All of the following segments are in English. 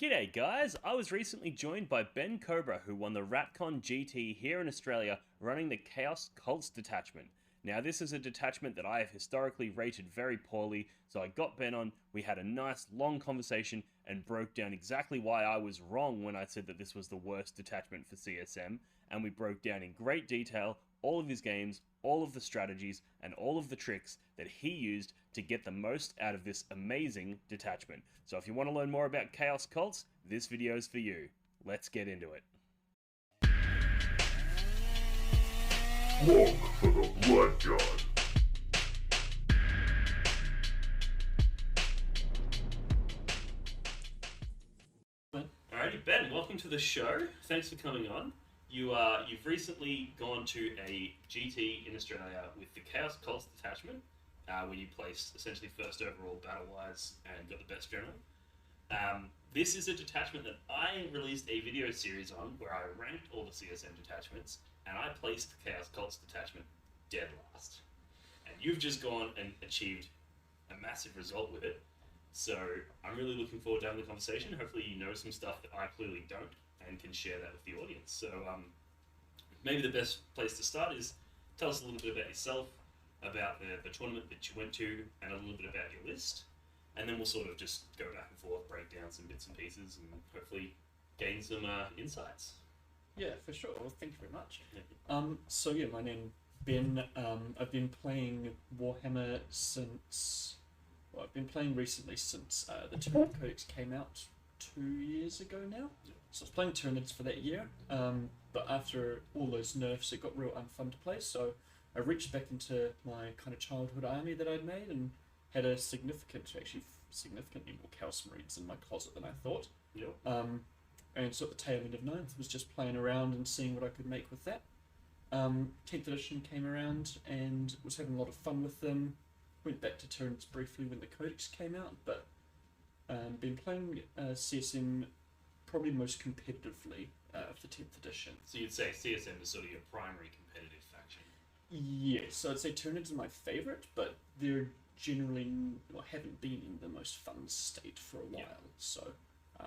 G'day guys, I was recently joined by Ben Cobra who won the RatCon GT here in Australia running the Chaos Cults detachment. Now this is a detachment that I have historically rated very poorly, so I got Ben on, we had a nice long conversation and broke down exactly why I was wrong when I said that this was the worst detachment for CSM, and we broke down in great detail all of his games, all of the strategies, and all of the tricks that he used to get the most out of this amazing detachment. So if you want to learn more about Chaos Cults, this video is for you. Let's get into it. Look for the blood god. Alrighty, Ben, welcome to the show. Thanks for coming on. You've recently gone to a GT in Australia with the Chaos Cults detachment, where you placed essentially first overall battle-wise and got the best general. This is a detachment that I released a video series on where I ranked all the CSM detachments, and I placed the Chaos Cults detachment dead last. And you've just gone and achieved a massive result with it. So I'm really looking forward to having the conversation. Hopefully you know some stuff that I clearly don't and can share that with the audience. So maybe the best place to start is tell us a little bit about yourself, about the tournament that you went to, and a little bit about your list. And then we'll sort of just go back and forth, break down some bits and pieces, and hopefully gain some insights. Yeah, for sure. Well, thank you very much. So yeah, my name's Ben. I've been playing Warhammer since... Well, I've been playing recently since the Tyranids Codex came out 2 years ago now. So I was playing Tyranids for that year, but after all those nerfs, it got real unfun to play, so I reached back into my kind of childhood army that I'd made and had a significantly more Chaos Marines in my closet than I thought. Yep. And so at the tail end of 9th was just playing around and seeing what I could make with that. 10th edition came around and was having a lot of fun with them. Went back to Tyranids briefly when the Codex came out, but been playing CSM probably most competitively of the 10th edition. So you'd say CSM is sort of your primary competitive faction? Yes, so I'd say Tyranids are my favourite, but they're generally haven't been in the most fun state for a while. Yep. So I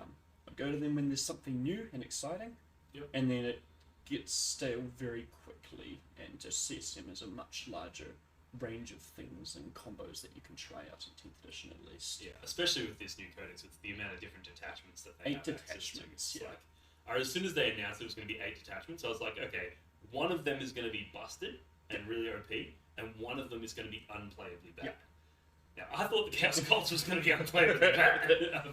go to them when there's something new and exciting, Yep. and then it gets stale very quickly, and just CSM is a much larger range of things and combos that you can try out in 10th edition at least. Yeah, especially with this new codex, with the amount of different detachments that they 8 have access to. detachments, It's yeah. like, as soon as they announced it was going to be 8 detachments, I was like, okay, one of them is going to be busted and really OP, and one of them is going to be unplayably bad. Yeah. Now, I thought the Chaos Cults was going to be unplayably bad,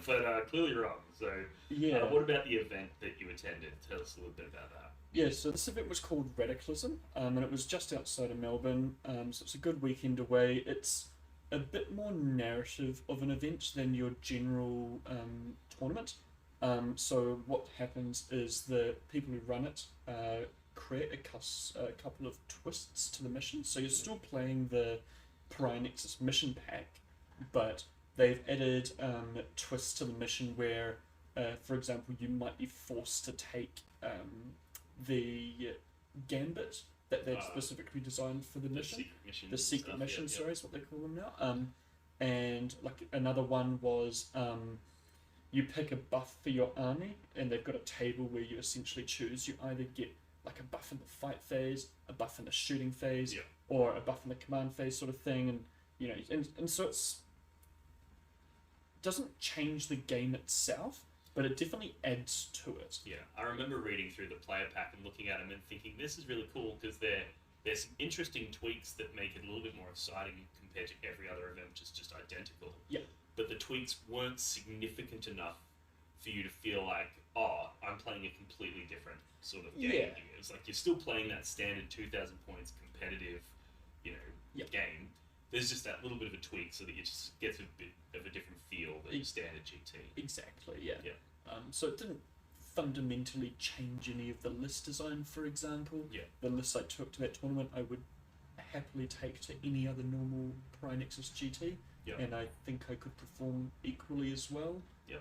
but clearly wrong. So, Yeah. what about the event that you attended? Tell us a little bit about that. Yeah, so this event was called Radicalism, and it was just outside of Melbourne, so it's a good weekend away. It's a bit more narrative of an event than your general tournament. So what happens is the people who run it create a couple of twists to the mission. So you're still playing the Pariah Nexus mission pack, but they've added twists to the mission where, for example, you might be forced to take the gambit that they've specifically designed for the mission. The secret mission, sorry, is what they call them now. And like another one was you pick a buff for your army, and they've got a table where you essentially choose. You either get like a buff in the fight phase, a buff in the shooting phase, or a buff in the command phase, sort of thing. And you know, and so doesn't change the game itself, but it definitely adds to it. Yeah, I remember reading through the player pack and looking at them and thinking, this is really cool because there's some interesting tweaks that make it a little bit more exciting compared to every other event, which is just identical. Yeah. But the tweaks weren't significant enough for you to feel like, oh, I'm playing a completely different sort of game here. It's like you're still playing that standard 2,000 points competitive, game. There's just that little bit of a tweak so that it just gets a bit of a different feel than your standard GT. Exactly, yeah. Yeah. So it didn't fundamentally change any of the list design, for example. Yeah. The list I took to that tournament I would happily take to any other normal Pariah Nexus GT, and I think I could perform equally as well. Yeah.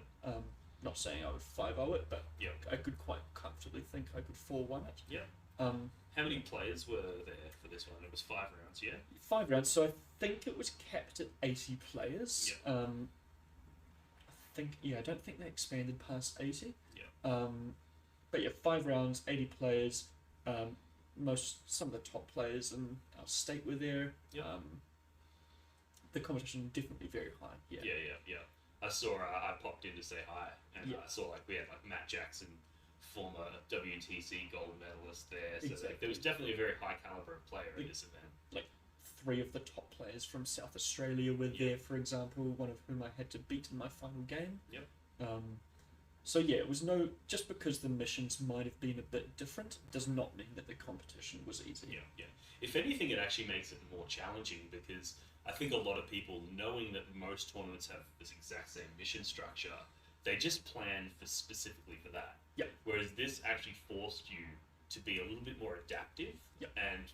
Not saying I would 5-0 it, but Yeah. I could quite comfortably think I could 4-1 it. Yeah. How many players were there for this one? It was 5 rounds, yeah? 5 rounds, so I think it was capped at 80 players. Yeah. I I don't think they expanded past 80. Yeah. But yeah, 5 rounds, 80 players. Some of the top players in our state were there. Yep. The competition definitely very high. Yeah. Yeah. I saw. I popped in to say hi, and Yeah. I saw like we had like Matt Jackson, former WTC gold medalist there. So Exactly. like, there was definitely a very high caliber of player at this event. Like 3 of the top players from South Australia were there, for example. One of whom I had to beat in my final game. Yep. So yeah, it was no. Just because the missions might have been a bit different, does not mean that the competition was easy. Yeah. If anything, it actually makes it more challenging because I think a lot of people, knowing that most tournaments have this exact same mission structure, they just plan for specifically for that. Yep. Whereas this actually forced you to be a little bit more adaptive. Yep. And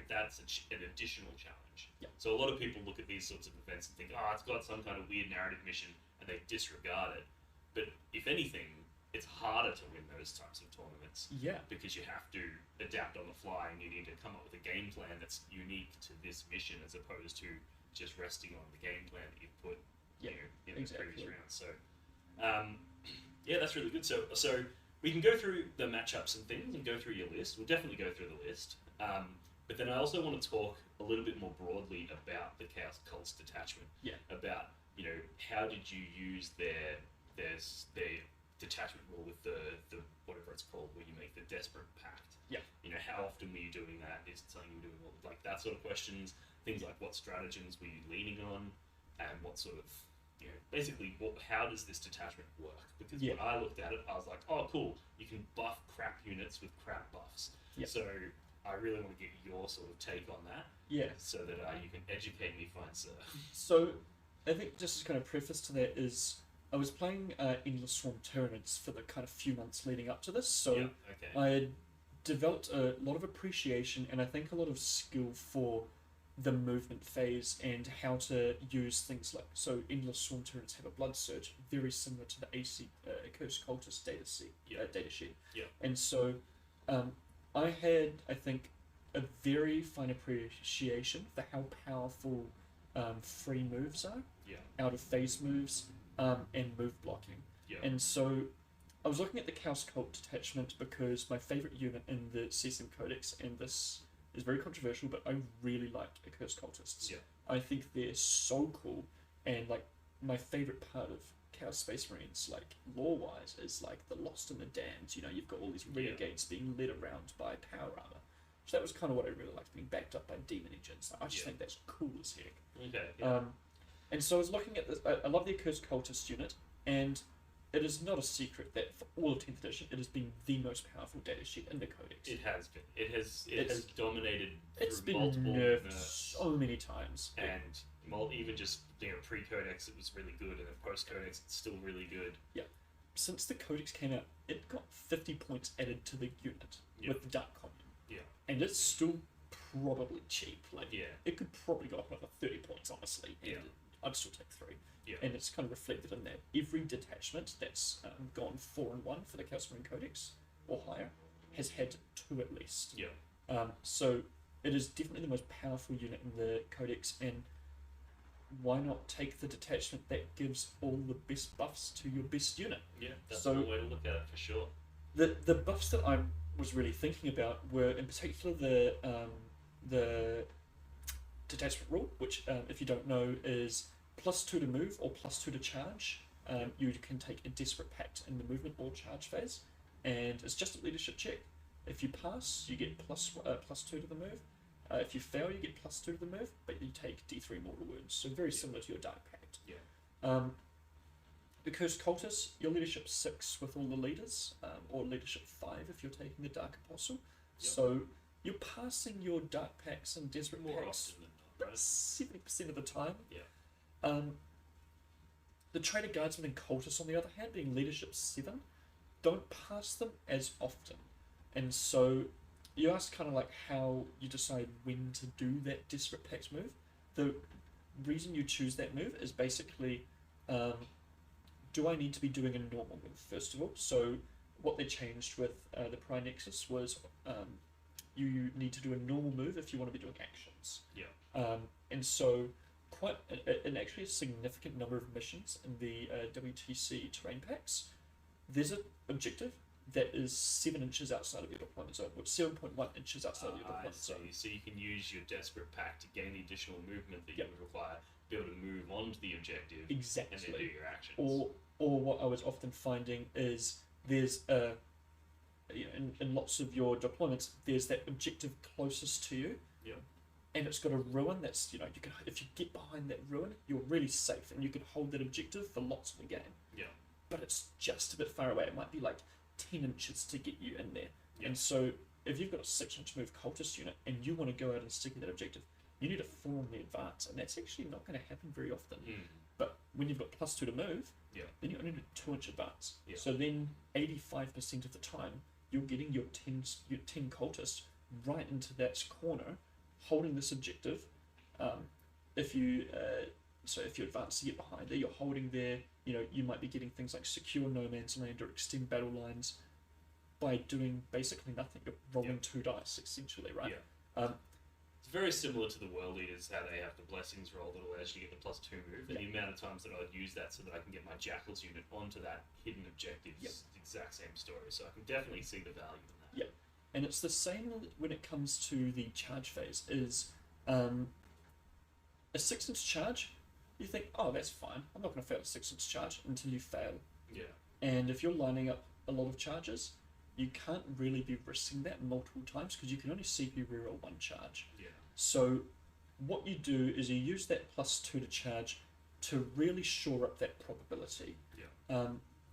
that's an additional challenge. Yep. So a lot of people look at these sorts of events and think, oh, it's got some kind of weird narrative mission, and they disregard it. But if anything, it's harder to win those types of tournaments. Yeah. Because you have to adapt on the fly and you need to come up with a game plan that's unique to this mission as opposed to just resting on the game plan that you've put in the previous round. So, that's really good. So we can go through the matchups and things and go through your list. We'll definitely go through the list. But then I also want to talk a little bit more broadly about the Chaos Cults detachment. Yeah. About, how did you use their detachment rule with the whatever it's called, where you make the desperate pact. Yeah. How often were you doing that? Is it something you were doing like that sort of questions? Things like what stratagems were you leaning on, and what sort of basically how does this detachment work? Because when I looked at it, I was like, oh cool, you can buff crap units with crap buffs. Yeah. So I really want to get your sort of take on that. Yeah. So that you can educate me, fine sir. So I think just as kind of preface to that is, I was playing Endless Swarm tournaments for the kind of few months leading up to this, so I had developed a lot of appreciation and I think a lot of skill for the movement phase and how to use things like, so Endless Swarm tournaments have a blood surge, very similar to the AC Accursed Cultist data sheet. Yeah. And so I had, I think, a very fine appreciation for how powerful free moves are, out of phase moves, and move blocking. Yeah. And so I was looking at the Chaos Cult detachment because my favourite unit in the CCM Codex, and this is very controversial, but I really like Accursed Cultists. Yeah. I think they're so cool, and like my favourite part of Chaos Space Marines, like lore-wise, is like the Lost and the Damned. You've got all these renegades being led around by power armor. So that was kind of what I really liked, being backed up by demon engines. I just think that's cool as heck. Okay. Yeah. And so I was looking at this. I love the Accursed Cultist unit, and it is not a secret that for all of 10th edition, it has been the most powerful data sheet in the Codex. It has been. It has dominated It's through been multiple nerfed nerfs. so many times. And even just pre-Codex, it was really good, and then post-Codex, it's still really good. Yeah. Since the Codex came out, it got 50 points added to the unit with the Dark Commune. Yeah. And it's still probably cheap. Like, Yeah. it could probably go up another 30 points, honestly. And Yeah. I'd still take 3. Yeah. And it's kind of reflected in that. Every detachment that's gone 4-1 for the Chaos Marine Codex, or higher, has had 2 at least. Yeah. So it is definitely the most powerful unit in the Codex, and why not take the detachment that gives all the best buffs to your best unit? Yeah, that's So- one way to look at it for sure. The buffs that I was really thinking about were in particular the detachment rule, which if you don't know is +2 to move or +2 to charge. You can take a Desperate Pact in the movement or charge phase, and it's just a leadership check. If you pass, you get +2 to the move. If you fail, you get +2 to the move, but you take D3 mortal wounds. So very similar to your Dark Pact. Yeah. The Cursed Cultists, your leadership 6 with all the leaders, or leadership 5 if you're taking the Dark Apostle. Yep. So you're passing your Dark Pacts and Desperate More Pacts often than not, about right? 70% of the time. Yeah. The Traitor, Guardsmen, and Cultists, on the other hand, being leadership 7, don't pass them as often. And so you asked kind of like how you decide when to do that Desperate Pact move. The reason you choose that move is basically, do I need to be doing a normal move, first of all? So what they changed with the Prime Nexus was you need to do a normal move if you want to be doing actions. Yeah. And so quite in actually a significant number of missions in the WTC terrain packs. There's an objective that is 7 inches outside of your deployment zone, which 7.1 inches outside of your deployment zone. So you can use your desperate pack to gain the additional movement that Yep. you would require to be able to move on to the objective Exactly. and then do your actions. Or what I was often finding is there's in lots of your deployments, there's that objective closest to you. Yeah. And it's got a ruin that's, you can, if you get behind that ruin, you're really safe and you can hold that objective for lots of the game. Yeah. But it's just a bit far away. It might be like 10 inches to get you in there. Yeah. And so if you've got a 6-inch move cultist unit and you want to go out and stick at that objective, you need to form the advance, and that's actually not going to happen very often. But when you've got +2 to move, then you only need a 2-inch advance. Yeah. So then 85% of the time, you're getting your 10 cultists right into that corner, holding this objective. If you advance to get behind there, you're holding there. You might be getting things like secure no man's land or extend battle lines by doing basically nothing. You're rolling 2 dice essentially, right? Yeah. It's very similar to the World Eaters, how they have the blessings roll that allows you to get the +2 move, and the amount of times that I'd use that so that I can get my Jackals unit onto that hidden objective is the exact same story. So I can definitely see the value in that. Yeah, and it's the same when it comes to the charge phase. Is a 6-inch charge, you think, oh, that's fine. I'm not going to fail a 6-inch charge until you fail. Yeah. And if you're lining up a lot of charges, you can't really be risking that multiple times because you can only CP reroll 1 charge. Yeah. So what you do is you use that +2 to charge to really shore up that probability. Yeah.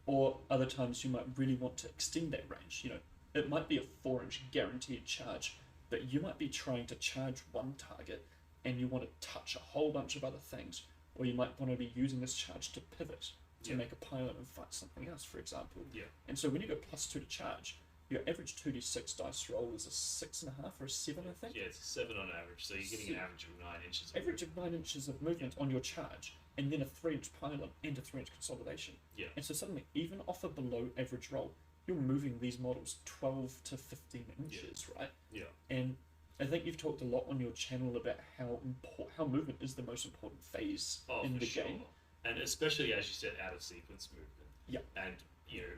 Or other times you might really want to extend that range. It might be a 4-inch guaranteed charge, but you might be trying to charge one target and you want to touch a whole bunch of other things, or you might want to be using this charge to pivot to make a pilot and fight something else, for example. Yeah. And so when you go +2 to charge, your average 2d6 dice roll is a 6.5 or a 7, I think. Yeah, it's a 7 on average, so you're getting an average of 9 inches. Average of 9 inches of movement on your charge, and then a 3-inch pylon and a 3-inch consolidation. Yeah. And so suddenly, even off a below average roll, you're moving these models 12 to 15 inches, right? Yeah. And I think you've talked a lot on your channel about how movement is the most important phase in the game. And especially, as you said, out of sequence movement. Yeah. And,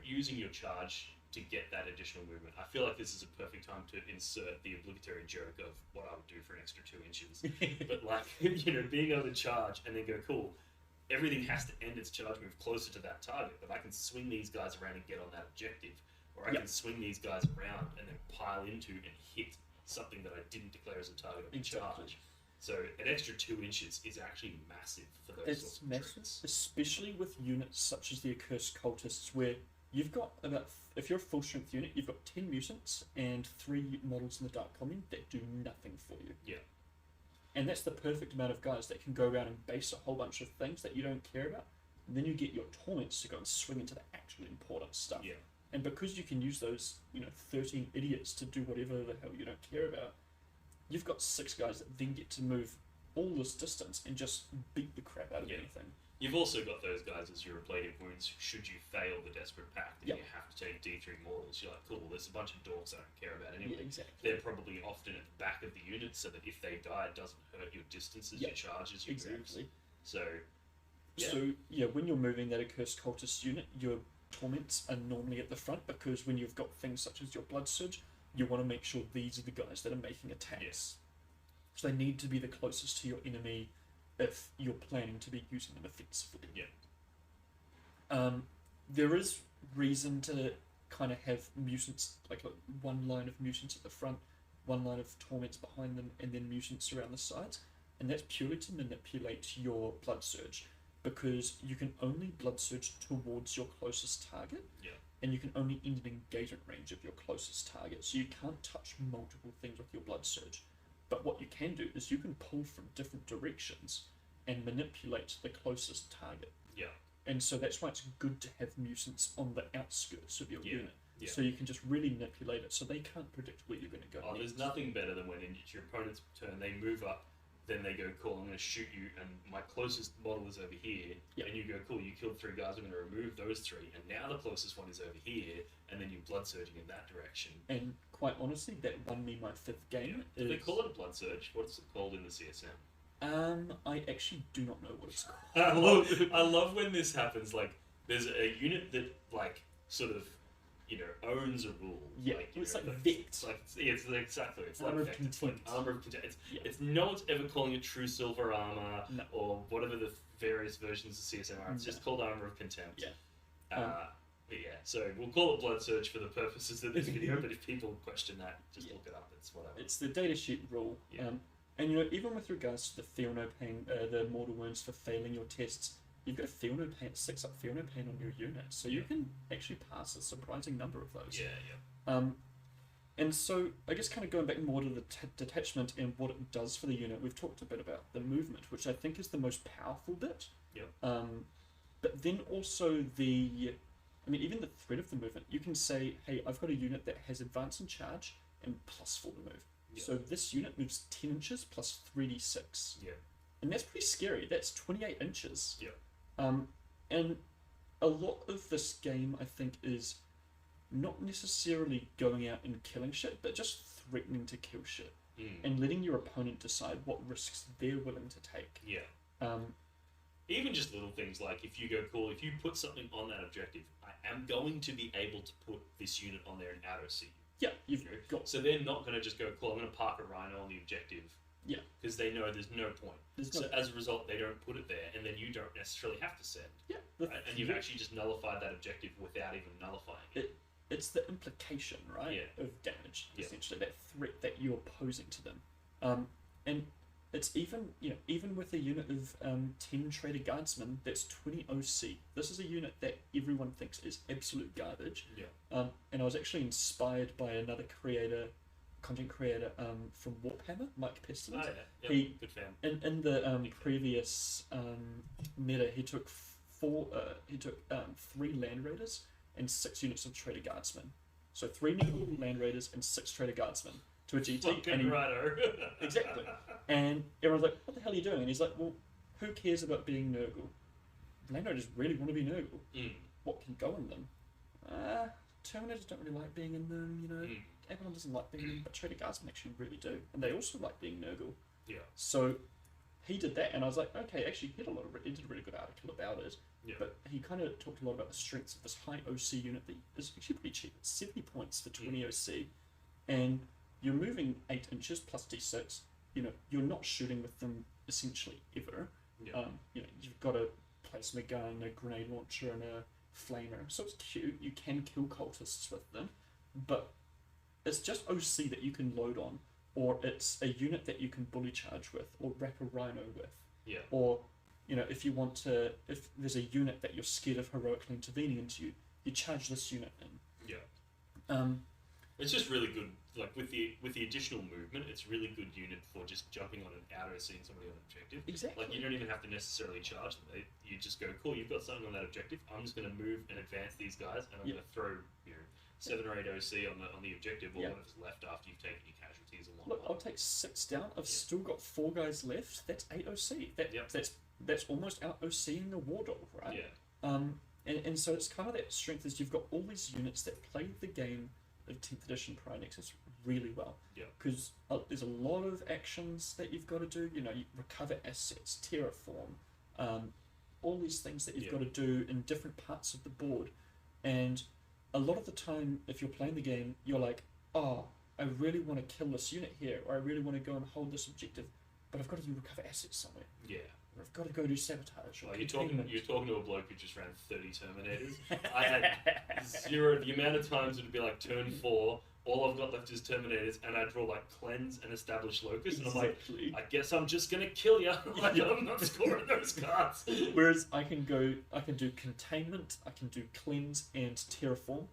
using your charge to get that additional movement. I feel like this is a perfect time to insert the obligatory joke of what I would do for an extra 2 inches. But being able to charge and then go, cool, everything has to end its charge move closer to that target, but I can swing these guys around and get on that objective. Or I can swing these guys around and then pile into and hit something that I didn't declare as a target on charge. So an extra 2 inches is actually massive for those sorts of tricks. Especially with units such as the Accursed Cultists, where you've got if you're a full strength unit, you've got 10 mutants and 3 models in the Dark Commune that do nothing for you. Yeah. And that's the perfect amount of guys that can go around and base a whole bunch of things that you don't care about. And then you get your torments to go and swing into the actually important stuff. Yeah. And because you can use those, 13 idiots to do whatever the hell you don't care about, you've got 6 guys that then get to move all this distance and just beat the crap out of anything. You've also got those guys as your ablative wounds should you fail the Desperate Pact and you have to take D3 mortals. You're like, cool, there's a bunch of dorks I don't care about anyway. Yeah, exactly. They're probably often at the back of the unit so that if they die, it doesn't hurt your distances, your charges, your moves. So when you're moving that Accursed Cultist unit, your torments are normally at the front because when you've got things such as your Blood Surge, you want to make sure these are the guys that are making attacks. So they need to be the closest to your enemy if you're planning to be using them offensively. There is reason to kind of have mutants, like one line of mutants at the front, one line of torments behind them, and then mutants around the sides. And that's purely to manipulate your Blood Surge, because you can only Blood Surge towards your closest target, and you can only end an engagement range of your closest target. So you can't touch multiple things with your Blood Surge. But what you can do is you can pull from different directions and manipulate the closest target. Yeah. And so that's why it's good to have mutants on the outskirts of your unit. Yeah. So you can just really manipulate it so they can't predict where you're going to go next. There's nothing better than when it's your opponent's turn, they move up, then they go, cool, I'm going to shoot you, and my closest model is over here, and you go, cool, you killed 3 guys, I'm going to remove those 3, and now the closest one is over here, and then you're blood surging in that direction. And quite honestly, that won me my 5th game. Do they call it a blood surge? What's it called in the CSM? I actually do not know what it's called. I love when this happens. Like, there's a unit that like sort of, owns a rule. Yeah, like, it's like that's- Vect. it's exactly. It's Armor like of Vect. It's like Contempt. armor of contempt. Yeah. It's no one's ever calling it true silver armor No. or whatever the various versions of CSM are. It's No. just called armor of contempt. Yeah. But yeah, so we'll call it blood surge for the purposes of this video. But if people question that, just look it up. It's whatever. It's the datasheet rule. Yeah. And even with regards to the feel no pain, the mortal wounds for failing your tests, you've got a feel no pain, 6 up feel no pain on your unit, so you can actually pass a surprising number of those. Yeah. And so I guess kind of going back more to the detachment and what it does for the unit, we've talked a bit about the movement, which I think is the most powerful bit. Yep. But then also even the threat of the movement, you can say, hey, I've got a unit that has advance and charge and +4 to move. Yep. So this unit moves 10 inches plus 3d6. Yeah. And that's pretty scary. That's 28 inches. Yeah. And a lot of this game, I think, is not necessarily going out and killing shit, but just threatening to kill shit. And letting your opponent decide what risks they're willing to take. Yeah. Even just little things like if you put something on that objective, I am going to be able to put this unit on there and auto-see. Yeah, you've got... So they're not going to just go, cool, I'm going to park a rhino on the objective. Yeah. Because they know there's no point. There's as a result, they don't put it there, and then you don't necessarily have to send. Yeah. Right? And you've actually just nullified that objective without even nullifying it. It's the implication, right, of damage, essentially, that threat that you're posing to them. And it's even with a unit of 10 Traitor guardsmen, that's 20 OC. This is a unit that everyone thinks is absolute garbage. Yeah. And I was actually inspired by another content creator from Warhammer, Mike Pestilence. Oh, yeah. Yep. Good fan. In the previous meta, he took 3 Land Raiders and 6 units of Traitor guardsmen. So 3 Nurgle Land Raiders and 6 Traitor guardsmen to a GT. Fucking righto. Exactly. And everyone's like, what the hell are you doing? And he's like, well, who cares about being Nurgle? Land Raiders really want to be Nurgle. What can go in them? Terminators don't really like being in them, Everyone doesn't like being in them, but Traitor guardsmen actually really do. And they also like being Nurgle. Yeah. So he did that, and I was like, okay, actually, he did a really good article about it. Yeah. But he kind of talked a lot about the strengths of this high OC unit that is actually pretty cheap. It's 70 points for 20 OC, and you're moving 8 inches plus d6. You're not shooting with them essentially ever. Yeah. You've got a plasma gun, a grenade launcher, and a flamer, so it's cute. You can kill cultists with them, but it's just OC that you can load on, or it's a unit that you can bully charge with, or wrap a rhino with. Yeah. Or, if there's a unit that you're scared of heroically intervening into, you charge this unit in. Yeah. It's just really good. Like with the additional movement, it's really good unit for just jumping on an auto, seeing somebody on an objective. Exactly. Like you don't even have to necessarily charge them. You just go, cool, you've got something on that objective. I'm just going to move and advance these guys, and I'm going to throw 7 or 8 OC on the objective, or whatever's left after you've taken your casualties and whatnot. Look, I'll take 6 down. I've still got 4 guys left. That's 8 OC. That's almost out OCing a war dog, right? Yeah. And so it's kind of that strength is you've got all these units that play the game of 10th edition Prime Nexus really well. Yeah. Because there's a lot of actions that you've got to do. You recover assets, terraform, all these things that you've got to do in different parts of the board. And a lot of the time, if you're playing the game, you're like, oh, I really want to kill this unit here, or I really want to go and hold this objective, but I've got to recover assets somewhere. Yeah. Or I've got to go do sabotage. Or you're talking to a bloke who just ran 30 Terminators. I had 0. The amount of times it would be like turn 4, all I've got left is Terminators, and I draw like Cleanse and Establish Locus, and I'm like, I guess I'm just gonna kill you. I'm not scoring those cards. Whereas I can do Containment, I can do Cleanse and Terraform,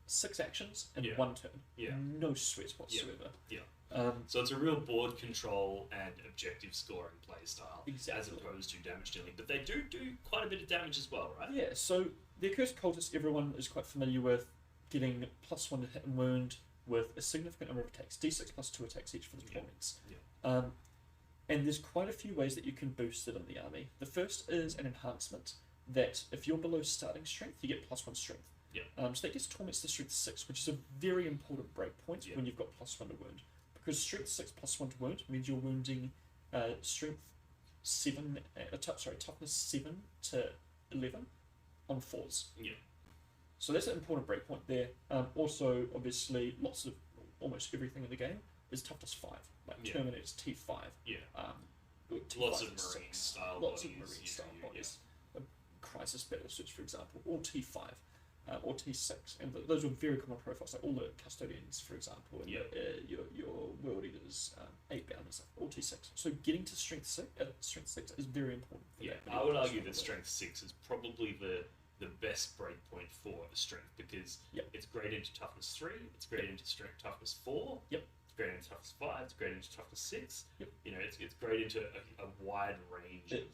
6 actions in 1 turn. Yeah. No sweat whatsoever. Yeah. So it's a real board control and objective scoring play style, as opposed to damage dealing. But they do quite a bit of damage as well, right? Yeah. So the Accursed Cultist, everyone is quite familiar with getting +1 to hit and wound with a significant number of attacks, d6 plus 2 attacks each for the torments. Yeah. And there's quite a few ways that you can boost it in the army. The first is an enhancement that if you're below starting strength, you get +1 strength. Yeah. So that gets torments to strength 6, which is a very important break point when you've got +1 to wound. Because strength 6 +1 to wound means you're wounding strength toughness 7 to 11 on 4s. Yeah. So that's an important breakpoint there. Also, obviously, almost everything in the game is toughness 5. Like Terminator's T5. Yeah. T5 Lots of and marine 6. style Lots bodies. of marine style bodies. Crisis battlesuits, for example, or T5. Or T6, and those were very common profiles. Like all the custodians, for example, and your world eaters, 8-bound and stuff, all T6. So getting to strength 6 is very important. I would argue that strength 6 is probably the best breakpoint for strength because it's great into toughness 3, it's great into toughness 4, it's great into toughness 5, it's great into toughness 6. You know, it's great into a wide range of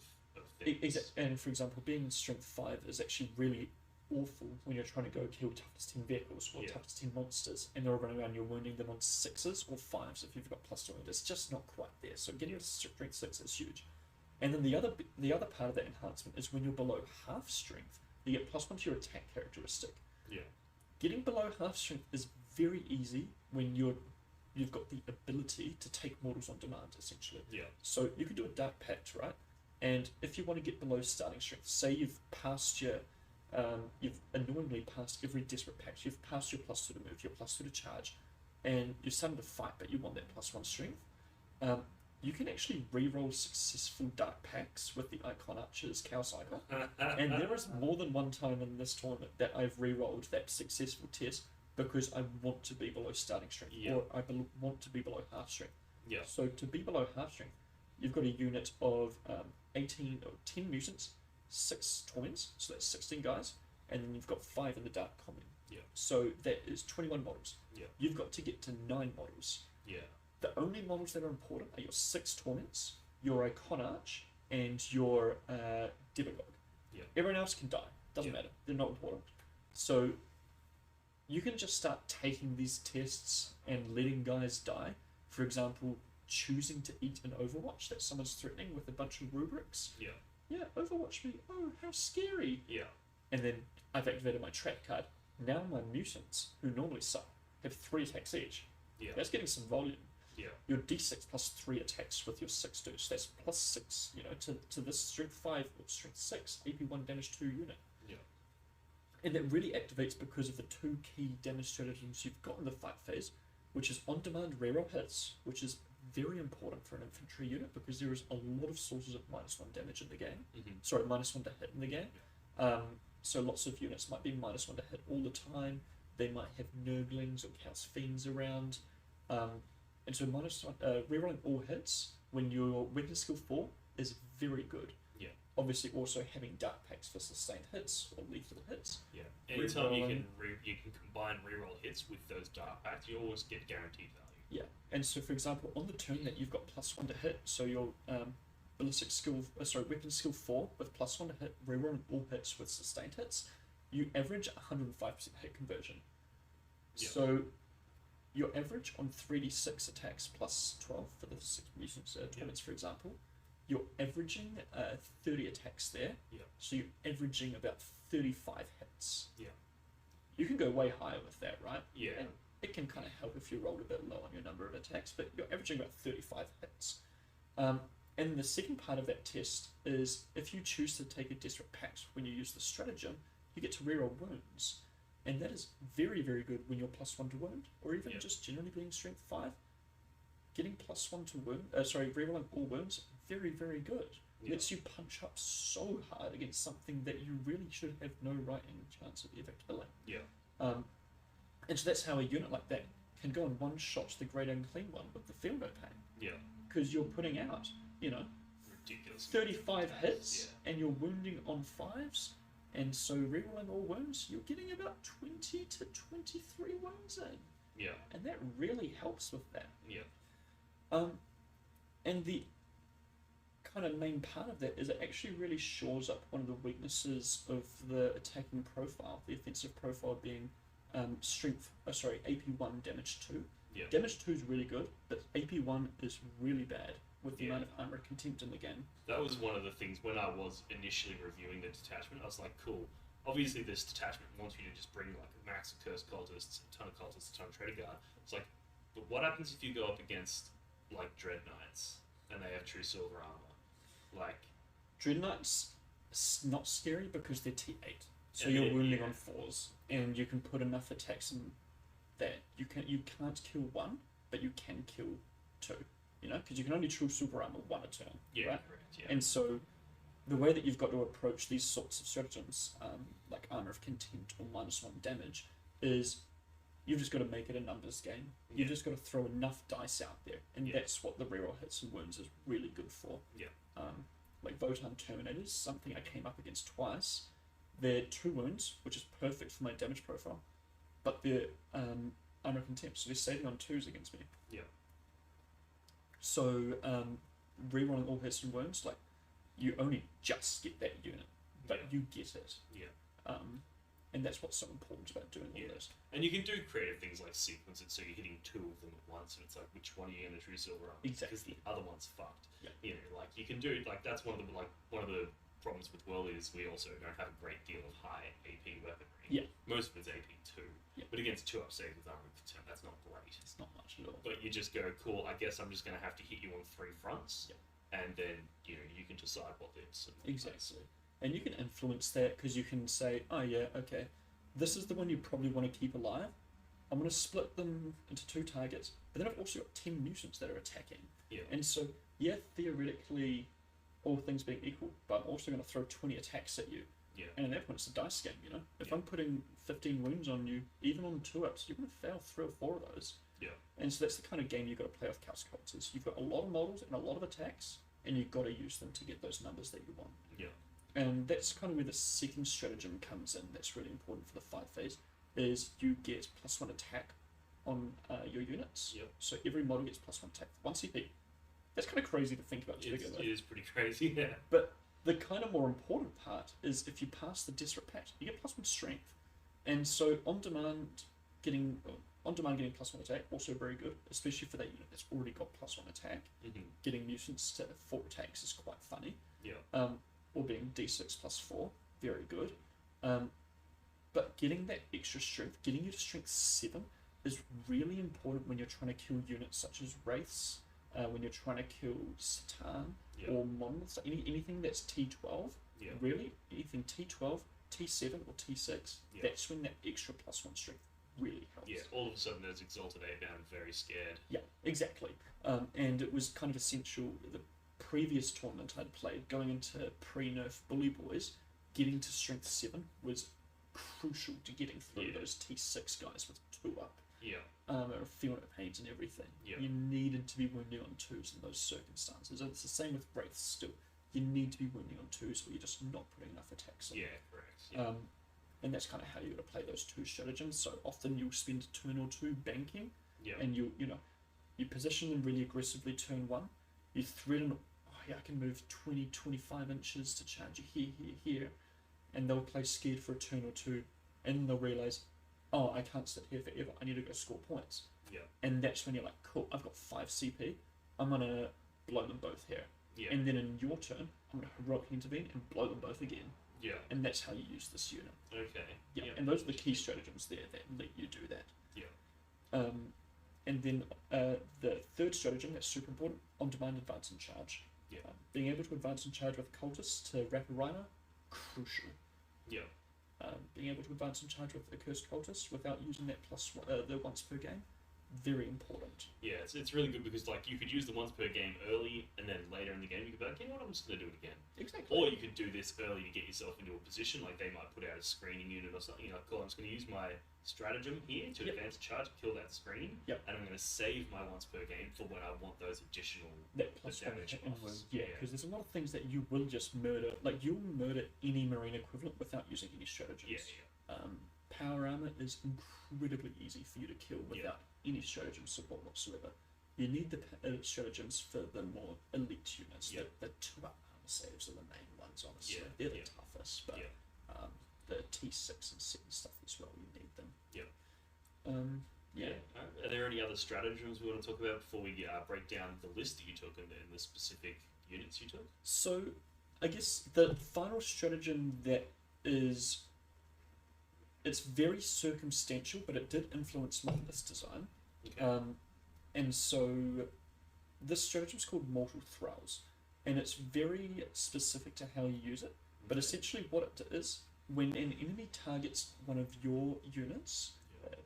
things. Exactly. And for example, being in strength 5 is actually really awful when you're trying to go kill toughness 10 vehicles or toughness 10 monsters and they're all running around, you're wounding them on 6s or 5s if you've got +2. It's just not quite there. So getting to strength 6 is huge. And then the other part of that enhancement is when you're below half strength, you get +1 to your attack characteristic. Yeah. Getting below half strength is very easy when you've got the ability to take mortals on demand, essentially. Yeah. So you can do a Dark Pact, right? And if you want to get below starting strength, say you've annoyingly passed every desperate pact, you've passed your +2 to move, your +2 to charge, and you're starting to fight, but you want that +1 strength, you can actually re-roll successful Dark Pacts with the Icon Archer's Chaos Icon. And there is more than one time in this tournament that I've re-rolled that successful test because I want to be below starting strength, or I want to be below half strength. Yeah. So to be below half strength, you've got a unit of 10 mutants, 6 torments, so that's 16 guys, and then you've got 5 in the Dark Common. Yeah. So that is 21 models. Yeah. You've got to get to 9 models. Yeah. The only models that are important are your 6 torments, your Icon Arch, and your Demagogue. Yeah. Everyone else can die. Doesn't matter. They're not important. So you can just start taking these tests and letting guys die. For example, choosing to eat an Overwatch that someone's threatening with a bunch of rubrics. Yeah. Yeah, Overwatch me. Oh, how scary. Yeah. And then I've activated my trap card. Now my mutants, who normally suck, have 3 attacks each. Yeah. That's getting some volume. Yeah. Your D6 plus 3 attacks with your 6 dudes. That's +6, to this strength 5 or strength 6 AP1 damage 2 unit. Yeah. And that really activates because of the 2 key damage stratagems you've got in the fight phase, which is on-demand reroll hits, which is very important for an infantry unit because there is a lot of sources of -1 damage in the game. Mm-hmm. Sorry, -1 to hit in the game. So lots of units might be -1 to hit all the time. They might have Nurglings or Chaos Fiends around. And so rerolling all hits when your weapon skill 4 is very good. Yeah. Obviously, also having Dark Pacts for sustained hits or lethal hits. Yeah. Anytime you can combine reroll hits with those Dark Pacts, you always get guaranteed value. Yeah, and so for example, on the turn that you've got +1 to hit, so your weapon skill 4 with +1 to hit, rerolling all hits with sustained hits, you average 105% hit conversion. Yeah. So your average on 3d6 attacks +12 for the 6 mutants torments, for example, you're averaging 30 attacks there. Yeah. So you're averaging about 35 hits. Yeah. You can go way higher with that, right? Yeah. And it can kind of help if you rolled a bit low on your number of attacks, but you're averaging about 35 hits. And the second part of that test is if you choose to take a Desperate Pact when you use the stratagem, you get to reroll wounds. And that is very, very good when you're +1 to wound, or even just generally being strength 5. Getting +1 to wound, rerolling all wounds, very, very good. Yeah. Lets you punch up so hard against something that you really should have no right and chance of ever killing. Yeah. And so that's how a unit like that can go and one-shot the Great Unclean One with the Feel No Pain. Yeah. Because you're putting out, Ridiculous. 35 hits, and you're wounding on 5s, and so rerolling all wounds, you're getting about 20 to 23 wounds in. Yeah. And that really helps with that. Yeah. And the kind of main part of that is it actually really shores up one of the weaknesses of the attacking profile, the offensive profile being AP1 damage 2. Yeah. Damage 2 is really good, but AP1 is really bad with the amount of armor and contempt in the game. That was one of the things when I was initially reviewing the detachment. I was like, cool. Obviously, this detachment wants you to just bring like a max of cursed cultists, a ton of cultists, a ton of traitor guard. It's like, but what happens if you go up against like dread knights and they have true silver armor? Like, Dread Knights, not scary because they're T8. So And you're they're- wounding yeah. on 4s, and you can put enough attacks in that you can't kill 1, but you can kill 2. You know, because you can only true super armor 1 a turn. yeah, right? correct. Yeah. And so the way that you've got to approach these sorts of stratagems, like Armor of Contempt or -1 damage, is you've just got to make it a numbers game. You've Yeah. just got to throw enough dice out there, and Yeah. that's what the reroll hits and wounds is really good for. Yeah. Like Votan Terminators, something I came up against twice. They're 2 wounds, which is perfect for my damage profile, but they're Armor of Contempt, so they're saving on 2s against me. Yeah. So rerolling all hits and wounds, like you only just get that unit, but Yeah. you get it. Yeah. And that's what's so important about doing all Yeah. this. And you can do creative things like sequence it so you're hitting 2 of them at once, and it's like, which one are you going to true silver on? Exactly. Because the other one's fucked. Yeah. You know, like you can do like that's one of the problems with World is we also don't have a great deal of high AP weaponry. Yeah. Most of it's AP2. Yeah. But against 2-up saves with armor contempt, that's not great. It's not much at all. But you just go, cool, I guess I'm just going to have to hit you on 3 fronts. Yeah. And then, you know, you can decide what lives. Exactly. And you can influence that because you can say, oh yeah, okay, this is the one you probably want to keep alive. I'm going to split them into 2 targets, but then I've also got 10 mutants that are attacking. Yeah. And so, yeah, theoretically, all things being equal, but I'm also going to throw 20 attacks at you. Yeah. And at that point, it's a dice game, you know? If Yeah. I'm putting 15 wounds on you, even on 2-ups, you're going to fail 3 or 4 of those. Yeah. And so that's the kind of game you've got to play with Chaos Cults. Is you've got a lot of models and a lot of attacks, and you've got to use them to get those numbers that you want. Yeah. And that's kind of where the second stratagem comes in. That's really important for the fight phase. Is you get +1 attack on your units. Yep. So every model gets +1 attack, 1 CP. That's kind of crazy to think about to begin with. It is pretty crazy, yeah. But the kind of more important part is if you pass the Desperate Pact, you get +1 strength. And so on demand getting +1 attack, also very good, especially for that unit that's already got +1 attack. Mm-hmm. Getting mutants to 4 attacks is quite funny. Yeah. Or being D6 +4, very good. But getting that extra strength, getting you to strength 7, is really important when you're trying to kill units such as Wraiths, when you're trying to kill Satan, Yeah. or Monoliths, anything that's T12, Yeah. really, anything T12, T7, or T6, Yeah. that's when that extra +1 strength really helps. Yeah, all of a sudden there's Exalted 8 down, very scared. Yeah, exactly. And it was kind of essential. The previous tournament I'd played, going into pre-nerf Bully Boys, getting to strength 7 was crucial to getting through Yeah. those T6 guys with 2-up. Yeah. Or feeling of pains and everything. Yeah. You needed to be wounding on 2s in those circumstances. And it's the same with Wraiths still. You need to be wounding on 2s or you're just not putting enough attacks on. Yeah, correct. Yeah. And that's kind of how you got to play those 2 stratagems. So often you'll spend a turn or 2 banking, yeah. and you position them really aggressively turn 1. You threaten, oh yeah, I can move 20, 25 inches to charge you here, and they'll play scared for a turn or 2, and then they'll realise, oh, I can't sit here forever, I need to go score points. Yeah. And that's when you're like, cool, I've got 5 CP, I'm going to blow them both here. Yeah. And then in your turn, I'm going to heroically intervene and blow them both again. Yeah. And that's how you use this unit. Okay. Yeah, Yeah. and those are the key stratagems there that let you do that. Yeah. And then the third stratagem that's super important, on-demand advance and charge. Yeah. Being able to advance and charge with Cultist to wrap a Rhino, crucial. Yeah. Being able to advance and charge with Accursed Cultist without using that the once per game, very important. Yeah, it's really good because like you could use the once per game early, and then later in the game you could be like, you know what, I'm just going to do it again. Exactly. Or you could do this early to get yourself into a position, like they might put out a screening unit or something. You're like, cool, I'm just going to use my stratagem here to Yep. advance charge, kill that screen, Yep. and I'm going to save my once per game for when I want those additional That +1 damage hit and buffs. wound. Yeah, because there's a lot of things that you will just murder. Like you'll murder any marine equivalent without using any stratagems. Yeah. Power armor is incredibly easy for you to kill without any stratagem support whatsoever. You need the stratagems for the more elite units. Yeah. The 2-up armor saves are the main ones, honestly. Yeah, They're the yeah. toughest, but Yeah. the T6 and 7 stuff as well, you need them. Yeah. Yeah. Are there any other stratagems we want to talk about before we break down the list that you took and the specific units you took? So, I guess the final stratagem that is... It's very circumstantial, but it did influence my list design. Okay. And so this stratagem is called Mortal Thralls, and it's very specific to how you use it. But essentially, what it is, when an enemy targets one of your units,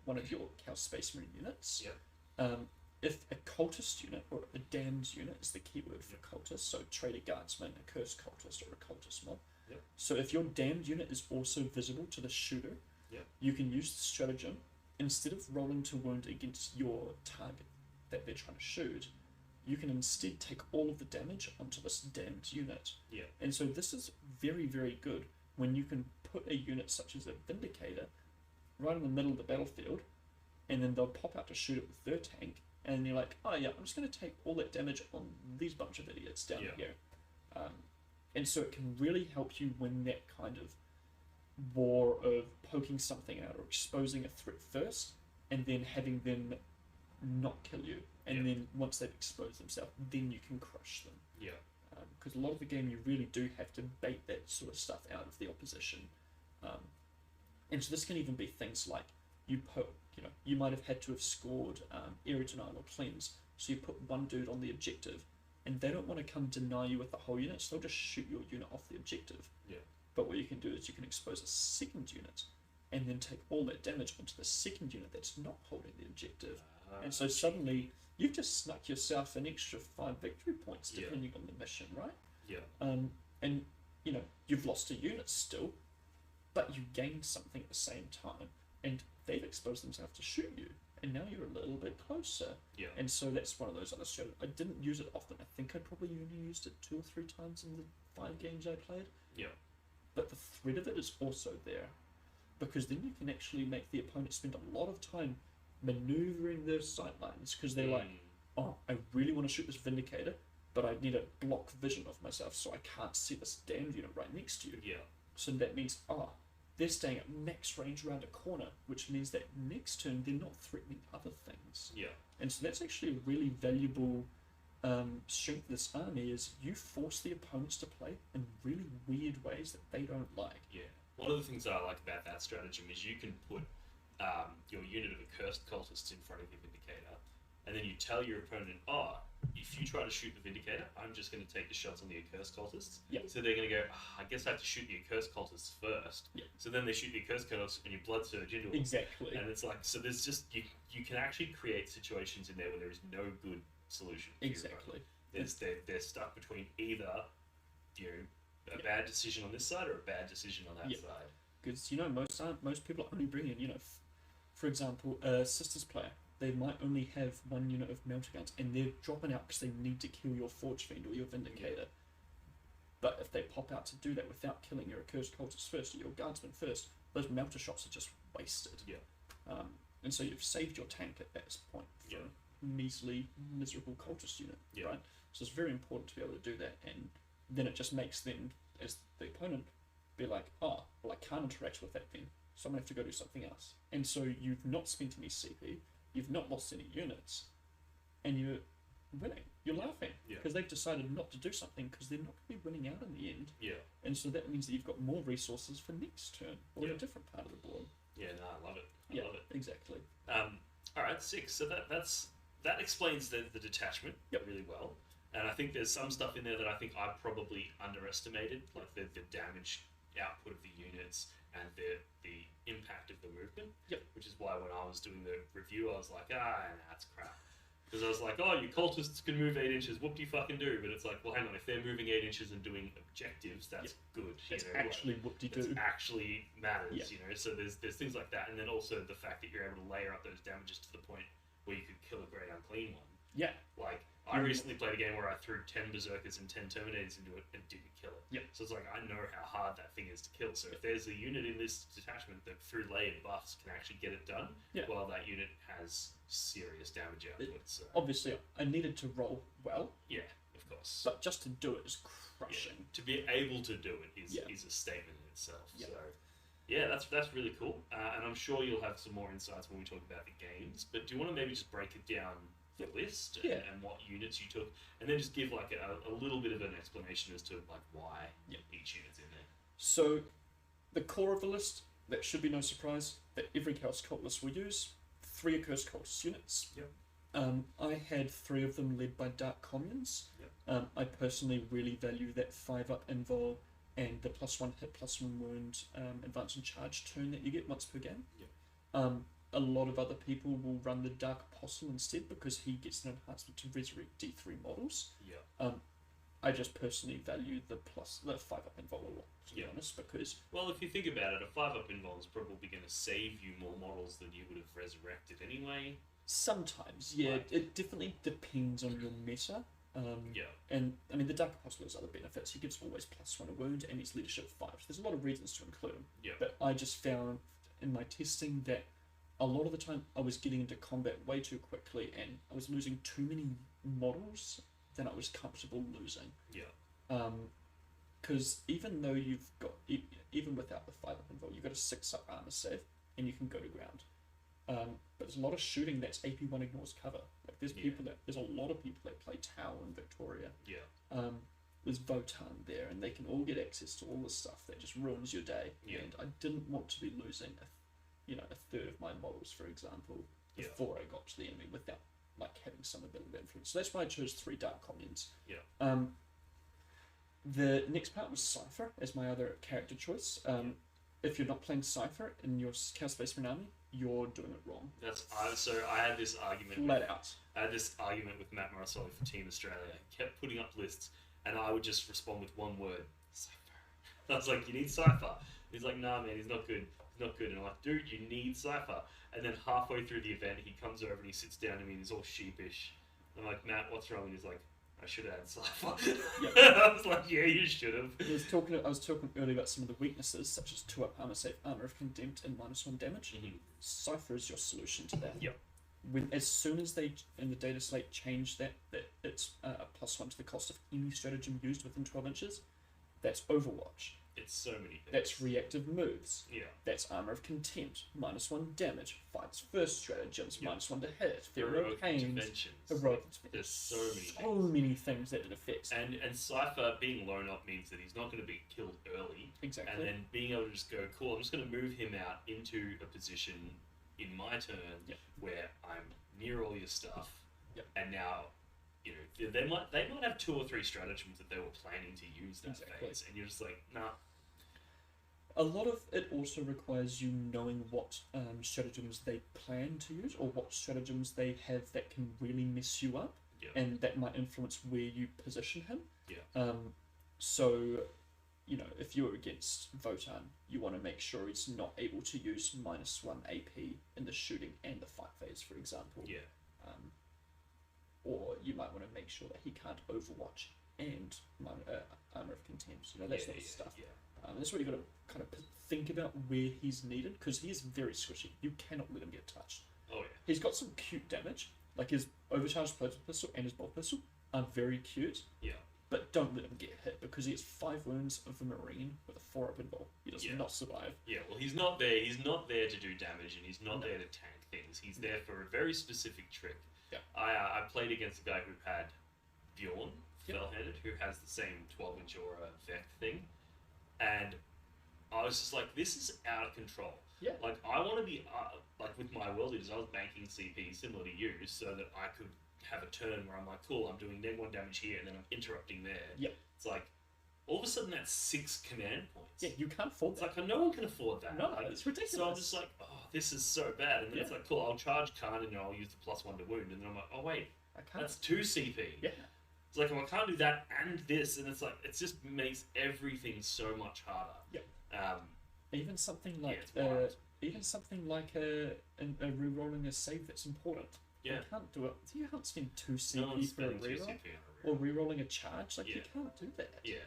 one of your Chaos Space Marine units, if a cultist unit or a damned unit is the keyword for cultist, so traitor, guardsman, a cursed cultist, or a cultist mob. So if your damned unit is also visible to the shooter, you can use the stratagem. Instead of rolling to wound against your target that they're trying to shoot, you can instead take all of the damage onto this damned unit. And so this is very, very good when you can put a unit such as a Vindicator right in the middle of the battlefield, and then they'll pop out to shoot it with their tank, and you're like, oh yeah, I'm just going to take all that damage on these bunch of idiots down here. And so it can really help you win that kind of war of poking something out or exposing a threat first, and then having them not kill you. And then once they've exposed themselves, then you can crush them. Because a lot of the game, you really do have to bait that sort of stuff out of the opposition. And so this can even be things like you might have had to have scored area denial or cleanse, so you put one dude on the objective, and they don't want to come deny you with the whole unit, so they'll just shoot your unit off the objective. But what you can do is you can expose a second unit, and then take all that damage onto the second unit that's not holding the objective. And so suddenly you've just snuck yourself an extra 5 victory points depending on the mission, right? And you've lost a unit still, but you gained something at the same time, and they've exposed themselves to shoot you, and now you're a little bit closer. And so that's one of those other strategies. I didn't use it often. I think I probably only used it 2 or 3 times in the 5 games I played. But the threat of it is also there, because then you can actually make the opponent spend a lot of time maneuvering their sightlines, because they're like, oh, I really want to shoot this Vindicator, but I need a block vision of myself, so I can't see this damned unit right next to you. So that means, they're staying at max range around a corner, which means that next turn they're not threatening other things. And so that's actually a really valuable strength of this army, is you force the opponents to play in really weird ways that they don't like. One of the things that I like about that stratagem is you can put your unit of accursed cultists in front of your Vindicator, and then you tell your opponent, if you try to shoot the Vindicator, I'm just going to take the shots on the accursed cultists. So they're going to go, I guess I have to shoot the accursed cultists first. So then they shoot the accursed cultists, and you blood surge into them. Exactly. And it's like, so there's just, you can actually create situations in there where there is no good solution. Exactly. They're stuck between either, a bad decision on this side or a bad decision on that side. Because most people only bring in, for example, a Sisters player. They might only have one unit of melter guns, and they're dropping out because they need to kill your Forge Fiend or your Vindicator. But if they pop out to do that without killing your Accursed Cultist first or your Guardsman first, those melter shots are just wasted. And so you've saved your tank at that point for a measly, miserable Cultist unit, right? So it's very important to be able to do that, and then it just makes them, as the opponent, be like, oh, well, I can't interact with that then, so I'm going to have to go do something else. And so you've not spent any CP, you've not lost any units, and you're winning. You're laughing because they've decided not to do something because they're not going to be winning out in the end. And so that means that you've got more resources for next turn or a different part of the board. I love it. I love it. Exactly. All right, 6. So that explains the detachment really well. And I think there's some stuff in there that I think I probably underestimated, like the damage output of the units and the impact of the movement. Which is why when I was doing the review, I was like, that's crap. Because I was like, your cultists can move 8 inches, whoop-de-fucking-do. But it's like, well, hang on, if they're moving 8 inches and doing objectives, that's good. It's actually whoop-de-do. It actually matters, So there's things like that. And then also the fact that you're able to layer up those damages to the point where you could kill a Great Unclean one. Like, I recently played a game where I threw 10 Berserkers and 10 Terminators into it and didn't kill it. So it's like, I know how hard that thing is to kill. So if there's a unit in this detachment that through layered buffs can actually get it done, well, that unit has serious damage output. So. Obviously, I needed to roll well. Of course. But just to do it is crushing. To be able to do it is a statement in itself. So, that's really cool. And I'm sure you'll have some more insights when we talk about the games. But do you want to maybe just break it down, the list and what units you took, and then just give like a little bit of an explanation as to like why each unit's in there. So the core of the list, that should be no surprise, that every Chaos Cult list will use 3 Accursed Cultist units. I had 3 of them led by Dark Communes. Yep. I personally really value that 5-up invul and the +1 hit, +1 wound, advance and charge turn that you get once per game. Yep. A lot of other people will run the Dark Apostle instead because he gets an enhancement to resurrect D3 models. Yeah. I just personally value the 5-up invul a lot, to be honest, because... Well, if you think about it, a 5-up invul is probably going to save you more models than you would have resurrected anyway. Sometimes, yeah. Right. It definitely depends on your meta. And, I mean, the Dark Apostle has other benefits. He gives always +1 a wound, and he's leadership 5. So there's a lot of reasons to include him. Yeah. But I just found in my testing that a lot of the time I was getting into combat way too quickly, and I was losing too many models than I was comfortable losing. Yeah. Because even though you've got, even without the 5-up invul, you've got a 6-up armor save, and you can go to ground. But there's a lot of shooting that's AP1 ignores cover. Like there's a lot of people that play Tower in Victoria. Yeah. There's Votan there, and they can all get access to all this stuff that just ruins your day. Yeah. And I didn't want to be losing a third of my models, for example, before I got to the enemy without like having some ability of influence. So that's why I chose 3 Dark Communes. Yeah. The next part was Cipher as my other character choice. If you're not playing Cipher in your Chaos Spaceman army, you're doing it wrong. So I had this argument. Flat out. I had this argument with Matt Marasoli for Team Australia. He kept putting up lists, and I would just respond with one word: Cipher. I was like, "You need Cipher." He's like, "Nah, man, he's not good. He's not good." And I'm like, "Dude, you need Cipher." And then halfway through the event, he comes over and he sits down to me and he's all sheepish. I'm like, "Matt, what's wrong?" And he's like, "I should have had Cipher." Yep. I was like, "Yeah, you should have." I was talking earlier about some of the weaknesses, such as 2-up armor save, armor of contempt, and -1 damage. Mm-hmm. Cipher is your solution to that. Yep. As soon as they in the data slate change that it's a +1 to the cost of any stratagem used within 12 inches, that's Overwatch. It's so many things. That's reactive moves. Yeah. That's armor of contempt, -1 damage, fights first stratagems, Yep. -1 to hit, Heroic pains, interventions. heroic There's so many things that it affects. And Cipher being lone up means that he's not going to be killed early. Exactly. And then being able to just go, cool, I'm just going to move him out into a position in my turn where I'm near all your stuff. Yep. And now, they might have 2 or 3 stratagems that they were planning to use that phase, and you're just like, nah. A lot of it also requires you knowing what stratagems they plan to use, or what stratagems they have that can really mess you up, and that might influence where you position him. So, if you're against Votan, you want to make sure he's not able to use -1 AP in the shooting and the fight phase, for example. Yeah. Or you might want to make sure that he can't Overwatch and armor of contempt. That sort of stuff. Yeah. That's what you've got to kind of think about where he's needed, because he is very squishy. You cannot let him get touched. Oh yeah. He's got some cute damage, like his overcharged pistol and his bolt pistol are very cute. Yeah. But don't let him get hit, because he has 5 wounds of a marine with a 4-up invul. He does not survive. Yeah. Well, he's not there. He's not there to do damage, and he's not there to tank things. He's there for a very specific trick. Yeah. I played against a guy who had Bjorn, fell-handed, who has the same 12-inch aura Vect thing, and I was just like, this is out of control. Yeah. Like, I want to be, like, with my world leaders, I was banking CP similar to you, so that I could have a turn where I'm like, cool, I'm doing -1 damage here, and then I'm interrupting there. Yep. It's like, all of a sudden that's 6 command points. Yeah, you can't afford It's that. like, no one can afford that. No, like, it's ridiculous. So I'm just like, oh, this is so bad. And then it's like, cool, I'll charge Khan and I'll use the +1 to wound. And then I'm like, oh wait, I can't. that's 2 CP. Yeah. It's like, well, I can't do that and this. And it's like, it just makes everything so much harder. Yep. Um, Even something like it's wild. a re-rolling a save that's important. Yeah. You can't do it. You can't spend 2 CP no one's for a spending 2 reroll, CP on a or reroll. re-rolling a charge. Like, you Yeah. can't do that. Yeah.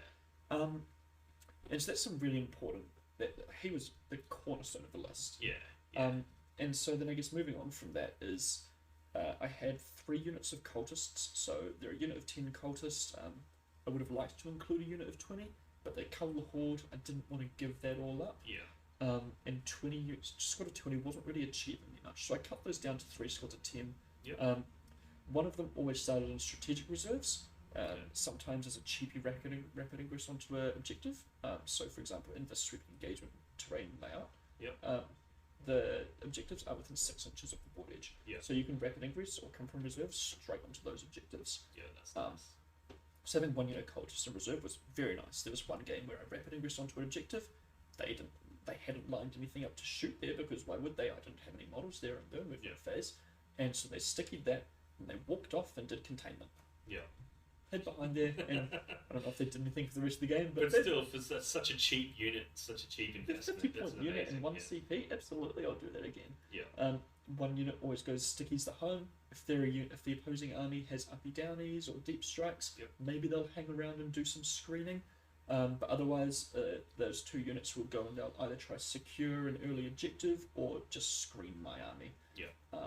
And so that's some really important. That he was the cornerstone of the list. Yeah. And so then I guess moving on from that is, I had 3 units of cultists. So they're a unit of 10 cultists. I would have liked to include a unit of 20, but they cull the horde. I didn't want to give that all up. Yeah. And 20 units, squad of 20 wasn't really achieving me much. So I cut those down to 3 squads of 10. Yep. One of them always started in strategic reserves. Sometimes as a cheapy rapid ingress onto an objective. So, for example, in the sweep engagement terrain layout. Yep. the objectives are within 6 inches of the board edge. Yeah. So you can rapid ingress or come from reserve straight onto those objectives. Yeah, that's nice. So having one unit cultist in reserve was very nice. There was one game where I rapid ingressed onto an objective. They hadn't lined anything up to shoot there because why would they? I didn't have any models there in their movement phase, and so they stickied that and they walked off and did containment. Yeah. Hid behind there, and I don't know if they did anything for the rest of the game, but still, for such a cheap unit, such a cheap investment, 50-point unit and 1 CP, absolutely, I'll do that again. Yeah. One unit always goes stickies at home. If the opposing army has uppy downies or deep strikes, maybe they'll hang around and do some screening. But otherwise, those 2 units will go and they'll either try secure an early objective or just screen my army. Yeah.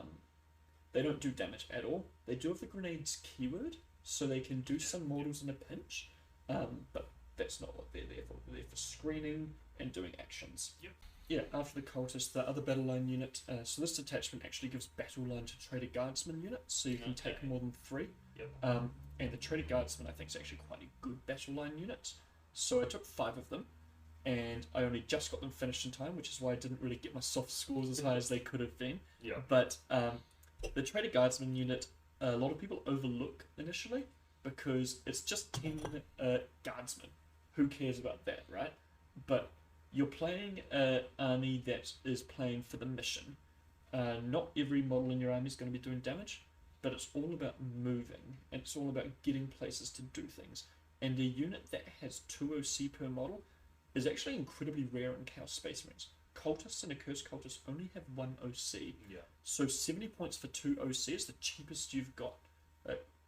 They don't do damage at all. They do have the grenades keyword, so they can do some mortals in a pinch, but that's not what they're there for. They're there for screening and doing actions. Yep. Yeah, after the cultist, the other battle line unit, so this detachment actually gives battle line to Traitor guardsmen unit, so you can take more than 3. Yep. And the Traitor guardsmen I think is actually quite a good battle line unit. So I took 5 of them, and I only just got them finished in time, which is why I didn't really get my soft scores as high as they could have been. Yeah. But the Traitor guardsmen unit, a lot of people overlook initially because it's just 10 guardsmen. Who cares about that, right? But you're playing an army that is playing for the mission. Not every model in your army is going to be doing damage, but it's all about moving, and it's all about getting places to do things. And a unit that has 2 OC per model is actually incredibly rare in Chaos Space Marines. Cultists and Accursed Cultists only have 1 OC. Yeah. So 70 points for 2 OC is the cheapest you've got.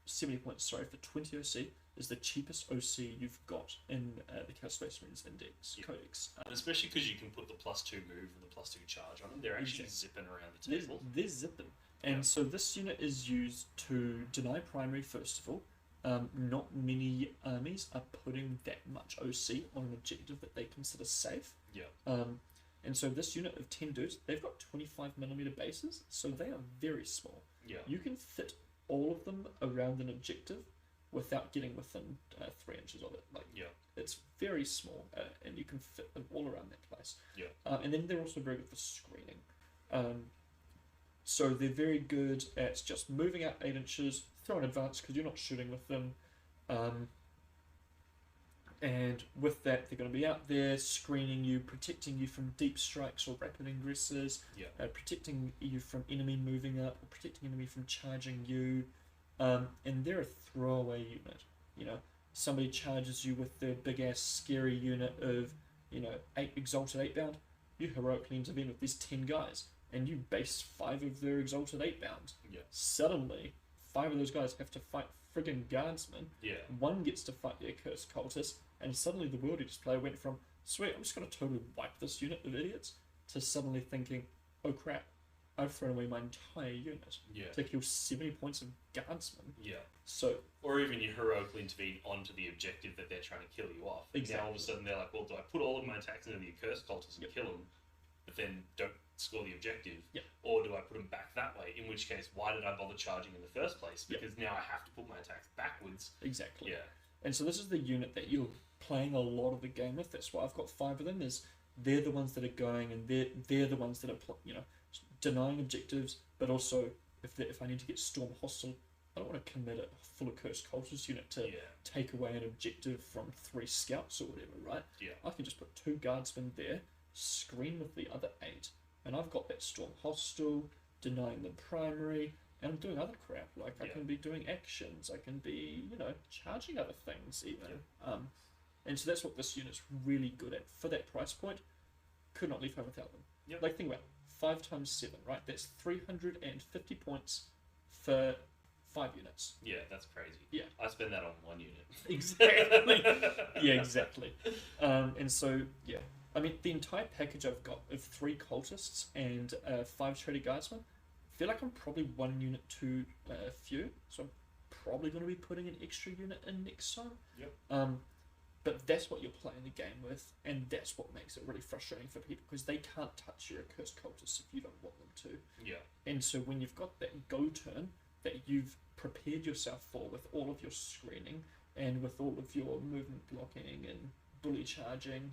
70 points, sorry, for 20 OC is the cheapest OC you've got in the Chaos Space Marines Index Codex. And especially because you can put the +2 move and the +2 charge on them. They're actually zipping around the table. They're zipping. And so this unit is used to deny primary, first of all. Not many armies are putting that much OC on an objective that they consider safe. Yeah. And so this unit of 10 dudes, they've got 25mm bases, so they are very small. Yeah. You can fit all of them around an objective without getting within 3 inches of it. It's very small, and you can fit them all around that place. Yeah. And then they're also very good for screening. So they're very good at just moving out 8 inches, throw an advance because you're not shooting with them. And with that, they're going to be out there screening you, protecting you from deep strikes or rapid ingresses, protecting you from enemy moving up, or protecting enemy from charging you. And they're a throwaway unit. You know, somebody charges you with their big ass scary unit of, 8 exalted 8 bound. You heroically intervene with these 10 guys, and you base 5 of their exalted 8 bound. Yeah. Suddenly, 5 of those guys have to fight friggin' guardsmen. Yeah. 1 gets to fight the accursed cultist, and suddenly the World Eaters player went from, sweet, I'm just going to totally wipe this unit of idiots, to suddenly thinking, oh crap, I've thrown away my entire unit to kill 70 points of guardsmen. Yeah. So, or even you heroically intervene onto the objective that they're trying to kill you off. Exactly. Now all of a sudden they're like, well, do I put all of my attacks into the accursed cultists and kill them, but then don't score the objective? Yep. Or do I put them back that way? In which case, why did I bother charging in the first place? Because now I have to put my attacks backwards. Exactly. Yeah. And so this is the unit that you're playing a lot of the game with. That's why I've got 5 of them. They're the ones that are going, and they're the ones that are denying objectives. But also, if I need to get storm hostile, I don't want to commit a full accursed cultist unit to take away an objective from 3 scouts or whatever, right? Yeah. I can just put 2 guardsmen there, screen with the other 8, and I've got that storm hostile, denying them primary, and I'm doing other crap. Like I can be doing actions, I can be, charging other things even. And so that's what this unit's really good at. For that price point, could not leave home without them. Yep. Like think about it, 5 times 7, right? That's 350 points for 5 units. Yeah, that's crazy. Yeah. I spend that on 1 unit. Exactly. Yeah, exactly. And so, I mean, the entire package I've got of 3 cultists and 5 Traitor guardsmen, I feel like I'm probably 1 unit too few, so I'm probably going to be putting an extra unit in next time. Yep. But that's what you're playing the game with, and that's what makes it really frustrating for people, because they can't touch your accursed cultists if you don't want them to. Yeah. And so when you've got that go turn that you've prepared yourself for with all of your screening and with all of your movement blocking and bully charging,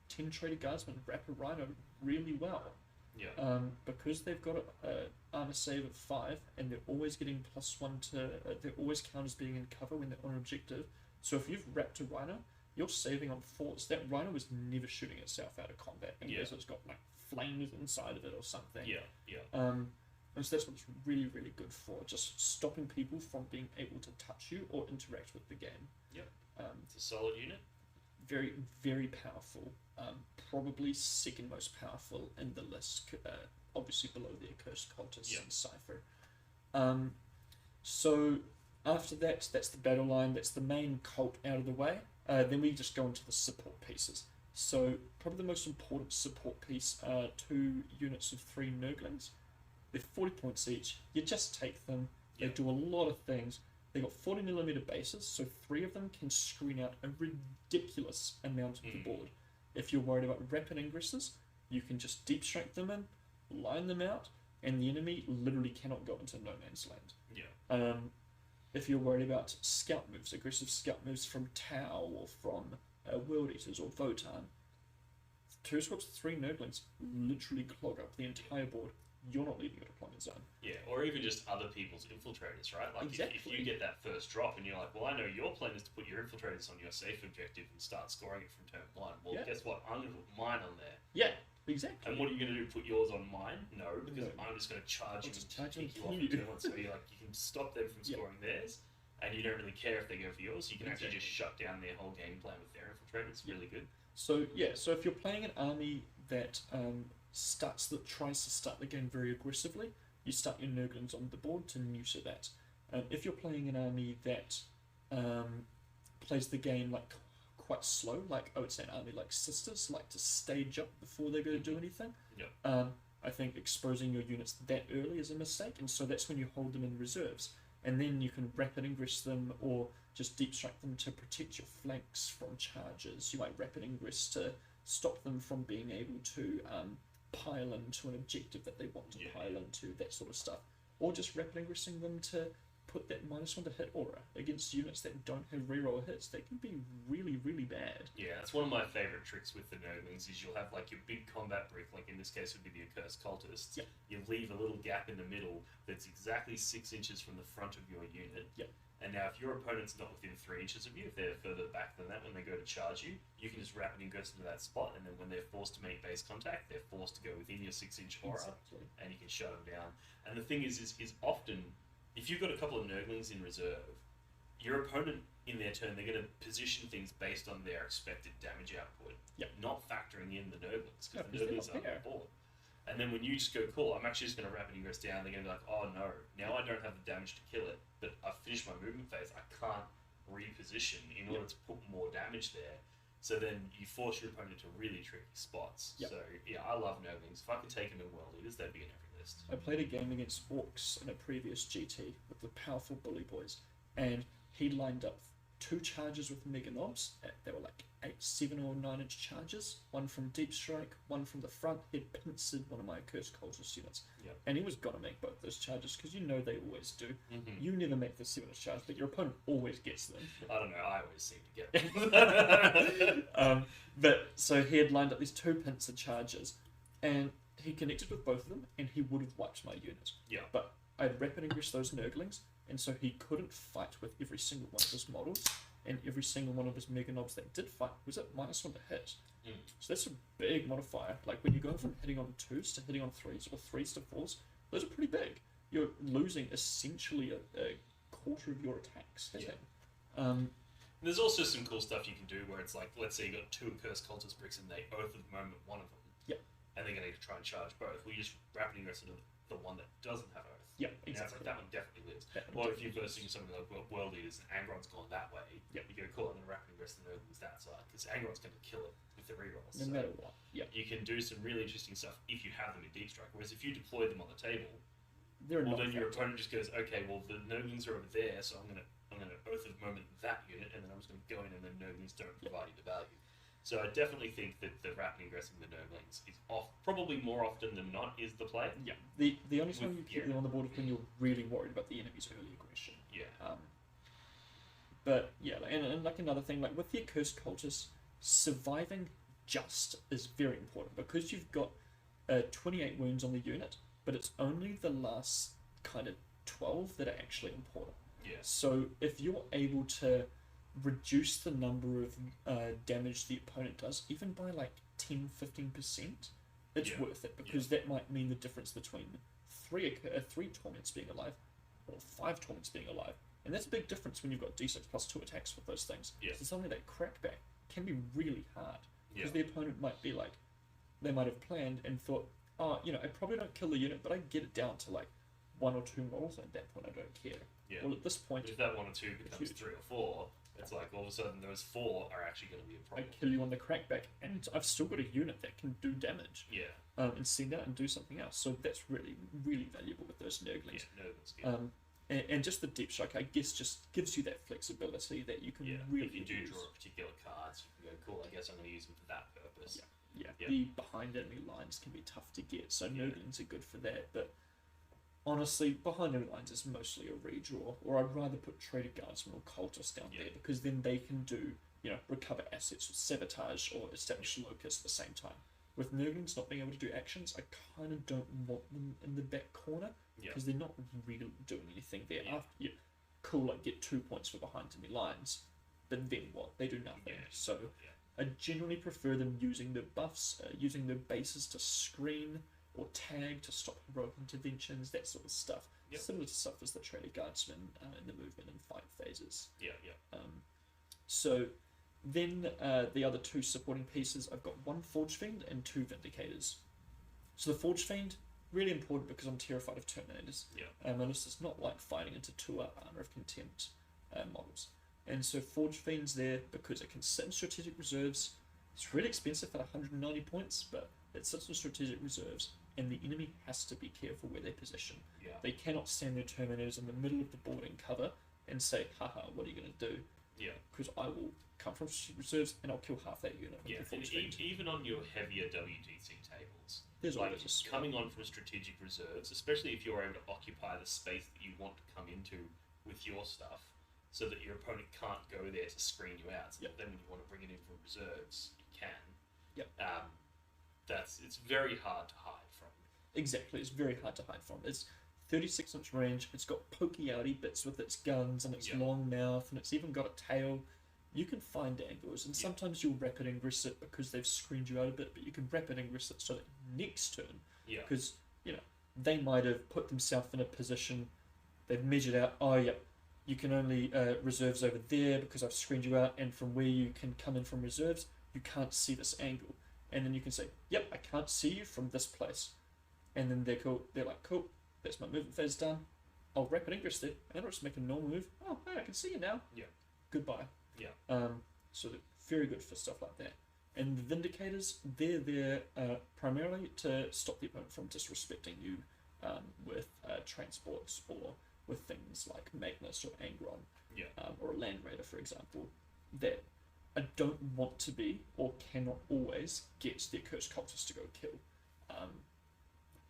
10 Traitor guardsmen wrap a rhino really well. Yeah. Because they've got a armor save of 5, and they're always getting +1 to. They're always counted as being in cover when they're on objective. So if you've wrapped a Rhino, you're saving on 4s. That Rhino is never shooting itself out of combat unless it's got like flames inside of it or something. Yeah. And so that's what it's really, really good for. Just stopping people from being able to touch you or interact with the game. Yep. It's a solid unit. Very, very powerful. Probably second most powerful in the list, obviously below the Accursed Cultist and Cipher. So after that, that's the battle line, that's the main cult out of the way. Then we just go into the support pieces. So probably the most important support piece are 2 units of 3 Nurglings. They're 40 points each. You just take them. They do a lot of things. They got 40mm bases, so 3 of them can screen out a ridiculous amount of the board. If you're worried about rapid ingresses, you can just deep strike them in, line them out, and the enemy literally cannot go into no man's land. Yeah. If you're worried about scout moves, aggressive scout moves from Tau or from World Eaters or Votan, 2 squads, 3 Nurglings literally clog up the entire board. You're not leaving your deployment zone. Yeah, or even just other people's infiltrators, right? Like if you get that first drop and you're like, well, I know your plan is to put your infiltrators on your safe objective and start scoring it from turn 1. Well, guess what? I'm going to put mine on there. Yeah, exactly. And what are you going to do? Put yours on mine? No, because I'm just going to charge you and kick you off in turn 1. So you can stop them from scoring theirs, and you don't really care if they go for yours. You can actually just shut down their whole game plan with their infiltrators. Really good. So so if you're playing an army that tries to start the game very aggressively, you start your Nurglings on the board to neuter that. If you're playing an army that plays the game like quite slow, like it's an army like Sisters, like to stage up before they go to do anything. I think exposing your units that early is a mistake, and so that's when you hold them in reserves, and then you can rapid ingress them or just deep strike them to protect your flanks from charges. You might rapid ingress to stop them from being able to pile into an objective that they want to pile into, that sort of stuff. Or just rapid ingressing them to put that -1 to hit aura against units that don't have reroll hits. They can be really, really bad. Yeah, that's one of my favourite tricks with the Nurglings is you'll have like your big combat brick, like in this case would be the Accursed Cultists. Yep. You leave a little gap in the middle that's exactly 6 inches from the front of your unit. Yep. And now if your opponent's not within 3 inches of you, if they're further back than that when they go to charge you, you can just rapid ingress into that spot, and then when they're forced to make base contact, they're forced to go within your 6-inch aura, and you can shut them down. And the thing is often, if you've got a couple of Nurglings in reserve, your opponent in their turn, they're going to position things based on their expected damage output, not factoring in the Nurglings, because the Nurglings aren't on board. And then when you just go, cool, I'm actually just going to rapid ingress down, they're going to be like, oh no, now I don't have the damage to kill it, but I've finished my movement phase, I can't reposition in order to put more damage there. So then you force your opponent to really tricky spots. So yeah, I love Nurglings. If I could take them in World Eaters, they'd be in every list. I played a game against Orcs in a previous GT with the powerful Bully Boys, and he lined up 2 charges with Mega Knobs. They were like 7 or 9 inch charges, one from Deep Strike, one from the front. He'd pincered one of my Accursed Cultist units, and he was gonna make both those charges because you know they always do. You never make the 7 inch charge, but your opponent always gets them. I don't know, I always seem to get them. But so he had lined up these 2 pincer charges, and he connected with both of them, and he would have wiped my unit. But I'd rapid ingress those Nurglings, and so he couldn't fight with every single one of his models, and every single one of his Mega Knobs that did fight was at -1 to hit. So that's a big modifier. Like when you go from hitting on 2s to hitting on 3s, or 3s to 4s, those are pretty big. You're losing essentially a quarter of your attacks hitting. There's also some cool stuff you can do where it's like, let's say you got 2 Accursed Cultist bricks and they oath at the moment one of them. And they're going to try and charge both. We just rapid ingress into the one that doesn't have oath. Exactly. It's like, that one definitely lives. Or if you're versing something like World Eaters and Angron's gone that way, you go, cool, I'm going to rapid ingress the Nurglings that side, because Angron's going to kill it with the rerolls. No matter what. You can do some really interesting stuff if you have them in Deep Strike, whereas if you deploy them on the table, then your opponent just goes, okay, well the Nurglings are over there, so I'm gonna oath of the moment that unit, and then I'm just gonna go in, and the Nurglings don't provide you the value. So I definitely think that the rapid ingressing the Nurglings is probably more often than not is the play. The only time you keep them on the board is when you're really worried about the enemy's early aggression. But and like another thing, like with the Accursed Cultists, surviving just is very important, because you've got 28 wounds on the unit, but it's only the last kind of 12 that are actually important. Yeah. So if you're able to reduce the number of damage the opponent does, even by like 10-15%, it's worth it, because that might mean the difference between three torments being alive or 5 torments being alive. And that's a big difference when you've got D6 plus 2 attacks with those things. Yeah. So something like crackback can be really hard, because Yeah. the opponent might be like, they might have planned and thought, oh, I probably don't kill the unit, but I get it down to like 1 or 2 models, and at that point I don't care. Yeah. Well, at this point, But if that 1 or 2 becomes huge. 3 or 4, it's like all of a sudden those 4 are actually going to be a I problem. kill you on the crackback, and I've still got a unit that can do damage. Yeah. And send out and do something else. So that's really, really valuable with those Nurglings. Yeah, no, that's good. And just the deep strike, I guess, just gives you that flexibility that you can really if you do use. draw a particular cards, you can go, cool, I guess I'm going to use them for that purpose. Yeah, Yeah. the behind enemy lines can be tough to get, so Yeah. Nurglings are good for that. But honestly, behind enemy lines is mostly a redraw, or I'd rather put Traitor, Guardsmen, or Cultist down Yeah. there, because then they can do, recover assets with sabotage or establish locus at the same time. With Nurglings not being able to do actions, I kind of don't want them in the back corner, Yeah. because they're not really doing anything there. Yeah. After cool, like get 2 points for behind enemy lines, but then what? They do nothing. Yeah. So Yeah. I generally prefer them using their buffs, using their bases to screen or tag to stop heroic interventions, that sort of stuff. Yep. Similar to stuff as the Traitor Guardsmen in the movement and fight phases. Yeah. So then the other 2 supporting pieces, I've got 1 Forge Fiend and 2 Vindicators. So the Forge Fiend, really important because I'm terrified of Terminators. Yeah. And it's just not like fighting into 2 Armor of Contempt models. And so Forge Fiend's there because it can sit in strategic reserves. It's really expensive at 190 points, but it sits in strategic reserves, and the enemy has to be careful where they position. Yeah. They cannot stand their Terminators in the middle of the board in cover and say, haha, what are you going to do? Yeah. Because I will come from strategic reserves and I'll kill half that unit with Yeah. the And Forge Fiend. even on your heavier WGC tables, There's like always a swap. coming on from strategic reserves, especially if you're able to occupy the space that you want to come into with your stuff, so that your opponent can't go there to screen you out. So Yep. then when you want to bring it in from reserves, you can. Yep. It's very hard to hide from. Exactly, it's very hard to hide from. It's 36-inch range, it's got pokey outy bits with its guns and its Yeah. long mouth, and it's even got a tail. You can find angles, and Yeah. sometimes you'll rapid ingress it because they've screened you out a bit, but you can rapid ingress it so that next turn, Yeah. because, they might have put themselves in a position, they've measured out, oh yeah, you can only reserves over there because I've screened you out, and from where you can come in from reserves, you can't see this angle. And then you can say, yep, I can't see you from this place. And then they're like, cool, that's my movement phase done. I'll rapid ingress there, and I'll just make a normal move. Oh, hey, I can see you now. Yeah. Goodbye. Yeah. So they're very good for stuff like that. And the Vindicators, they're there primarily to stop the opponent from disrespecting you with transports or with things like Magnus or Angron, Yeah. or a Land Raider, for example, that I don't want to be or cannot always get the Accursed Cultist to go kill.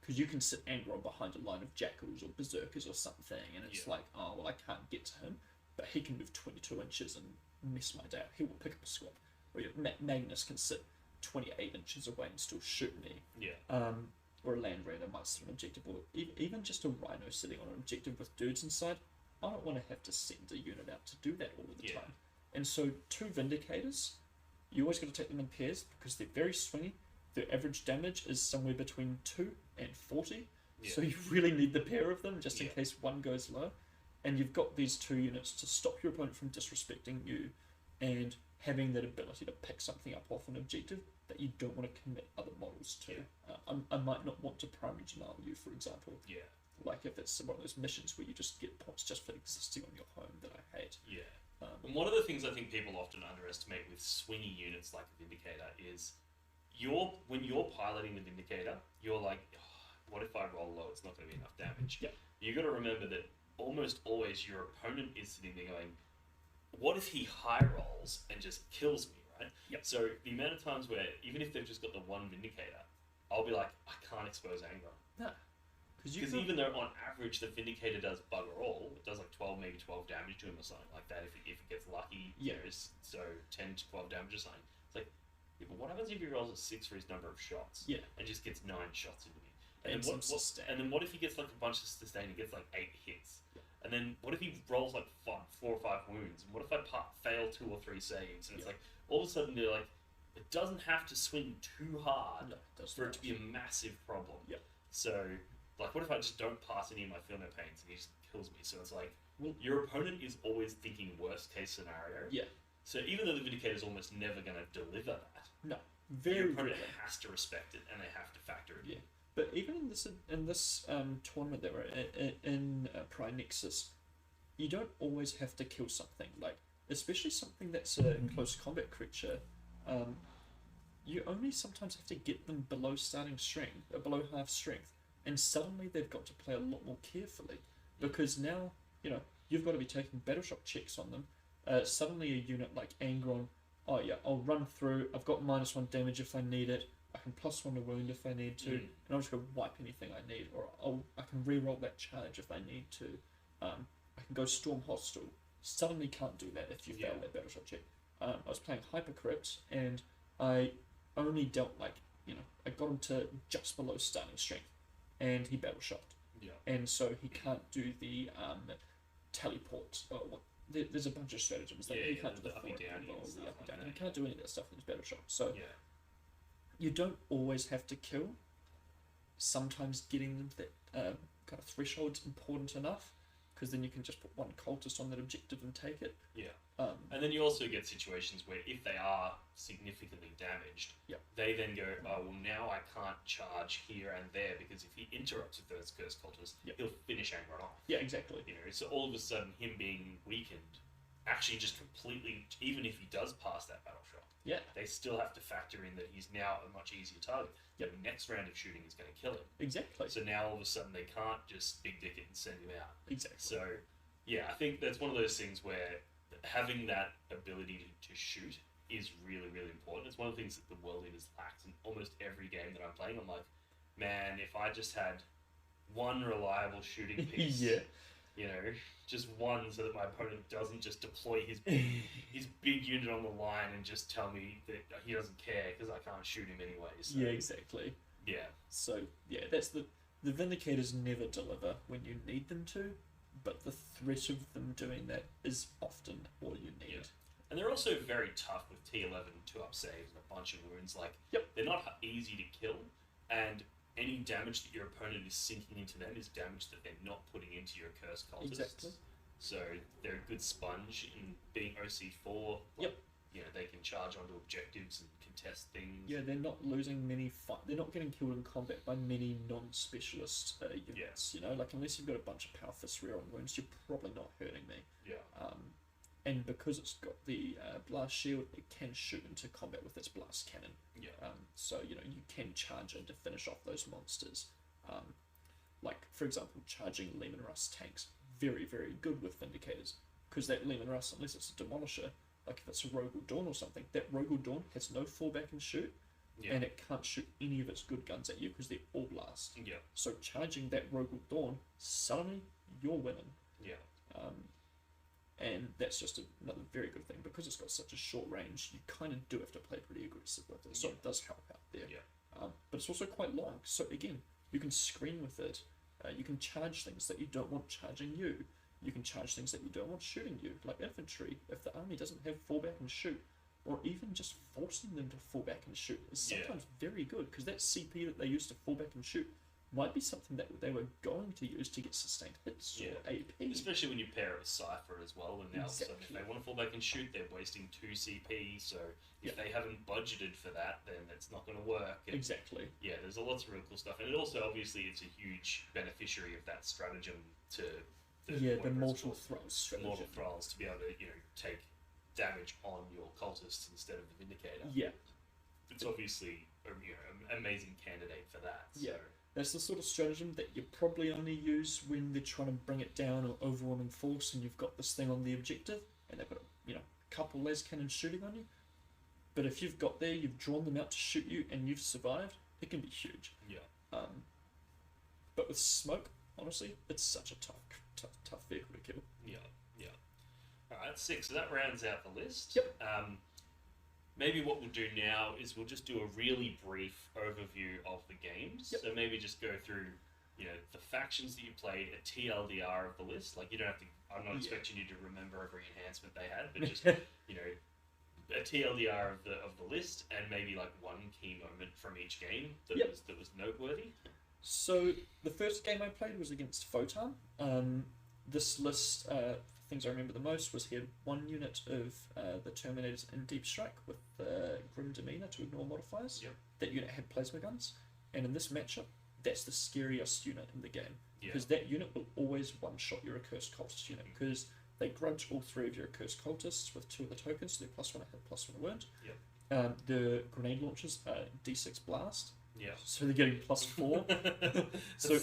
Because you can sit Angron behind a line of Jackals or Berserkers or something, and it's Yeah. like, oh, well, I can't get to him, but he can move 22 inches and mess my day up. He will pick up a squad. Or Magnus can sit 28 inches away and still shoot me. Yeah. Or a Land Raider might sit on an objective, or even just a Rhino sitting on an objective with dudes inside. I don't want to have to send a unit out to do that all of the Yeah. time. And so 2 Vindicators, you always got to take them in pairs because they're very swingy. Their average damage is somewhere between 2 and 40. Yeah. So you really need the pair of them just in Yeah. case one goes low. And you've got these 2 units to stop your opponent from disrespecting you and having that ability to pick something up off an objective that you don't want to commit other models to. I might not want to primary denial you, for example. Yeah. Like if it's one of those missions where you just get points just for existing on your home that I hate. Yeah. And one of the things I think people often underestimate with swingy units like the Vindicator is when you're piloting the Vindicator, you're like, oh, what if I roll low? It's not going to be enough damage. Yeah. You got to remember that almost always your opponent is sitting there going, what if he high rolls and just kills me, right? Yep. So the amount of times where, even if they've just got the 1 Vindicator, I'll be like, I can't expose anger. No. Because even though on average the Vindicator does bugger all, it does like 12, maybe 12 damage to him or something like that if it gets lucky. Yeah. So 10 to 12 damage or something. It's like, Yeah, but what happens if he rolls a 6 for his number of shots? Yeah. And just gets 9 shots into me? And then some sustain. and then what if he gets like a bunch of sustain? He gets like 8 hits. Yeah. And then what if he rolls like 4 or 5 wounds? And what if I fail 2 or 3 saves? And it's like all of a sudden they're like, it doesn't have to swing too hard for it to be a massive problem. Yeah. So like, what if I just don't pass any of my feel no pains and he just kills me? So it's like, well, your opponent is always thinking worst case scenario. Yeah. So even though the Vindicator's almost never going to deliver that, No. your Very opponent rarely. has to respect it and they have to factor it in. Yeah. But even in this tournament that we're in Prime Nexus, you don't always have to kill something. Like, especially something that's a close combat creature, you only sometimes have to get them below starting strength, below half strength, and suddenly they've got to play a lot more carefully, because now, you know, you've got to be taking battleshock checks on them. Suddenly a unit like Angron, oh yeah, I'll run through, I've got -1 damage if I need it, I can +1 a wound if I need to, and I'm just going to wipe anything I need, or I can re-roll that charge if I need to. I can go Storm Hostile. Suddenly can't do that if you fail that battleshot check. I was playing Hypercrypt, and I only dealt I got him to just below starting strength, and he battleshot. Yeah. And so he can't do the teleport. There's a bunch of stratagems that he can't do the up and down, the up and down. He can't do any of that stuff in his battleshot. So yeah. you don't always have to kill. Sometimes getting them to that kind of threshold's important enough, because then you can just put one cultist on that objective and take it. Yeah. And then you also get situations where if they are significantly damaged, they then go, oh, well, now I can't charge here and there, because if he interrupts with those cursed cultists, he'll finish Angron off. Yeah, exactly. You know, so all of a sudden him being weakened actually just completely, even if he does pass that battle shot, they still have to factor in that he's now a much easier target. The next round of shooting is going to kill him. Exactly. So now all of a sudden they can't just big dick it and send him out. Exactly. So, yeah, I think that's one of those things where having that ability to shoot is really, really important. It's one of the things that the World Eaters lacked in almost every game that I'm playing. I'm like, man, if I just had one reliable shooting piece, you know, just one, so that my opponent doesn't just deploy his big unit on the line and just tell me that he doesn't care because I can't shoot him anyway. So, yeah, exactly. Yeah. So, yeah, that's the Vindicators never deliver when you need them to, but the threat of them doing that is often all you need. Yeah. And they're also very tough with T11 2-up saves and a bunch of wounds. Like, they're not easy to kill, and any damage that your opponent is sinking into them is damage that they're not putting into your cursed cultists. Exactly. So they're a good sponge in being OC4. Like, you know, they can charge onto objectives and contest things. Yeah, they're not losing many they're not getting killed in combat by many non-specialist units. You know, like, unless you've got a bunch of power fist rear on wounds, you're probably not hurting me. Yeah. And because it's got the blast shield, it can shoot into combat with its blast cannon. Yeah. So, you know, you can charge in to finish off those monsters. Like, for example, charging Lehman Russ tanks, very, very good with Vindicators, because that Lehman Russ, unless it's a Demolisher, like if it's a Rogal Dawn or something, that Rogal Dawn has no fallback and shoot, and it can't shoot any of its good guns at you because they're all blast. Yeah. So charging that Rogal Dawn, suddenly you're winning. Yeah. And that's just another very good thing, because it's got such a short range. You kind of do have to play pretty aggressive with it, so it does help out there. Yeah. But it's also quite long, so again, you can screen with it. You can charge things that you don't want charging you. You can charge things that you don't want shooting you, like infantry. If the army doesn't have fallback and shoot, or even just forcing them to fall back and shoot, is sometimes very good, because that CP that they use to fall back and shoot might be something that they were going to use to get sustained hits or AP. Especially when you pair it with Cipher as well, and now so if they want to fall back and shoot, they're wasting 2 CP, so if they haven't budgeted for that, then it's not going to work. And exactly. Yeah, there's lots of real cool stuff, and it also, obviously, it's a huge beneficiary of that stratagem to... the mortal thralls stratagem. Mortal thralls, to be able to, you know, take damage on your cultists instead of the Vindicator. Yeah. It's obviously an amazing candidate for that. Yeah. So. That's the sort of stratagem that you probably only use when they're trying to bring it down or overwhelming force, and you've got this thing on the objective, and they've got a couple las cannons shooting on you. But if you've got there, you've drawn them out to shoot you, and you've survived, it can be huge. Yeah. But with smoke, honestly, it's such a tough vehicle to kill. Yeah. All right, 6. So that rounds out the list. Yep. maybe what we'll do now is we'll just do a really brief overview of the games. Yep. So maybe just go through, the factions that you played, a TLDR of the list. Like, you don't have to. I'm not expecting you to remember every enhancement they had, but just a TLDR of the list, and maybe like one key moment from each game that was noteworthy. So the first game I played was against Photon. This list, things I remember the most was he had one unit of the Terminators in Deep Strike with Grim Demeanor to ignore modifiers. Yep. That unit had plasma guns, and in this matchup, that's the scariest unit in the game Yeah. because that unit will always one-shot your Accursed Cultist unit because they grudge all three of your Accursed Cultists with 2 of the tokens, so they're +1 a hit, +1 a wound. Yep. The grenade launchers are D6 blast, Yeah. so they're getting +4. So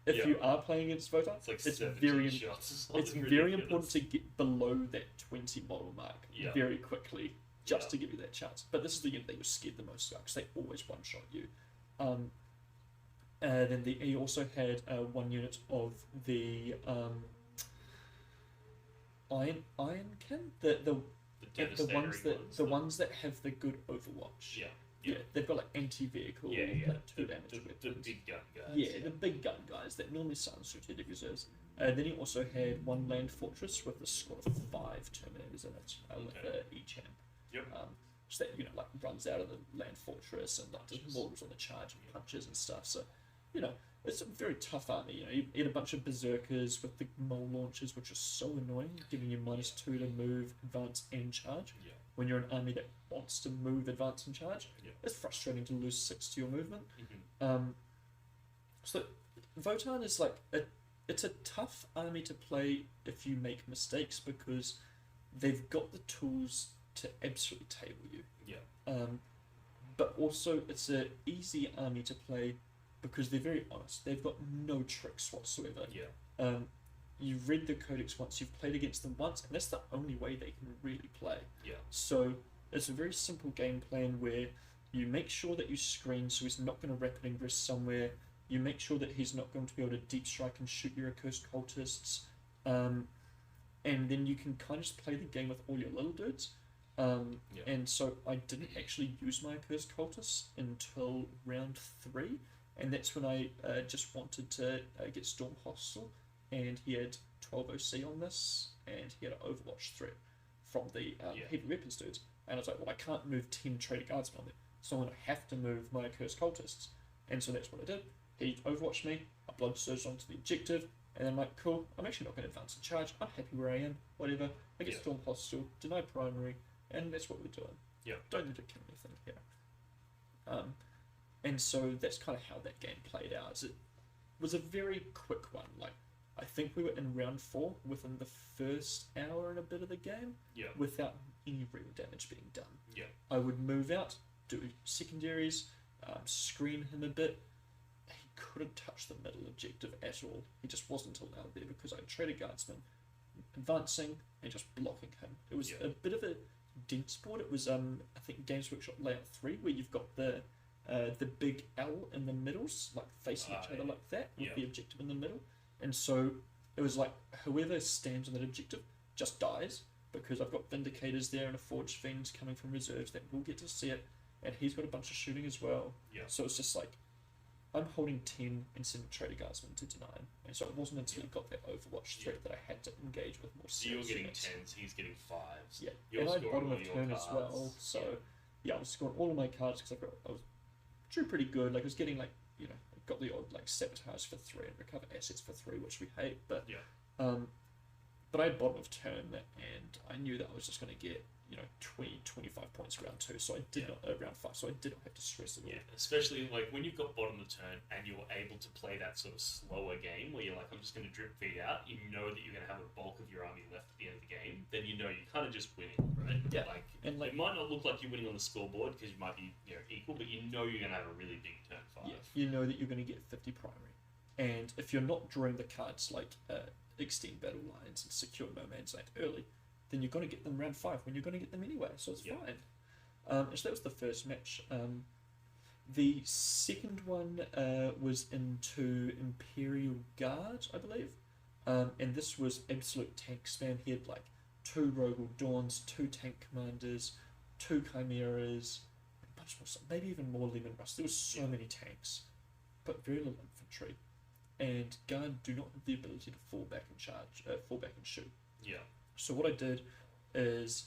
if you are playing against Photon, It's like it's 17 very shots. it's very important to get below that 20 model mark very quickly just to give you that chance. But this is the unit that you're scared the most about because they always one-shot you. Then he also had one unit of the Ironkin, the ones that have the good Overwatch. Yeah, they've got like anti-vehicle, like 2 damage weapons. The big gun guys. Yeah, the big gun guys that normally sound strategic reserves. Then he also had one land fortress with a squad of 5 Terminators in it, with each hand. Yep. So that like runs out of the land fortress and like does mortals on the charge and punches and stuff. So, it's a very tough army. You had a bunch of berserkers with the mole launchers, which are so annoying, giving you -2 to move, advance, and charge. Yeah. When you're an army that wants to move, advance, and charge, Yeah. it's frustrating to lose 6 to your movement. Mm-hmm. So Votan is like it's a tough army to play if you make mistakes because they've got the tools to absolutely table you. Yeah. But also it's an easy army to play because they're very honest. They've got no tricks whatsoever. Yeah. You've read the codex once, you've played against them once, and that's the only way they can really play. Yeah. So it's a very simple game plan where you make sure that you screen so he's not going to rapid ingress somewhere. You make sure that he's not going to be able to deep strike and shoot your Accursed Cultists. And then you can kind of just play the game with all your little dudes. And so I didn't actually use my Accursed Cultists until round 3. And that's when I just wanted to get Storm Hostile. And he had 12 OC on this. And he had an Overwatch threat from the heavy weapons dudes. And I was like, well, I can't move 10 Traitor Guardsmen on there. So I'm going to have to move my Accursed Cultists. And so that's what I did. He Overwatched me. I blood surged onto the objective. And I'm like, cool, I'm actually not going to advance and charge. I'm happy where I am. Whatever. I get Storm Hostile, deny primary. And that's what we're doing. Yeah. Don't need to kill anything here. And so that's kind of how that game played out. It was a very quick one. Like, I think we were in round 4 within the first hour and a bit of the game without any real damage being done. Yeah. I would move out, do secondaries, screen him a bit. He couldn't touch the middle objective at all. He just wasn't allowed there because I had Traitor Guardsmen advancing and just blocking him. It was a bit of a dense board. It was I think Games Workshop layout 3 where you've got the big L in the middles, like facing each other like that, with the objective in the middle. And so it was like whoever stands on that objective just dies because I've got Vindicators there and a Forged Fiend coming from reserves that will get to see it, and he's got a bunch of shooting as well. Yeah. So it's just like I'm holding 10 and sending Traitor Guardsmen to deny him. And so it wasn't until he got that Overwatch threat that I had to engage with more serious So you're getting units. 10s, he's getting 5s. Yeah, You're and I scoring bottom all of your turn as cards. well. So I was scoring all of my cards because I was drew pretty good. Like I was getting like got the odd like sabotage for 3 and recover assets for 3, which we hate. But but I had bottom of turn and I knew that I was just going to get 20, 25 points round 2. So I did not round 5. So I did not have to stress at all. Yeah, especially like when you've got bottom of the turn and you're able to play that sort of slower game where you're like, I'm just going to drip feed out. You know that you're going to have a bulk of your army left at the end of the game. Then you're kind of just winning, right? Yeah. And it might not look like you're winning on the scoreboard because you might be equal, but you know you're going to have a really big turn 5. Yeah, you know that you're going to get 50 primary, and if you're not drawing the cards like extend battle lines and secure no man's land early, then you're going to get them round 5 when you're going to get them anyway, so it's fine. And so that was the first match. The second one was into Imperial Guard, I believe, and this was absolute tank spam. He had like 2 Rogal Dawns, 2 tank commanders, 2 chimeras, a bunch more stuff, maybe even more Lemon Rust. There was so many tanks, but very little infantry. And Guard do not have the ability to fall back and fall back and shoot. Yeah. So what I did is,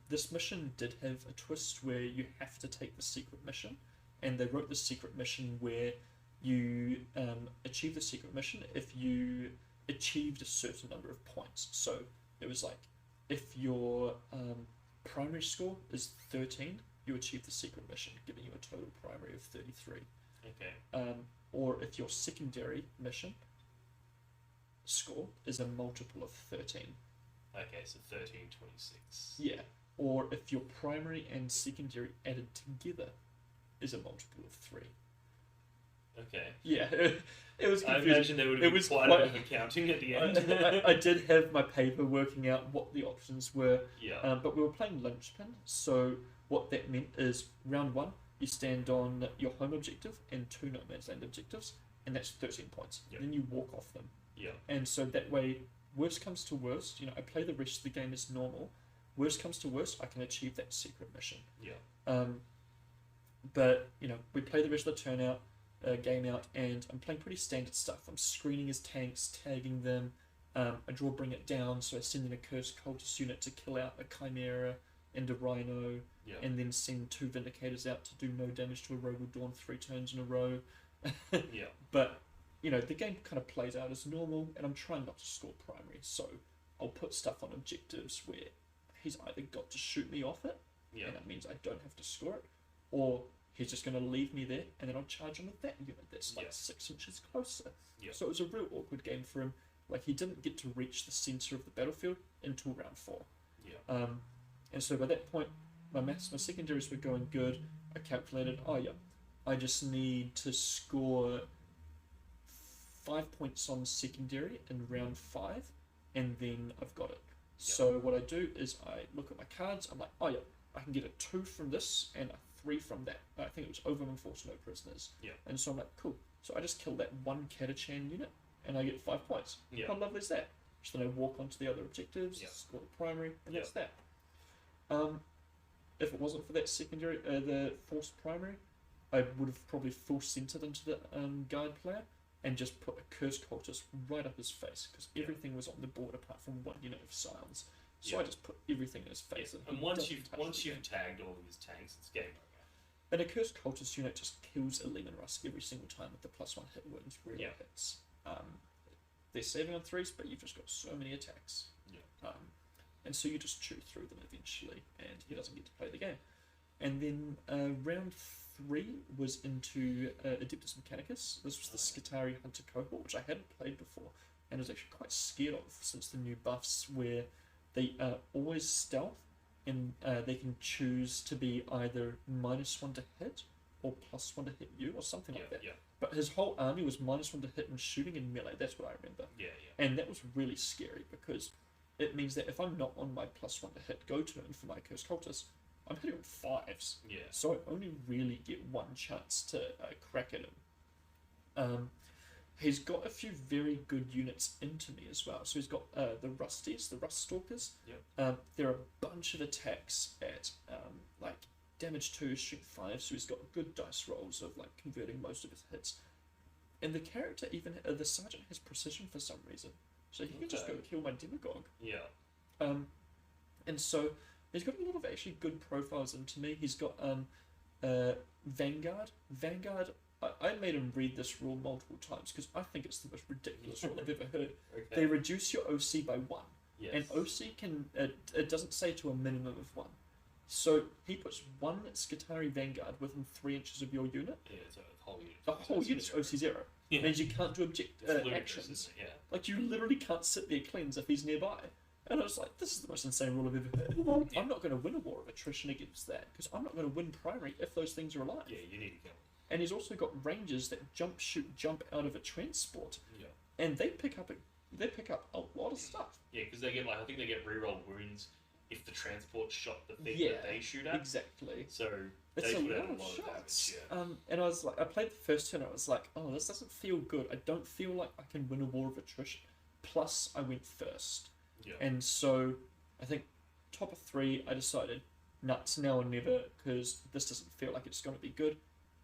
this mission did have a twist where you have to take the secret mission, and they wrote the secret mission where you achieve the secret mission if you achieved a certain number of points. So it was like, if your primary score is 13, you achieve the secret mission, giving you a total primary of 33. Okay. Or if your secondary mission score is a multiple of 13. Okay, so 1326. Yeah. Or if your primary and secondary added together is a multiple of 3. Okay. Yeah, it was I confusing. imagine there would have been quite a bit of accounting at the end. I did have my paper working out what the options were, Yeah. but we were playing linchpin, so what that meant is round 1, you stand on your home objective and 2 no man's land objectives, and that's 13 points. Yep. Then you walk off them. Yeah. And so that way, worst comes to worst, I play the rest of the game as normal. Worst comes to worst, I can achieve that secret mission. Yeah. But, we play the rest of the game out, and I'm playing pretty standard stuff. I'm screening his tanks, tagging them. I draw Bring It Down, so I send in a Cursed Cultist unit to kill out a Chimera and a Rhino, Yeah. and then send 2 Vindicators out to do no damage to a Rogue Dawn 3 turns in a row. Yeah. But, the game kind of plays out as normal, and I'm trying not to score primary, so I'll put stuff on objectives where he's either got to shoot me off it, Yeah. and that means I don't have to score it, or he's just going to leave me there, and then I'll charge him with that unit that's like 6 inches closer. Yeah. So it was a real awkward game for him. Like, he didn't get to reach the centre of the battlefield until round 4. Yeah. And so by that point, my secondaries were going good. I calculated, I just need to score 5 points on secondary in round 5, and then I've got it. So what I do is I look at my cards, I'm like, I can get a 2 from this and a 3 from that. I think it was Overman Force, no prisoners. Yeah. And so I'm like, cool. So I just kill that 1 Catachan unit, and I get 5 points. Yeah. How lovely is that? So then I walk onto the other objectives, score the primary, and that's that. If it wasn't for that secondary, the forced primary, I would have probably full centered into the guide player and just put a Cursed Cultist right up his face, because everything was on the board apart from 1 unit of Silence. So I just put everything in his face. And once you've tagged all of his tanks, it's game over. And a Cursed Cultist unit just kills a Lemon Rust every single time with the +1 hit wounds where it hits. They're saving on 3s, but you've just got so many attacks. Yeah. And so you just chew through them eventually, and he doesn't get to play the game. And then round 3 was into Adeptus Mechanicus. This was the Skitari Hunter cohort, which I hadn't played before, and was actually quite scared of since the new buffs, where they always stealth, and they can choose to be either -1 to hit or +1 to hit you, or something like that. Yeah. But his whole army was -1 to hit and shooting and melee. That's what I remember. Yeah. And that was really scary, because it means that if I'm not on my +1 to hit go turn for my Cursed Cultist, I'm hitting on 5s. Yeah. So I only really get 1 chance to crack at him. He's got a few very good units into me as well. So he's got the Rusties, the Rust Stalkers. Yep. There are a bunch of attacks at like damage 2, strength 5, so he's got good dice rolls of like converting most of his hits. And the character, even the sergeant, has precision for some reason, so he can just go kill my demagogue. Yeah. And so he's got a lot of actually good profiles into me. He's got Vanguard. I made him read this rule multiple times because I think it's the most ridiculous rule I've ever heard. Okay. They reduce your OC by 1. Yes. And OC can, it doesn't say to a minimum of 1. So he puts 1 Skitari Vanguard within 3 inches of your unit. Yeah, it's a whole unit. The whole unit's OC 0. Yeah. Means you can't do It's ludicrous, actions. isn't it? Yeah. Like, you literally can't sit there cleanse if he's nearby. And I was like, this is the most insane rule I've ever heard. Yeah. I'm not going to win a war of attrition against that, because I'm not going to win primary if those things are alive. Yeah, you need to kill him. And he's also got rangers that jump out of a transport, Yeah. and they pick up a lot of stuff. Yeah, because they get I think they get reroll wounds if the transport shot the thing Yeah, that they shoot at. Exactly. So It's they a put out lot a of lot of shots. damage. Yeah. And I was like, I played the first turn, I was like, oh, this doesn't feel good. I don't feel like I can win a war of attrition. Plus, I went first. Yeah. And so, I think top of 3, I decided, nuts now or never, because this doesn't feel like it's going to be good.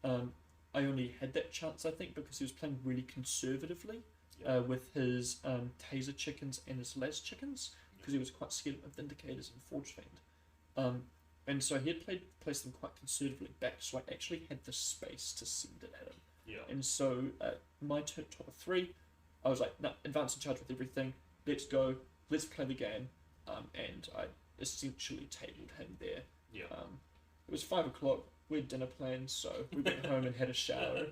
I only had that chance, I think, because he was playing really conservatively with his taser chickens and his las chickens, because he was quite scared of Vindicators and Forge Fiend. And so he had placed them quite conservatively back, so I actually had the space to send it at him. Yeah. And so my top of 3, I was like, no, advance in charge with everything, let's go, let's play the game. And I essentially tabled him there. Yeah. It was 5 o'clock, we had dinner plans, so we went home and had a shower.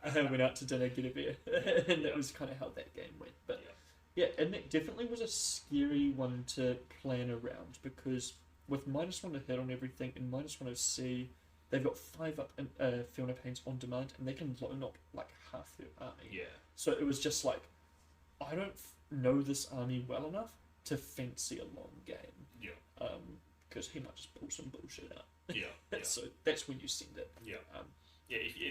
And went out to dinner, get a beer. And that was kind of how that game went. But yeah, and that definitely was a scary one to plan around, because with -1 to hit on everything and -1 to C, they've got 5 up in Fiona Pains on demand, and they can loan up like half their army. Yeah. So it was just like, I don't know this army well enough to fancy a long game. Yeah. Because he might just pull some bullshit out. Yeah. So that's when you send it. Yeah.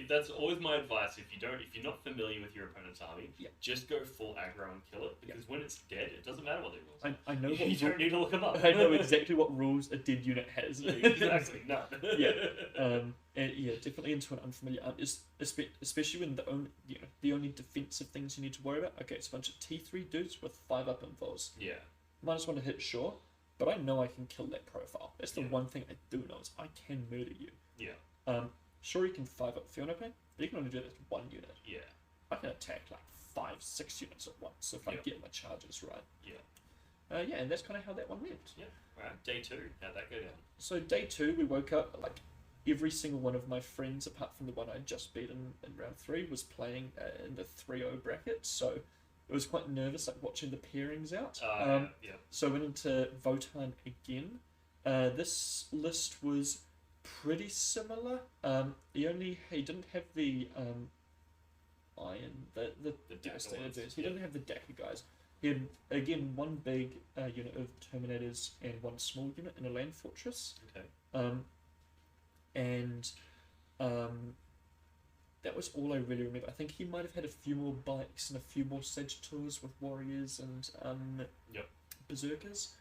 That's always my advice. If you're not familiar with your opponent's army, just go full aggro and kill it, because when it's dead, it doesn't matter what they rules. I know what you don't need to look them up. I know exactly what rules a dead unit has. Exactly, none. And definitely into an unfamiliar army, especially when the only defensive things you need to worry about. Okay, it's a bunch of T3 dudes with 5 up invulns. Yeah. -1 to hit, sure, but I know I can kill that profile. That's the one thing I do know, is I can murder you. Yeah. Sure, you can 5 up Fiona Pain, but you can only do that with 1 unit. Yeah. I can attack like 5-6 units at once if I get my charges right. Yeah. And that's kind of how that one went. Yeah. Alright, day 2, how'd that go down? So day 2, we woke up, like, every single one of my friends, apart from the one I just beat in round 3, was playing in the 3-0 bracket, so it was quite nervous, like, watching the pairings out. So I went into Votan again. This list was pretty similar. He didn't have the iron, the devastator dudes. He didn't have the Daka guys. He had, again, 1 big unit of Terminators and 1 small unit in a land fortress. Okay. That was all I really remember. I think he might have had a few more bikes and a few more Sagittars with warriors and berserkers.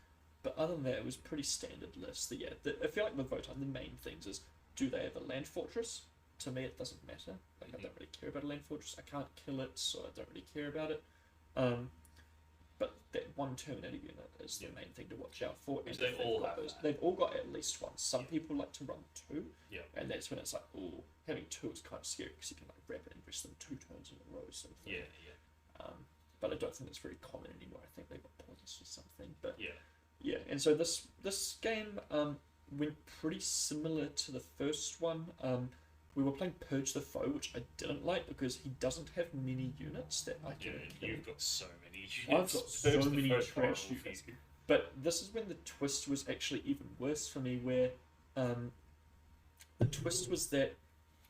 But other than that, it was pretty standard list. I feel like with Votan, the main things is, do they have a land fortress? To me, it doesn't matter. Like, I don't really care about a land fortress. I can't kill it, so I don't really care about it. But that 1 Terminator unit is the main thing to watch out for. Which they all have. They've all got at least 1. Some people like to run 2. Yeah. And that's when it's like, oh, having 2 is kind of scary, because you can like rapid invest them 2 turns in a row. Sort of thing. Yeah. But I don't think it's very common anymore. I think they got points or something. But yeah. And so this game went pretty similar to the first one. We were playing Purge the Foe, which I didn't like because he doesn't have many units that I can kill. You've got so many units. I've got so many trash units. But this is when the twist was actually even worse for me, where the twist was that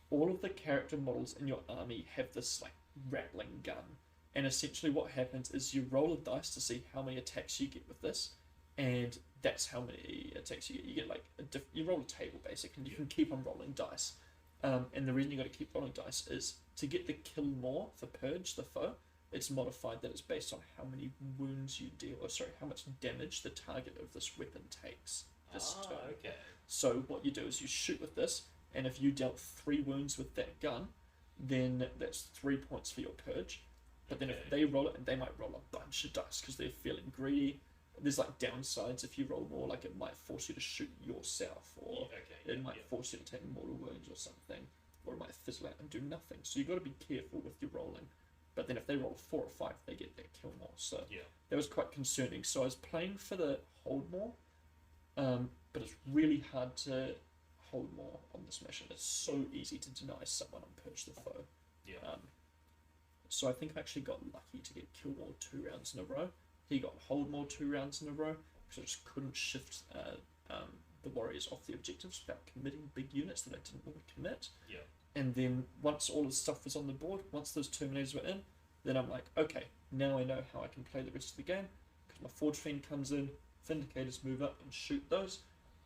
all of the character models in your army have this like rattling gun. And essentially what happens is you roll a dice to see how many attacks you get with this, and that's how many attacks you get. You get like you roll a table basically, and you can keep on rolling dice. And the reason you got to keep rolling dice is to get the kill more for Purge the Foe. It's modified that it's based on how many wounds you deal, how much damage the target of this weapon takes this turn. Okay. So what you do is you shoot with this, and if you dealt 3 wounds with that gun, then that's 3 points for your Purge. But then if they roll it, and they might roll a bunch of dice because they're feeling greedy. There's like downsides if you roll more, like it might force you to shoot yourself, or it might force you to take mortal wounds or something, or it might fizzle out and do nothing. So you've got to be careful with your rolling. But then if they roll 4 or 5, they get that kill more. So that was quite concerning. So I was playing for the hold more, but it's really hard to hold more on this mission. It's so easy to deny someone on Purge the Foe. So I think I actually got lucky to get kill more 2 rounds in a row. He got hold more 2 rounds in a row, because I just couldn't shift the warriors off the objectives without committing big units that I didn't want to commit. And then once all the stuff was on the board, once those Terminators were in, then I'm like, okay, now I know how I can play the rest of the game, because my Forge Fiend comes in, Vindicators move up and shoot those,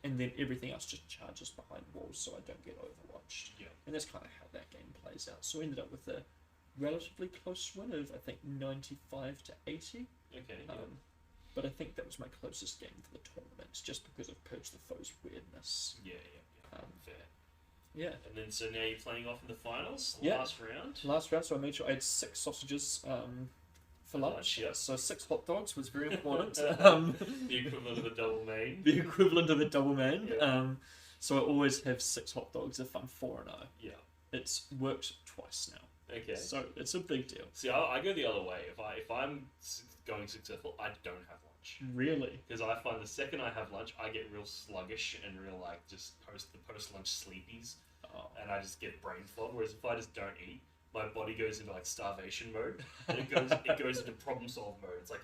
and then everything else just charges behind walls so I don't get overwatched. And that's kind of how that game plays out. So I ended up with a relatively close win of, I think, 95 to 80. Okay. but I think that was my closest game for the tournament, just because of Purge the Foe's weirdness. Yeah. Fair. Yeah. And then so now you're playing off in the finals, Yeah. last round. Last round, so I made sure I had 6 sausages for lunch. Yeah. So 6 hot dogs was very important. The equivalent of a double main. The equivalent of a double main. Yeah. So I always have 6 hot dogs if I'm 4-0. Yeah. It's worked twice now. Okay. So it's a big deal. See, I go the other way. If I'm going successful, I don't have lunch. Really? Because I find the second I have lunch, I get real sluggish and real just post lunch sleepies, and I just get brain fog. Whereas if I just don't eat, my body goes into like starvation mode, and it goes into problem solve mode. It's like,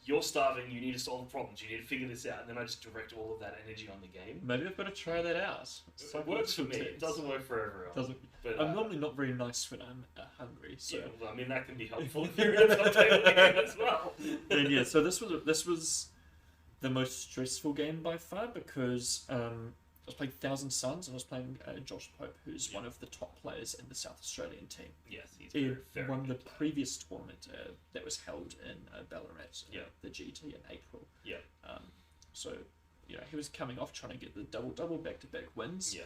you're starving, you need to solve problems, you need to figure this out, and then I just direct all of that energy on the game. Maybe I've got to try that out. It works for me. It doesn't work for everyone. But, I'm normally not very nice when I'm hungry. So yeah, well, I mean that can be helpful if you're in a top table game as well. and yeah, so this was the most stressful game by far because I was playing Thousand Suns and I was playing Josh Pope, who's one of the top players in the South Australian team. Yes, he's He very won the good player. previous tournament that was held in Ballarat, the GT in April. Yeah. So, he was coming off trying to get the double back-to-back wins. Yeah.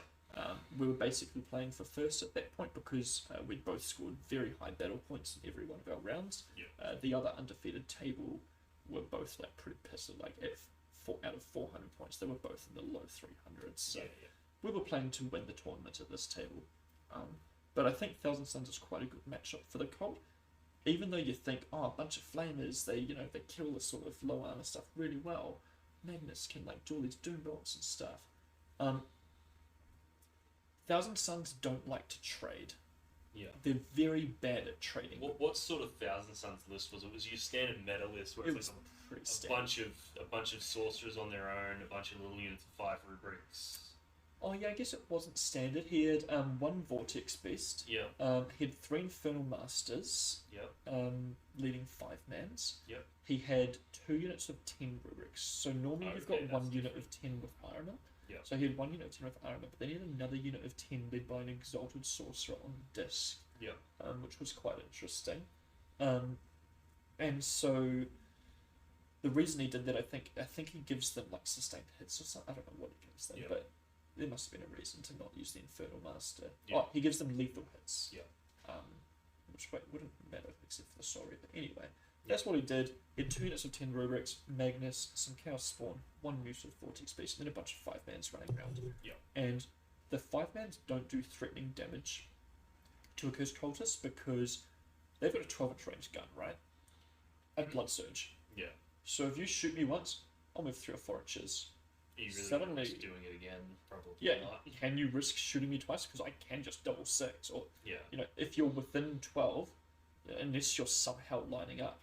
We were basically playing for first at that point because we'd both scored very high battle points in every one of our rounds. Yeah. The other undefeated table were both like pretty pissed, like at out of 400 points, they were both in the low 300s. So we were playing to win the tournament at this table. But I think Thousand Suns is quite a good matchup for the Cult. Even though you think, a bunch of flamers, they kill the sort of low armor stuff really well. Magnus can do all these doom bolts and stuff. Thousand Suns don't like to trade. Yeah. They're very bad at trading. What sort of Thousand Suns list was it? Was your standard meta list where it's like a bunch of sorcerers on their own, a bunch of little units of 5 rubrics? Oh yeah, I guess it wasn't standard. He had 1 Vortex Beast. Yeah. He had 3 Infernal Masters. Yep. Leading 5-mans. Yep. He had 2 units of 10 rubrics. So normally you've got 1 unit of 10 with armor. Yeah. So he had 1 unit of 10 with armor, but then he had another unit of 10 led by an Exalted Sorcerer on disc. Yeah. Which was quite interesting. And so the reason he did that, I think he gives them sustained hits or something. I don't know what he gives them, but there must have been a reason to not use the Infernal Master. Yeah. Oh, he gives them lethal hits. Yeah. Which wouldn't matter except for the sorry. But anyway, that's what he did. He had 2 units of 10 rubrics, Magnus, some Chaos Spawn, 1 Muted Vortex Beast, and then a bunch of 5-mans running around. Yeah. And the 5-mans don't do threatening damage to a Cursed Cultist because they've got a 12-inch range gun, right? A Blood Surge. Yeah. So if you shoot me once, I'll move 3 or 4 inches. You really Suddenly, risk doing it again, probably not. Can you risk shooting me twice? Because I can just double 6. Or, Yeah. If you're within 12, unless you're somehow lining up,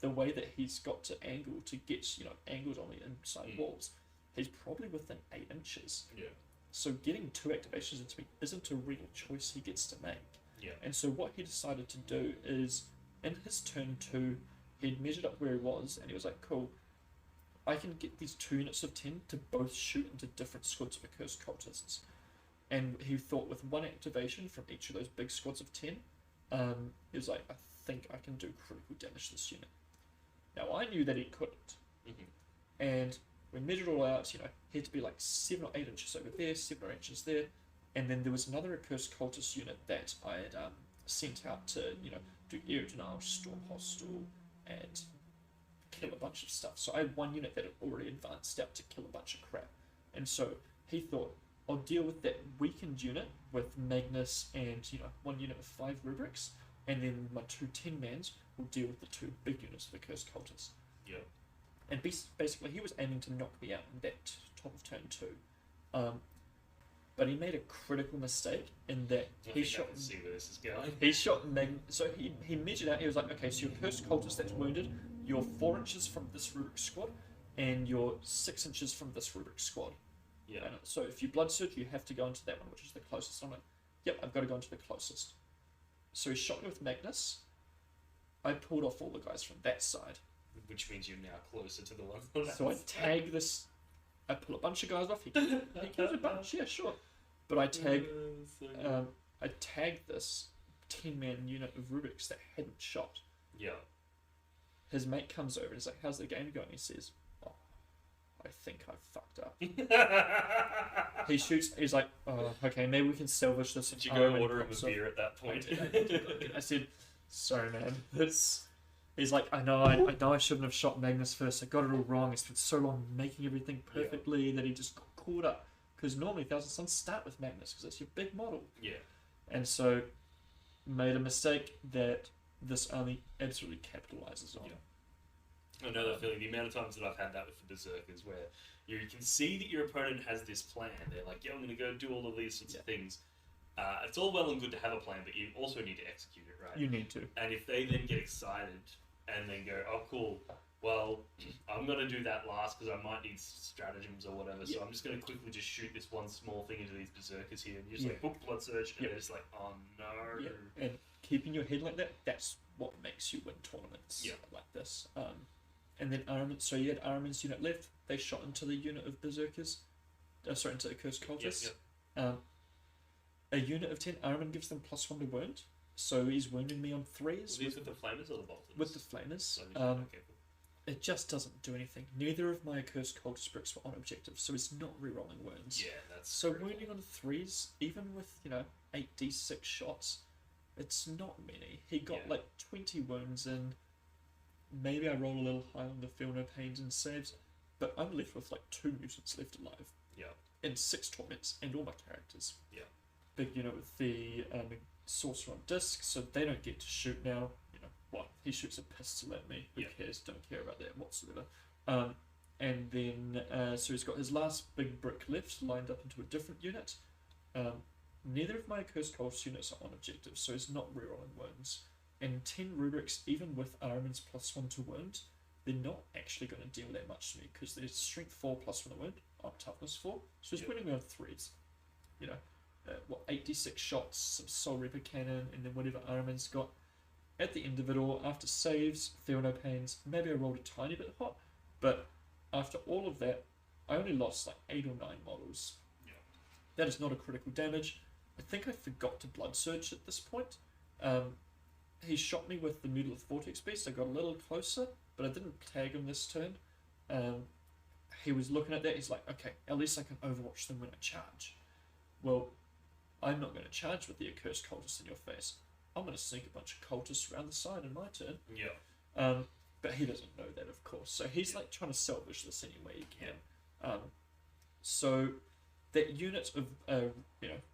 the way that he's got to angle to get, angles on the inside walls, he's probably within 8 inches. Yeah. So getting 2 activations into me isn't a real choice he gets to make. Yeah. And so what he decided to do is, in his turn 2, he'd measured up where he was, and he was like, cool, I can get these 2 units of 10 to both shoot into different squads of Accursed Cultists. And he thought with 1 activation from each of those big squads of 10, he was like, I think I can do critical damage to this unit. Now, I knew that he couldn't. Mm-hmm. And we measured all out, he had to be 7 or 8 inches over there, 7 or 8 inches there. And then there was another Accursed Cultist unit that I had sent out to, do air denial, storm hostile, and kill a bunch of stuff. So I had 1 unit that had already advanced out to kill a bunch of crap. And so he thought, I'll deal with that weakened unit with Magnus and, 1 unit of 5 rubrics, and then my 2 10-mans will deal with the 2 big units of the Cursed Cultists. Yeah. And basically he was aiming to knock me out in that top of turn 2. But he made a critical mistake in that he shot... I can see where this is going. He shot so he measured out, he was like, okay, so your Cursed Cultist that's wounded, you're 4 inches from this rubric squad, and you're 6 inches from this rubric squad. Yeah. And so if you blood surge, you have to go into that one, which is the closest. I'm like, yep, I've got to go into the closest. So he shot me with Magnus. I pulled off all the guys from that side. Which means you're now closer to the one on that So I side. tag this. I pull a bunch of guys off. He kills a bunch, yeah, sure. But I tag this 10-man unit of Rubiks that hadn't shot. Yeah. his mate comes over and he's like, "How's the game going?" He says, "Oh, I think I fucked up." He shoots. He's like, "Oh, okay, maybe we can salvage this." Did you go order him a beer at that point? I said, "Sorry, man. It's." He's like, I know I shouldn't have shot Magnus first. I got it all wrong. I spent so long making everything perfectly that he just got caught up. Because normally Thousand Suns start with Magnus because it's your big model." Yeah. And so made a mistake that this army absolutely capitalizes on. Yeah. I know that feeling. The amount of times that I've had that with the Berserkers where you can see that your opponent has this plan. They're like, yeah, I'm going to go do all of these sorts of things. It's all well and good to have a plan, but you also need to execute it, right? You need to. And if they then get excited and then go, oh, cool, well, I'm going to do that last because I might need stratagems or whatever, so I'm just going to quickly just shoot this one small thing into these Berserkers here, and you're just like, book blood surge, and they're just like, oh no. Yeah. And keeping your head like that, that's what makes you win tournaments like this. And then armaments, so you had armaments unit left, they shot into the unit of Berserkers, into the Cursed Cultists. A unit of 10 armament gives them +1 to wound, so he's wounding me on 3s. Were these with the flamers or the bolters? With the flamers. Okay. It just doesn't do anything. Neither of my Cursed Cultist bricks were on objective, so it's not rerolling wounds. Yeah, that's so critical. wounding on 3s, even with 8d6 shots, it's not many. He got like 20 wounds in. Maybe I roll a little high on the feel no pains and saves, but I'm left with like 2 mutants left alive. Yeah. In 6 torments and all my characters. Yeah. Big unit with the sorcerer on disc, so they don't get to shoot now. He shoots a pistol at me. Who cares? Don't care about that whatsoever. And then so he's got his last big brick left, lined up into a different unit. Neither of my Cursed Cultist units are on objective, so he's not rerolling wounds. And 10 rubrics, even with armaments +1 to wound, they're not actually going to deal that much to me because there's strength 4 +1 to wound, I'm toughness 4, so he's winning me on 3s. 8d6 shots, some Soul Reaper cannon, and then whatever armament's got. At the end of it all, after saves, feel no pains, maybe I rolled a tiny bit hot, but after all of that, I only lost like 8 or 9 models. Yeah. That is not a critical damage. I think I forgot to Blood Surge at this point. He shot me with the Mutilith Vortex Beast. I got a little closer, but I didn't tag him this turn. He was looking at that, he's like, okay, at least I can overwatch them when I charge. Well, I'm not going to charge with the Accursed Cultist in your face. I'm going to sneak a bunch of cultists around the side in my turn. Yeah. But he doesn't know that, of course. So he's like trying to salvage this any way he can. So that unit of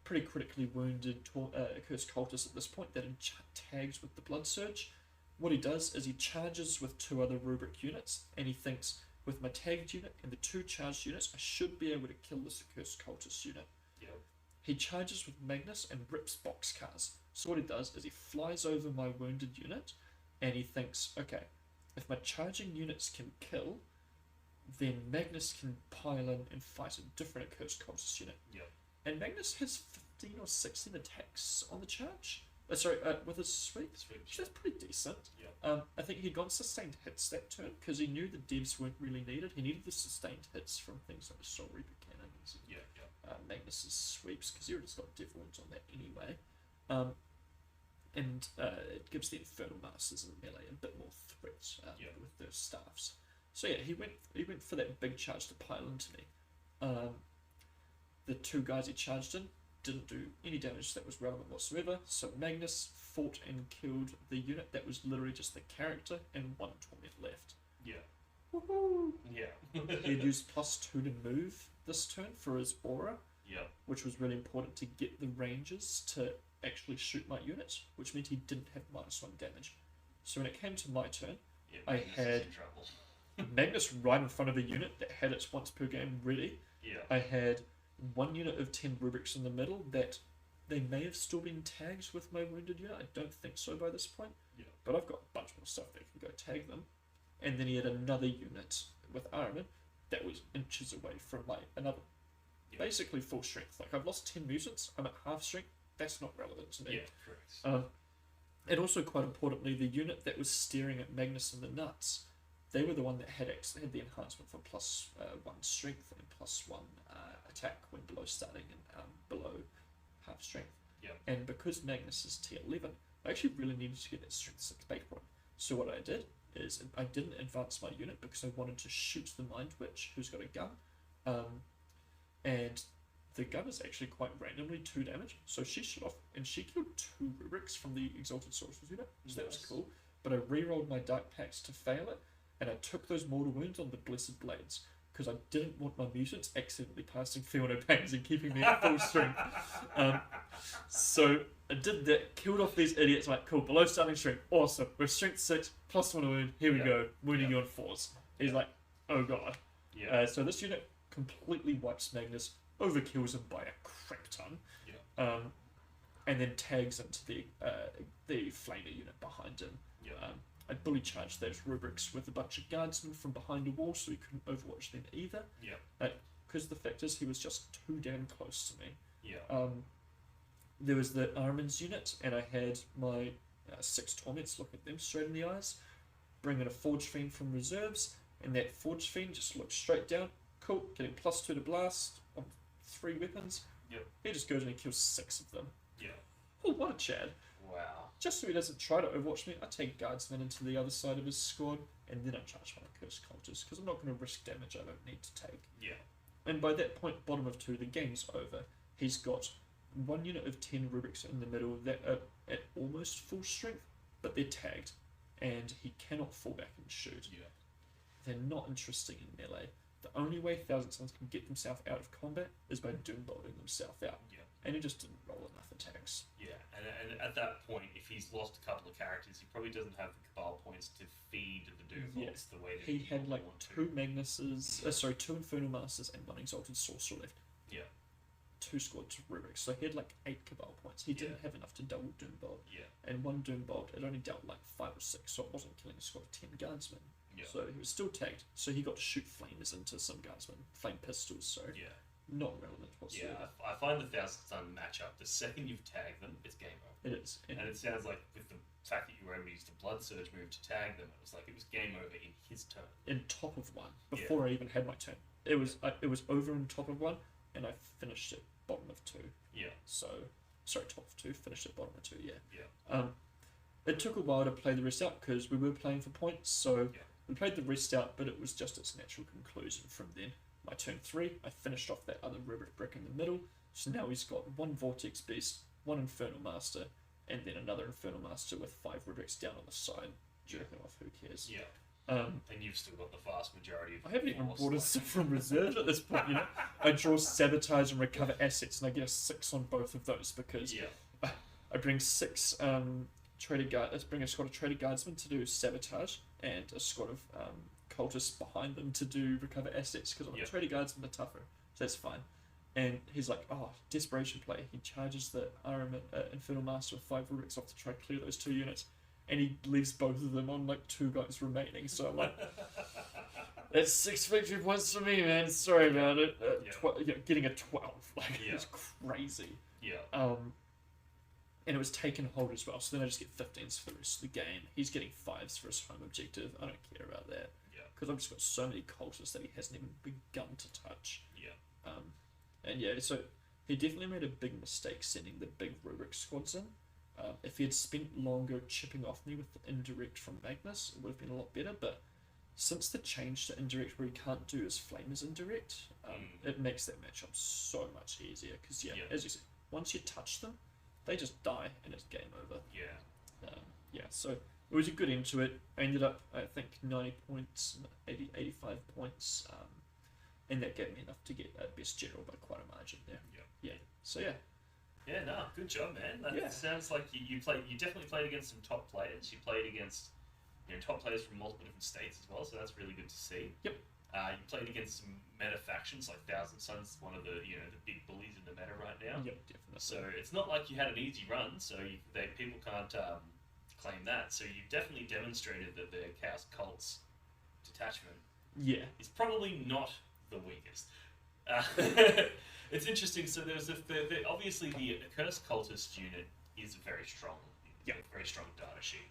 pretty critically wounded Accursed Cultists at this point that tags with the Blood Surge. What he does is he charges with 2 other rubric units, and he thinks, with my tagged unit and the 2 charged units, I should be able to kill this Accursed Cultist unit. He charges with Magnus and rips boxcars. So what he does is he flies over my wounded unit, and he thinks, okay, if my charging units can kill, then Magnus can pile in and fight a different Accursed Cultist unit. And Magnus has 15 or 16 attacks on the charge. With his sweep. So that's pretty decent. I think he'd gone sustained hits that turn because he knew the devs weren't really needed. He needed the sustained hits from things like the Soul Reaper cannons and Magnus's sweeps because he already just got dev wounds on that anyway. And it gives the Infernal Masters and melee a bit more threat with their staffs. So yeah, he went for that big charge to pile into me. The 2 guys he charged in didn't do any damage that was relevant whatsoever, so Magnus fought and killed the unit that was literally just the character and 1 torment left. Woohoo! He'd used +2 to move this turn for his aura, which was really important to get the rangers to actually shoot my unit, which meant he didn't have -1 damage. So when it came to my turn, I had Magnus right in front of a unit that had its once per game ready. I had 1 unit of 10 rubrics in the middle that they may have still been tagged with my wounded unit. I don't think so by this point. But I've got a bunch more stuff that can go tag them. And then he had another unit with armor that was inches away from my another. Basically full strength. Like I've lost 10 mutants, I'm at half strength. That's not relevant to me. Correct. And also quite importantly, the unit that was staring at Magnus in the nuts, they were the one that had the enhancement for +1 strength and +1 attack when below starting and below half strength. And because Magnus is T11, I actually really needed to get that strength 6 bait point. So what I did is I didn't advance my unit because I wanted to shoot the Mind Witch, who's got a gun. And the gun is actually quite randomly 2 damage. So she shot off, and she killed 2 rubrics from the Exalted Sorcerer's unit, so that was cool. But I re-rolled my Dark Pacts to fail it, and I took those mortal wounds on the Blessed Blades, because I didn't want my mutants accidentally passing Feel No Pains and keeping me at full strength. So I did that, killed off these idiots, like, cool, below starting strength, awesome, we're strength 6, plus 1 wound, here we go, wounding you on 4s. He's like, oh god. So this unit completely wipes Magnus, overkills him by a crap ton, and then tags into the Flamer unit behind him. I bully charged those rubrics with a bunch of guardsmen from behind a wall, so he couldn't overwatch them either. Because the fact is, he was just too damn close to me. There was the Armin's unit, and I had my 6 torments look at them straight in the eyes, bring in a Forge Fiend from reserves, and that Forge Fiend just looks straight down. Cool, getting +2 to blast on 3 weapons. He just goes and he kills 6 of them. Oh, what a Chad. Wow. Just so he doesn't try to overwatch me, I take guardsmen into the other side of his squad, and then I charge my Cursed Cultist, because I'm not going to risk damage I don't need to take. And by that point, bottom of 2, the game's over. He's got 1 unit of 10 rubrics in the middle that are at almost full strength, but they're tagged, and he cannot fall back and shoot. They're not interesting in melee. The only way Thousand Suns can get themselves out of combat is by doom-bolting themselves out. And he just didn't roll enough attacks. And at that point, if he's lost a couple of characters, he probably doesn't have the Cabal points to feed the doom bolts the way that he had like want 2 Magnuses, 2 Infernal Masters and 1 Exalted Sorcerer left. 2 squads of rubrics, so he had like 8 Cabal points. He didn't have enough to double doom bolt. And 1 doom bolt, it only dealt like 5 or 6, so it wasn't killing a squad of 10 guardsmen. So he was still tagged, so he got to shoot flamers into some guardsmen, flame pistols, so not relevant whatsoever. I find the Thousand Sun matchup, the second you've tagged them, it's game over. It is. And it sounds like with the fact that you were able to use the Blood Surge move to tag them, it was like it was game over in his turn. In top of 1, before I even had my turn. It was over in top of 1, and I finished it bottom of 2. So, sorry, top of 2, finished it bottom of 2, it took a while to play the rest out, because we were playing for points, so we played the rest out, but it was just its natural conclusion from then. My turn 3, I finished off that other rubric brick in the middle, so now he's got 1 Vortex Beast, 1 Infernal Master, and then another Infernal Master with 5 rubrics down on the side, jerking off, who cares. And you've still got the vast majority of I haven't even brought a stuff from reserves at this point, you know. I draw Sabotage and Recover Assets, and I get a 6 on both of those, because I bring 6 bring a squad of Traitor Guardsmen to do Sabotage, and a squad of Cultists behind them to do Recover Assets, because I'm a Traitor Guardsman are tougher, so that's fine. And he's like, oh, desperation play. He charges the Infernal Master with 5 rubrics off to try to clear those 2 units, and he leaves both of them on like 2 guys remaining. So I'm like, that's 6 victory points for me, man. Sorry about it. Getting a 12, like it's crazy. And it was taken hold as well, so then I just get 15s for the rest of the game. He's getting 5s for his home objective. I don't care about that, because I've just got so many cultists that he hasn't even begun to touch. So he definitely made a big mistake sending the big rubric squads in. If he had spent longer chipping off me with the indirect from Magnus, it would have been a lot better, but since the change to indirect where he can't do his flamers indirect, it makes that matchup so much easier, because as you said, once you touch them, they just die and it's game over. So it was a good end to it. I ended up, I think, 90 points, 85 points, and that gave me enough to get best general by quite a margin there. Good job, man. That sounds like you definitely played against some top players. You played against top players from multiple different states as well, so that's really good to see. You played against some meta factions like Thousand Suns, one of the the big bullies in the meta right now. Definitely. So it's not like you had an easy run, so people can't claim that. So you definitely demonstrated that the Chaos Cults detachment is probably not the weakest. It's interesting. So there's obviously the Cursed Cultist unit is very strong. Very strong data sheet.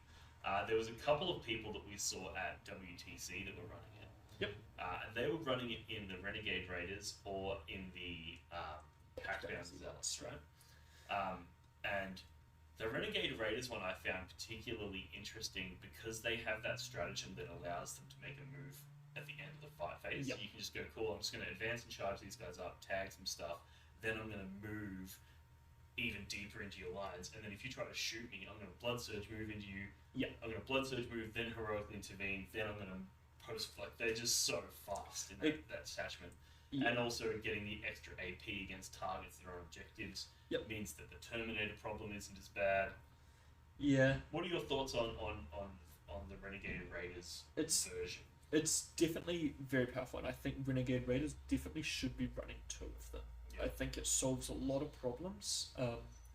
There was a couple of people that we saw at WTC that were running it. And they were running it in the Renegade Raiders or in the Packbound Zealots, right? And The Renegade Raiders one I found particularly interesting because they have that stratagem that allows them to make a move at the end of the fight phase. Yep. You can just go, cool, I'm just going to advance and charge these guys up, tag some stuff, then I'm going to move even deeper into your lines, and then if you try to shoot me, I'm going to Blood Surge move into you. Yeah. I'm going to Blood Surge move, then heroically intervene, then I'm going to post. Like, they're just so fast in that detachment. Yeah. And also getting the extra AP against targets that are objectives means that the Terminator problem isn't as bad. Yeah. What are your thoughts on the Renegade Raiders version? It's definitely very powerful, and I think Renegade Raiders definitely should be running 2 of them. I think it solves a lot of problems.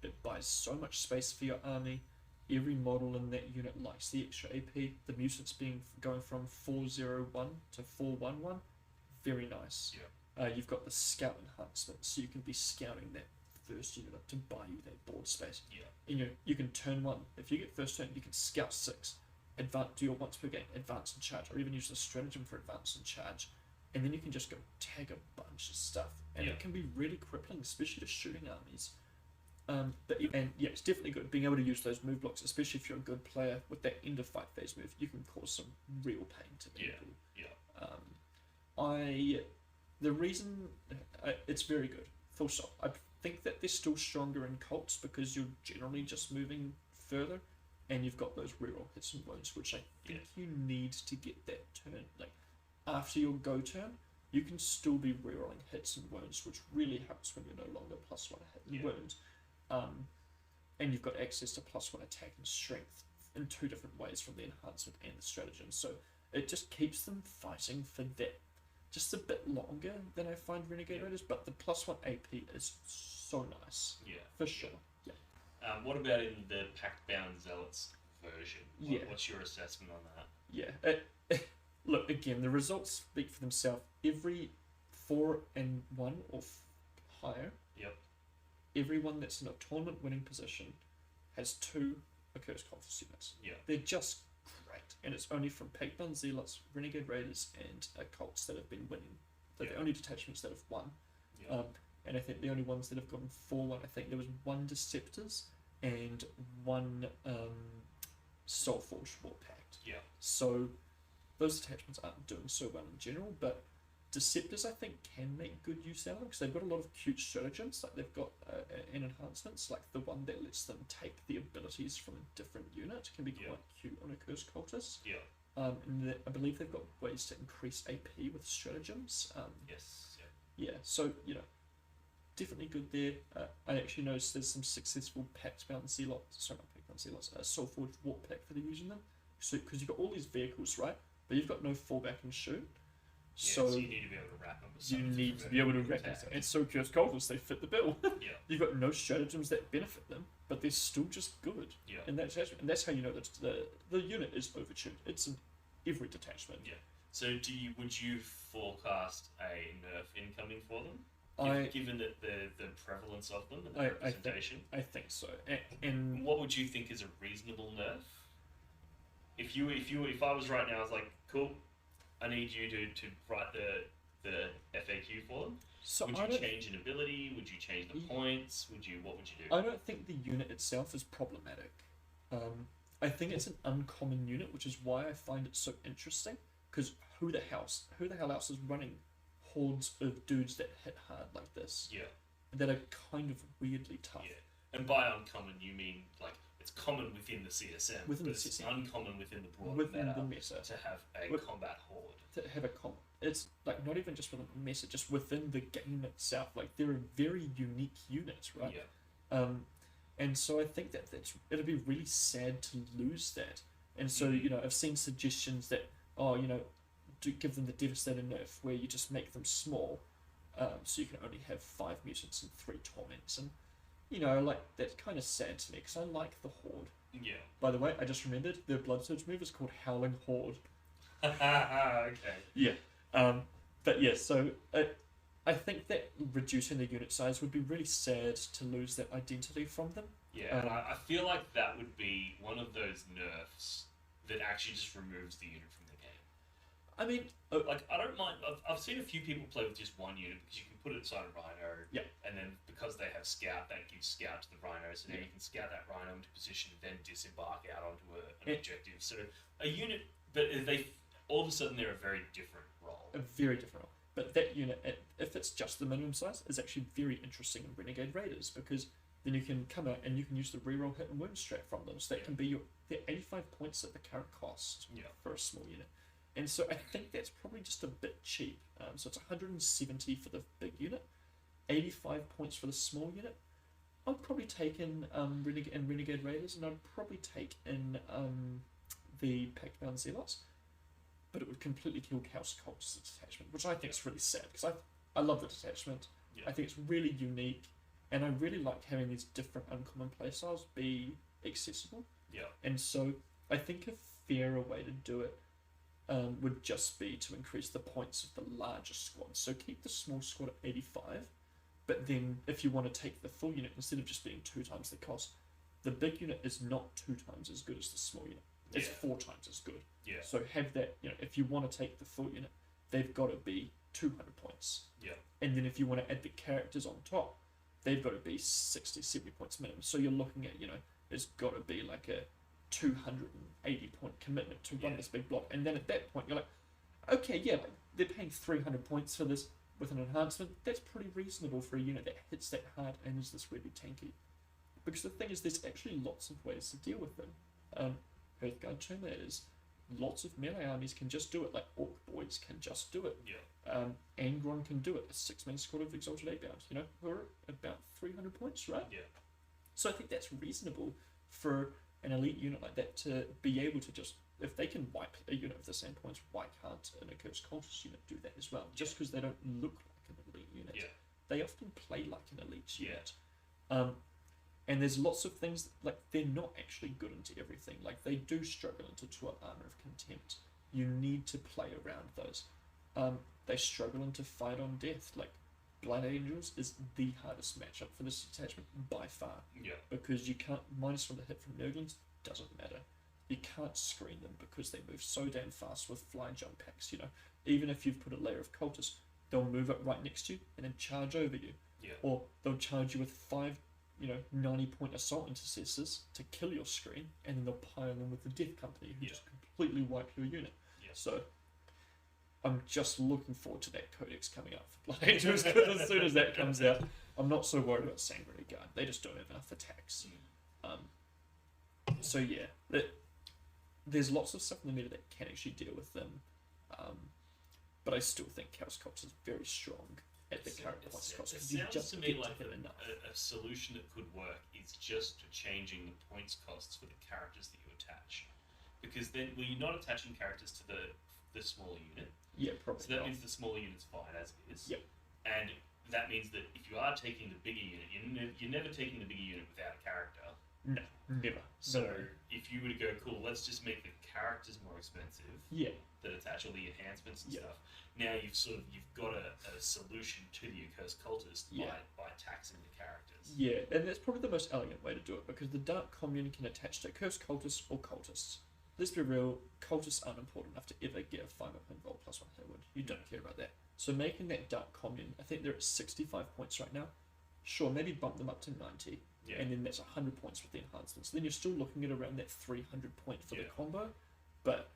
It buys so much space for your army. Every model in that unit likes the extra AP. The mutants going from 401 to 411, very nice. You've got the scout enhancement, so you can be scouting that first unit up to buy you that board space. And you can turn 1. If you get first turn, you can scout 6, do your once per game, advance and charge, or even use the stratagem for advance and charge. And then you can just go tag a bunch of stuff, and it can be really crippling, especially to shooting armies. It's definitely good being able to use those move blocks, especially if you're a good player with that end of fight phase move. You can cause some real pain to people. The reason it's very good, full stop. I think that they're still stronger in cults because you're generally just moving further, and you've got those reroll hits and wounds, which I think you need to get that turn. Like, after your go turn, you can still be rerolling hits and wounds, which really helps when you're no longer +1 hit and wound. And you've got access to +1 attack and strength in 2 different ways from the enhancement and the stratagem. So it just keeps them fighting for that just a bit longer than I find Renegade Raiders, but the +1 AP is so nice. For sure. What about in the Pact Bound Zealots version? What's your assessment on that? Look, again, the results speak for themselves. Every 4 and 1 or higher, everyone that's in a tournament winning position has 2 Accursed Cultist units. They're just great. And it's only from Pact-Bound Zealots, Renegade Raiders, and Cults that have been winning. They're the only detachments that have won. And I think the only ones that have gotten 4-1, I think there was 1 Deceptors and 1 Soulforged War Pact. So those detachments aren't doing so well in general, but Deceptors, I think, can make good use out of them because they've got a lot of cute stratagems. Like they've got enhancements, like the one that lets them take the abilities from a different unit can be quite cute on a Cursed Cultist. And I believe they've got ways to increase AP with stratagems. So definitely good there. I actually noticed there's some successful Pact-Bound Zealots, Soulforged Warp Pack that are using them. So because you've got all these vehicles, right? But you've got no fallback and shoot. So you need to be able to wrap them with something. You need to be able to wrap them. And so Cursed Cultists, they fit the bill. You've got no stratagems that benefit them, but they're still just good in that detachment. And that's how you know that the unit is overtuned. It's in every detachment. So would you forecast a nerf incoming for them? Given that the prevalence of them and the representation? I think so. And what would you think is a reasonable nerf? If I was right now, I was like, cool, I need you to write the FAQ for them. So would you change an ability? Would you change the points? What would you do? I don't think the unit itself is problematic. I think it's an uncommon unit, which is why I find it so interesting. Because who the hell else is running hordes of dudes that hit hard like this? That are kind of weirdly tough. And by uncommon, you mean like it's common within the CSM, it's uncommon within the broader meta to have a combat horde. It's like not even just within the meta, just within the game itself. Like they're a very unique unit, right? And so I think that it'll be really sad to lose that. And so I've seen suggestions that do give them the Devastator nerf where you just make them small, so you can only have 5 mutants and 3 torments, and that's kind of sad to me because I like the Horde. By the way, I just remembered the Blood Surge move is called Howling Horde. Okay. But so I think that reducing the unit size would be really sad to lose that identity from them. I feel like that would be one of those nerfs that actually just removes the unit from the game. I mean, Like, I don't mind. I've seen a few people play with just one unit because you can put it inside a rhino. Yeah. And then because they have scout, that gives scout to the rhino. So now Yeah. you can scout that rhino into position, then disembark out onto an objective. So a unit, but all of a sudden they're a very different role. a very different role. But that unit, if it's just the minimum size, is actually very interesting in Renegade Raiders because then you can come out and you can use the reroll hit and wound strat from them. So that can be they're 85 points at the current cost for a small unit. And so I think that's probably just a bit cheap. So it's 170 for the big unit, 85 points for the small unit. I'd probably take in Renegade Raiders, and I'd probably take in the Pact-Bound Zealots. But it would completely kill Chaos Cults' Detachment, which I think is really sad because I love the Detachment. Yeah. I think it's really unique, and I really like having these different uncommon playstyles be accessible. Yeah. And so I think a fairer way to do it would just be to increase the points of the larger squad. So keep the small squad at 85, but then if you want to take the full unit, instead of just being 2 times the cost, the big unit is not 2 times as good as the small unit. It's 4 times as good. Yeah. So have that, if you want to take the full unit, they've got to be 200 points. Yeah. And then if you want to add the characters on top, they've got to be 60, 70 points minimum. So you're looking at, it's got to be like a 280 point commitment to run this big block. And then at that point, you're like, okay, yeah, like they're paying 300 points for this with an enhancement. That's pretty reasonable for a unit that hits that hard and is this really tanky. Because the thing is, there's actually lots of ways to deal with them. Hearthguard Tomb Raiders, lots of melee armies can just do it, like Orc Boys can just do it. Yeah. Angron can do it, a 6-man squad of Exalted 8-bound, who are about 300 points, right? Yeah. So I think that's reasonable for an elite unit like that to be able to just, if they can wipe a unit of the same points, why can't an Accursed Cultist unit do that as well? Just because they don't look like an elite unit. Yeah. They often play like an elite Yeah. unit. And there's lots of things, like, they're not actually good into everything. Like, they do struggle into 12 Armor of Contempt. You need to play around those. They struggle into Fight on Death. Like, Blood Angels is the hardest matchup for this detachment by far. Yeah. Because you can't, -1 the hit from Nurglings, doesn't matter. You can't screen them because they move so damn fast with fly jump packs, Even if you've put a layer of Cultists, they'll move up right next to you and then charge over you. Yeah. Or they'll charge you with 5 90-point assault intercessors to kill your screen, and then they'll pile in with the Death Company who just completely wipe your unit. Yeah. So I'm just looking forward to that codex coming up for Blood Angels, because as soon as that comes out, I'm not so worried about Sanguinary Guard. They just don't have enough attacks. So yeah, there's lots of stuff in the meta that can actually deal with them, but I still think Chaos Cults is very strong at the current points cost. It You sounds just to me get like hit enough. a solution that could work is just changing the points costs for the characters that you attach. Because then, well, you're not attaching characters to the smaller unit. Yeah, probably. So that not. means the smaller unit's fine as it is. Yep. And that means that if you are taking the bigger unit, you're never taking the bigger unit without a character. No, never. So No. if you were to go, cool, let's just make the characters more expensive Yeah, that attach all the enhancements and Yeah. stuff. Now you've got a solution to the Accursed Cultist by taxing the characters. yeah, and that's probably the most elegant way to do it, because the Dark Commune can attach to Cursed Cultists or Cultists. Let's be real, Cultists aren't important enough to ever get a 5-up involved +1 hit wound. You don't care about that. So making that Dark Commune, I think they're at 65 points right now. Sure, maybe bump them up to 90. Yeah. And then that's 100 points with the enhancements. Then you're still looking at around that 300 point for the Yeah. combo, but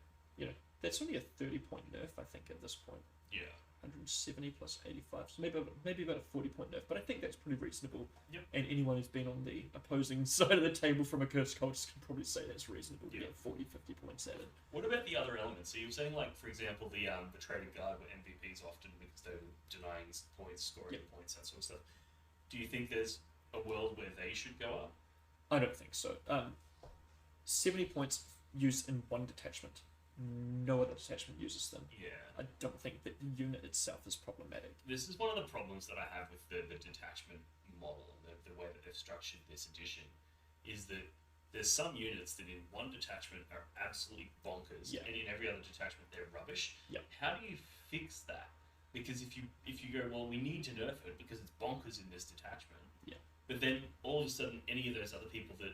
that's only a 30-point nerf, I think, at this point. Yeah. 170 plus 85, so maybe about a 40-point nerf, but I think that's pretty reasonable. Yep. And anyone who's been on the opposing side of the table from a Cursed Cultist can probably say that's reasonable to Yeah. get 40, 50 points added. What about the other elements? So you were saying, like, for example, the Traitor Guard were MVPs often because they're denying points, scoring points, that sort of stuff. Do you think there's a world where they should go up? I don't think so. 70 points used in one detachment. No other detachment uses them. Yeah. I don't think that the unit itself is problematic. This is one of the problems that I have with the detachment model and the way that they've structured this edition, is that there's some units that in one detachment are absolutely bonkers, and in every other detachment they're rubbish. Yep. How do you fix that? Because if you go, well, we need to nerf it because it's bonkers in this detachment. Yeah. But then all of a sudden, any of those other people that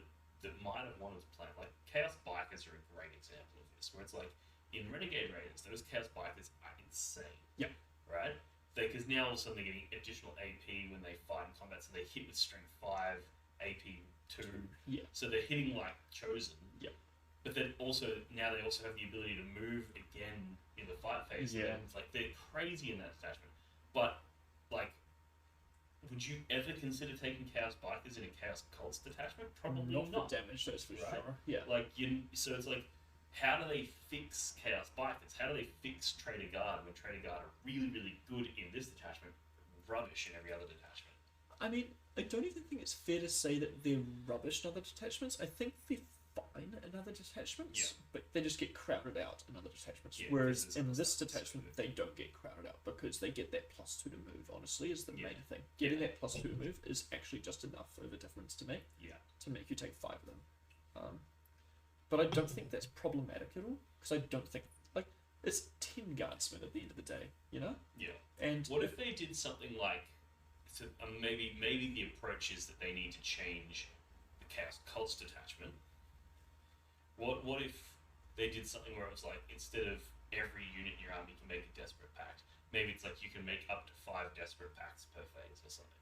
might have wanted to play, like Chaos Bikers are a great example of this, where it's like, in Renegade Raiders, those Chaos Bikers are insane. Yeah. Right? Because now all of a sudden they're getting additional AP when they fight in combat, so they hit with Strength 5, AP 2. Yeah. So they're hitting like Chosen. Yeah. But then also, now they also have the ability to move again in the fight phase. Yeah. And it's like, they're crazy in that detachment. But, like, would you ever consider taking Chaos Bikers in a Chaos Cults detachment? Probably not. Not for damage, that's for Right. sure. Yeah. Like, so it's like, how do they fix Chaos Bikers? How do they fix Traitor Guard when Traitor Guard are really, really good in this detachment, rubbish in every other detachment? I mean, I don't even think it's fair to say that they're rubbish in other detachments. I think they're fine in other detachments, Yeah. but they just get crowded out in other detachments. Yeah, Whereas because in there's this other stuff detachment, that's they don't get crowded out because they get that +2 to move, honestly, is the Yeah. main thing. Getting Yeah. that +2 to move is actually just enough of a difference to make you take 5 of them. But I don't think that's problematic at all, because I don't think, like, it's 10 guardsmen at the end of the day, you know? Yeah. And What if they did something like, maybe the approach is that they need to change the Chaos Cults detachment. What if they did something where it was like, instead of every unit in your army can make a Desperate Pact, maybe it's like you can make up to 5 Desperate Pacts per phase or something.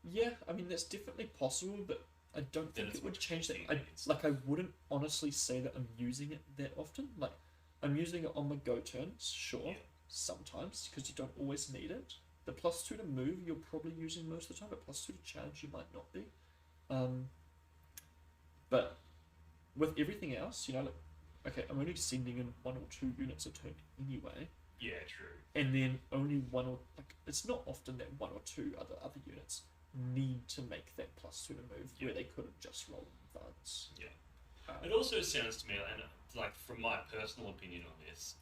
yeah, I mean, that's definitely possible, but I don't Then think it's it would much change that. easier I wouldn't honestly say that I'm using it that often. Like, I'm using it on my go turns, sure, Yeah. sometimes, because you don't always need it. The +2 to move, you're probably using most of the time, but +2 to charge, you might not be. But with everything else, you know, like, okay, I'm only sending in 1 or 2 units a turn anyway, Yeah, true. and then only 1 or, like, it's not often that 1 or 2 other units need to make that +2 to move, Yeah. where they could have just rolled in advance. Yeah. Um, It also sounds to me, and like from my personal opinion on this,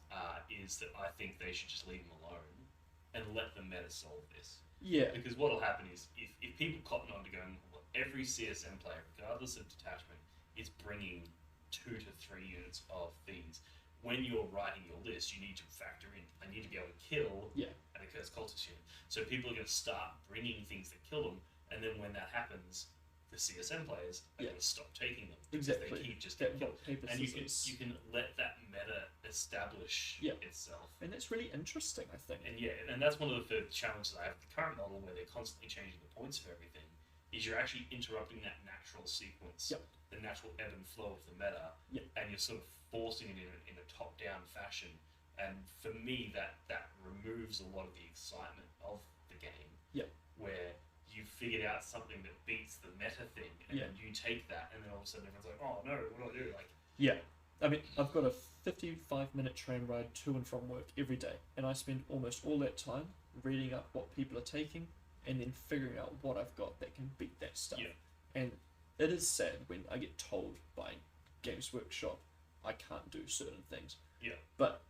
is that I think they should just leave them alone and let the meta solve this. yeah, Because what'll happen is, if people cotton on to going, well, every CSM player, regardless of detachment, is bringing 2 to 3 units of these. When you're writing your list, you need to factor in, I need to be able to kill yeah, an accursed cultist unit. So people are going to start bringing things that kill them, and then when that happens, the CSM players are Yeah. going to stop taking them. Because exactly. They keep just That getting killed. rock, paper, And you scissors. can let that meta establish Yeah. itself. And that's really interesting, I think. And yeah, and that's one of the challenges I have with the current model, where they're constantly changing the points of everything, is you're actually interrupting that natural sequence, Yep. the natural ebb and flow of the meta, Yep. and you're sort of forcing it in a top-down fashion. And for me, that removes a lot of the excitement of the game, Yep. where you figured out something that beats the meta thing, and Yeah. then you take that, and then all of a sudden everyone's like, oh no, what do I do? Like, Yeah. I mean, I've got a 55-minute train ride to and from work every day, and I spend almost all that time reading up what people are taking and then figuring out what I've got that can beat that stuff. Yeah. And it is sad when I get told by Games Workshop I can't do certain things. Yeah. But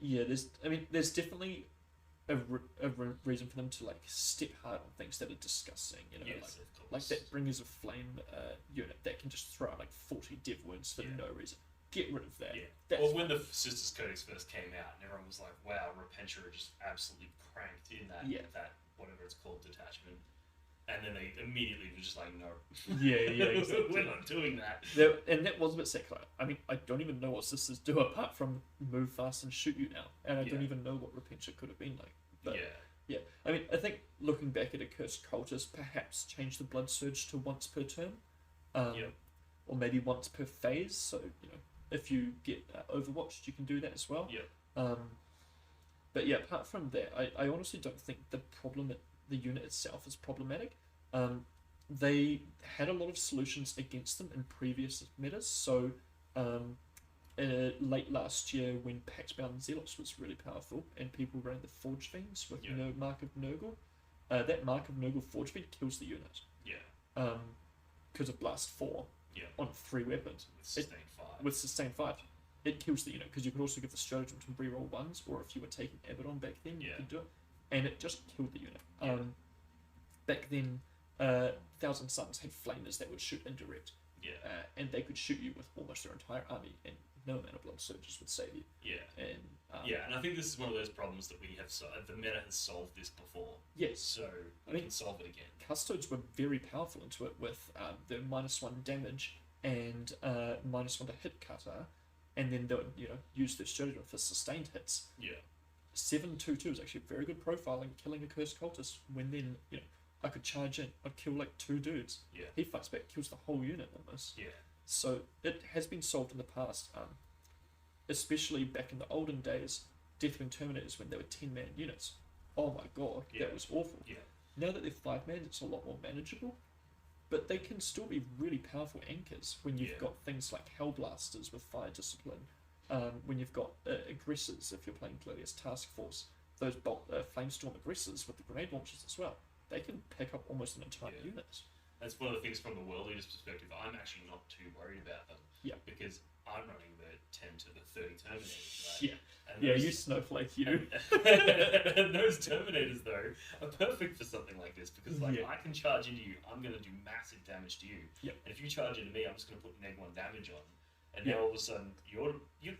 yeah, there's definitely a reason for them to like step hard on things that are disgusting. You know, yes, of course. like that Bringers of Flame unit that can just throw out like 40 div wounds for Yeah. no reason. Get rid of that. Yeah. That's Well, when the Sisters Codex first came out, and everyone was like, "Wow, Repentia are just absolutely cranked in that that whatever it's called detachment," and then they immediately were just like, "No, yeah, exactly. we're not doing that." And that was a bit secular. I mean, I don't even know what sisters do apart from move fast and shoot you now, and I don't Yeah. even know what Repentia could have been like. But Yeah, yeah, I mean, I think looking back at Accursed Cultist, perhaps change the Blood Surge to once per turn, Yep. or maybe once per phase. So you know, if you get Overwatched, you can do that as well. yeah, But yeah, apart from that, I honestly don't think the unit itself is problematic. They had a lot of solutions against them in previous metas. So late last year, when Pax-Bound Zealots was really powerful, and people ran the Forge Fiends with Yeah. no Mark of Nurgle, that Mark of Nurgle Forge Fiend kills the unit. yeah, Because of Blast 4 yeah. on 3 weapons. With sustained 5. With Sustain 5. It kills the unit, because you could also give the stratagem to reroll 1s, or if you were taking Abaddon back then, you Yeah. could do it. And it just killed the unit. Yeah. Back then, Thousand Suns had flamers that would shoot indirect, Yeah, and they could shoot you with almost their entire army, and no amount of blood surges would save you. yeah, And yeah. And I think this is one of those problems that we have. The meta has solved this before, yes, so we I mean- can solve it again. Custodes were very powerful into it with the -1 damage and -1 to hit cutter, and then they would, use their stratagem for sustained hits. Yeah. 7-2-2 is actually a very good profile in killing a cursed cultist. When then, I could charge in, I'd kill like 2 dudes. Yeah. He fights back, kills the whole unit almost. Yeah. So it has been solved in the past, especially back in the olden days. Deathwing Terminators, when they were 10-man units. Oh my god, that was awful. Yeah. Now that they're 5-man, it's a lot more manageable. But they can still be really powerful anchors when you've got things like Hellblasters with Fire Discipline, when you've got aggressors, if you're playing Gladius Task Force, those Flamestorm aggressors with the grenade launchers as well. They can pick up almost an entire unit. That's one of the things from the World Leader's perspective. I'm actually not too worried about them. Yeah. Because I'm running the 10 to the 30 Terminators, right? Yeah. And Yeah, you snowflake, you. And those Terminators, though, are perfect for something like this because, I can charge into you. I'm going to do massive damage to you. Yep. And if you charge into me, I'm just going to put -1 damage on. And now all of a sudden, you're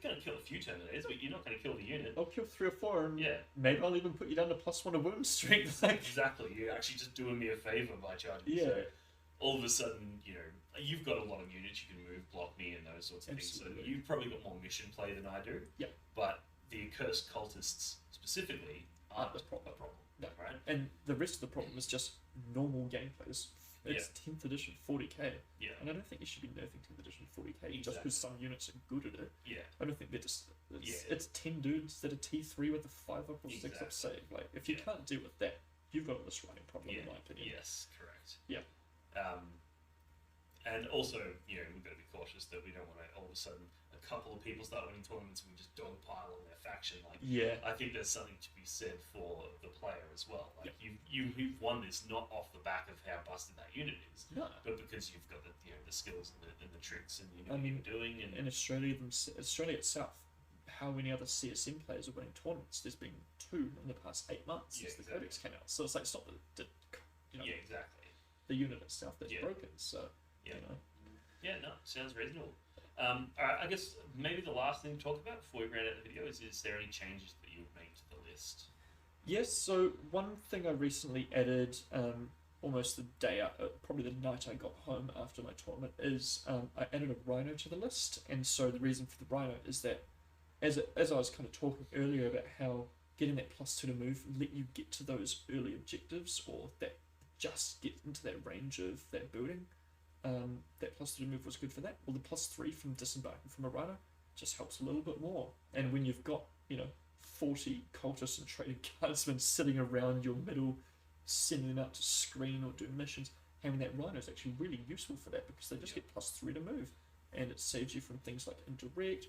going to kill a few Terminators, but you're not going to kill the unit. I'll kill 3 or 4, and Yeah. maybe I'll even put you down to +1 of wound strength. Exactly. You're actually just doing me a favour by charging. Yeah. So all of a sudden, you've got a lot of units you can move, block me, and those sorts of things. So you've probably got more mission play than I do. Yeah. But the accursed cultists specifically aren't the a problem. No. Right? And the rest of the problem is just normal gameplay. It's 10th edition 40k. Yeah. And I don't think you should be nerfing 10th edition 40k just Exactly. because some units are good at it. Yeah. I don't think they're just. It's 10 dudes that are T3 with a 5 up or 6 up Exactly. save. Like, if you can't deal with that, you've got a misrunning problem, Yeah. in my opinion. Yes, correct. Yeah. And also, we've got to be cautious that we don't want to all of a sudden a couple of people start winning tournaments and we just dogpile on their faction. Like, Yeah. I think there's something to be said for the player as well. Like, you've won this not off the back of how busted that unit is, No. but because you've got the the skills and the tricks and you know I what mean, you're doing. And In Australia itself, how many other CSM players are winning tournaments? There's been 2 in the past 8 months since the Codex came out. So it's like, it's not yeah, exactly. the unit itself that's Yeah. broken. So, Yeah. Yeah, no, sounds reasonable. All right, I guess maybe the last thing to talk about before we round out the video is there any changes that you would make to the list? Yes, so one thing I recently added, almost the day out, probably the night I got home after my tournament, is I added a Rhino to the list. And so the reason for the Rhino is that, as I was kind of talking earlier about how getting that +2 to move let you get to those early objectives, or that just get into that range of that building, that +2 to move was good for that. Well, the +3 from disembarking from a Rhino just helps a little bit more. And when you've got, 40 cultists and traitor guardsmen sitting around your middle, sending them out to screen or do missions, having that Rhino is actually really useful for that because they just get +3 to move, and it saves you from things like indirect.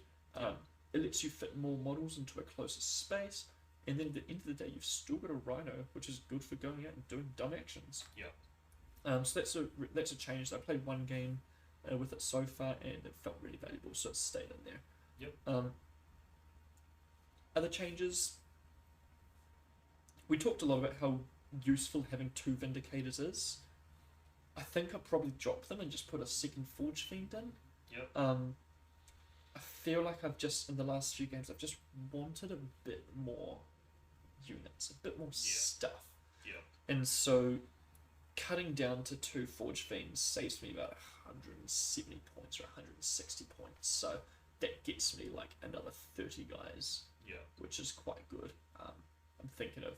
It lets you fit more models into a closer space, and then at the end of the day, you've still got a Rhino, which is good for going out and doing dumb actions. Yeah. So that's a change. I played 1 game with it so far, and it felt really valuable, so it stayed in there. Yep. Other changes. We talked a lot about how useful having 2 Vindicators is. I think I'll probably drop them and just put a second Forge Fiend in. Yep. I feel like in the last few games, I've just wanted a bit more units, a bit more stuff. Yeah. And so cutting down to 2 Forge Fiends saves me about 170 points or 160 points. So that gets me like another 30 guys. Yeah. Which is quite good. I'm thinking of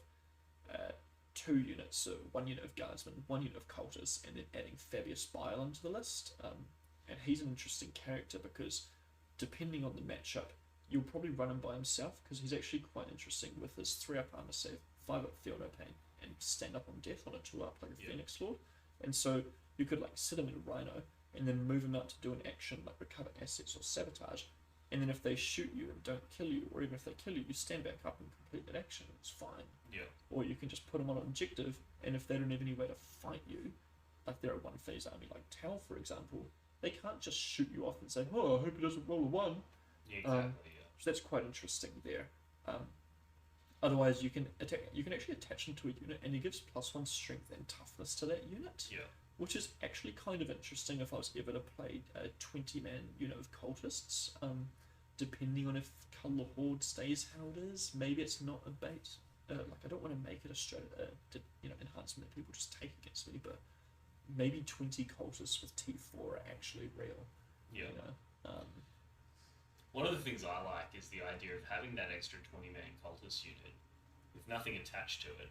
2 units, so 1 unit of guardsmen, 1 unit of cultists, and then adding Fabius Bile onto the list. And he's an interesting character because depending on the matchup, you'll probably run him by himself because he's actually quite interesting with his 3-up armor save, 5-up feel no pain, and stand up on death on a 2-up like a Phoenix Lord. And so you could like sit him in a Rhino and then move him out to do an action like recover assets or sabotage. And then if they shoot you and don't kill you, or even if they kill you, you stand back up and complete that action. It's fine. Yeah. Or you can just put them on an objective, and if they don't have any way to fight you, like they're a 1-phase army like Tau, for example, they can't just shoot you off and say, "Oh, I hope he doesn't roll a 1." Yeah, exactly. So that's quite interesting there. Otherwise, you can actually attach him to a unit, and he gives +1 strength and toughness to that unit. Yeah. Which is actually kind of interesting if I was ever to play a 20-man unit of cultists. Depending on if Colour Horde stays how it is, maybe it's not a bait. I don't want to make it a straight, enhancement that people just take against me, but maybe 20 cultists with T4 are actually real. Yeah. One of the things I like is the idea of having that extra 20-man cultist unit with nothing attached to it,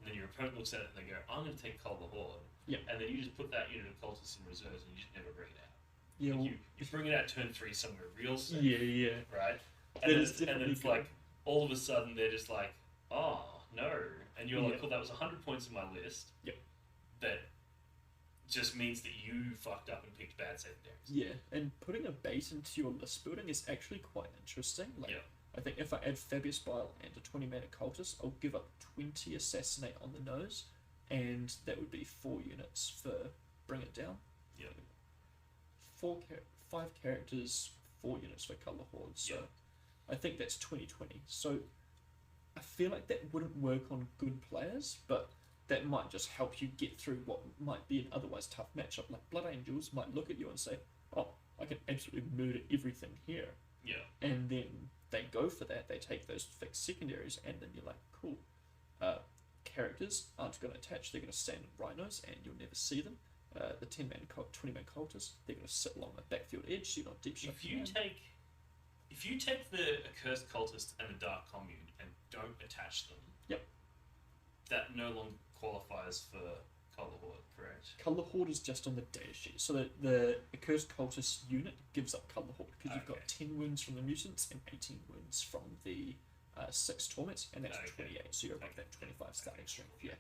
and then your opponent looks at it and they go, I'm going to take Cull the Horde. Yep. And then you just put that unit of cultists in reserves and you just never bring it out. Yeah, Like well, you bring it out turn 3 somewhere real safe. yeah. Right? That And, is and then it's definitely like, all of a sudden they're just like, oh, no. And you're like, Yeah. well, that was 100 points in my list. Yep. That just means that you fucked up and picked bad secondaries. Yeah, and putting a bait into your list building is actually quite interesting. Like, Yeah. I think if I add Fabius Bile and a 20-mana cultist, I'll give up 20 Assassinate on the nose, and that would be 4 units for Bring It Down. Yeah. 5 characters, 4 units for Colour Horde, so Yeah. I think that's 20-20. So I feel like that wouldn't work on good players, but that might just help you get through what might be an otherwise tough matchup. Like Blood Angels might look at you and say, oh, I can absolutely murder everything here. Yeah. And then they go for that, they take those fixed secondaries, and then you're like, cool. Characters aren't going to attach, they're going to stand in rhinos, and you'll never see them. The 10-man, 20-man cultists, they're going to sit along the backfield edge, so you're not deep shot. If you take the Accursed Cultist and the Dark Commune and don't attach them, Yep. that no longer qualifies for Colour Horde, correct? Colour Horde is just on the data sheet, so that the Accursed Cultist unit gives up Colour Horde, because you've got 10 wounds from the mutants and 18 wounds from the 6 torments, and that's 28, so you're above that 25 starting strength. Yeah.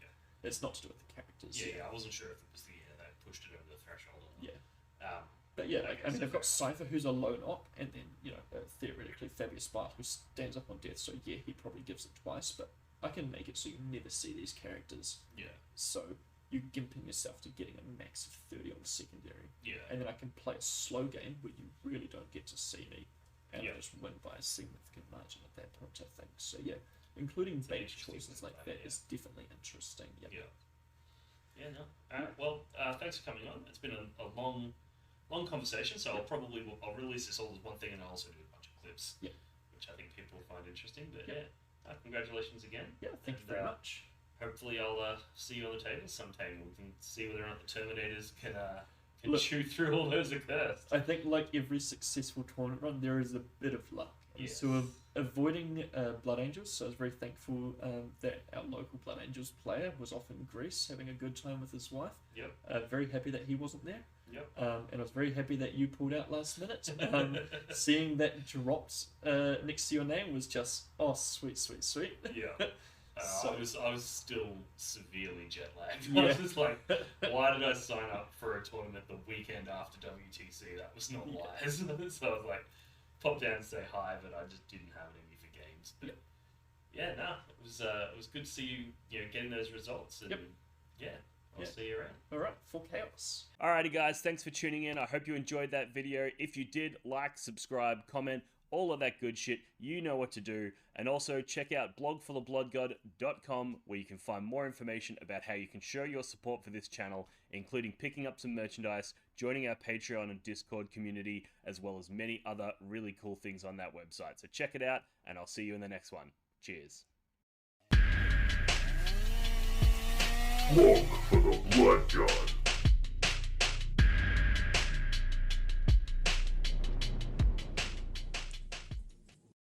It's not to do with the characters. Yeah, I wasn't sure if it was the year that pushed it over the threshold or not. Yeah. But yeah, like, I mean, they've got Cipher, who's a lone op, and then, theoretically Fabius Bile, who stands up on death, so yeah, he probably gives it twice, but I can make it so you never see these characters. Yeah. So you're gimping yourself to getting a max of 30 on the secondary. Yeah. And then I can play a slow game where you really don't get to see me, and Yeah. I just win by a significant margin at that point, I think. So yeah, including It's an bait interesting choices way to like play that it, is definitely interesting. Yep. Yeah. Yeah, no. Alright, well, thanks for coming on. It's been a long conversation, so I'll release this all as one thing, and I'll also do a bunch of clips, Yeah. which I think people will find interesting. But Yeah. congratulations again. Yeah, thank you And, very much. Hopefully, I'll see you on the table sometime. We can see whether or not the Terminators can Look, chew through all those accursed. I think, like every successful tournament run, there is a bit of luck. And Yes. so, avoiding Blood Angels, so I was very thankful that our local Blood Angels player was off in Greece having a good time with his wife. Yep. Very happy that he wasn't there. Yep. And I was very happy that you pulled out last minute. Seeing that dropped next to your name was just, oh, sweet, sweet, sweet. Yeah. So- I was still severely jet lagged. Yeah. I was just like, why did I sign up for a tournament the weekend after WTC? That was not Yeah. wise. So I was like, pop down and say hi, but I just didn't have it in me for games. But it was good to see you, getting those results. And Yep. I'll Yeah. see you around. All right, full chaos. Alrighty guys, thanks for tuning in. I hope you enjoyed that video. If you did, like, subscribe, comment, all of that good shit. You know what to do. And also check out blogforthebloodgod.com, where you can find more information about how you can show your support for this channel, including picking up some merchandise, joining our Patreon and Discord community, as well as many other really cool things on that website. So check it out, and I'll see you in the next one. Cheers. Walk for the Blood God.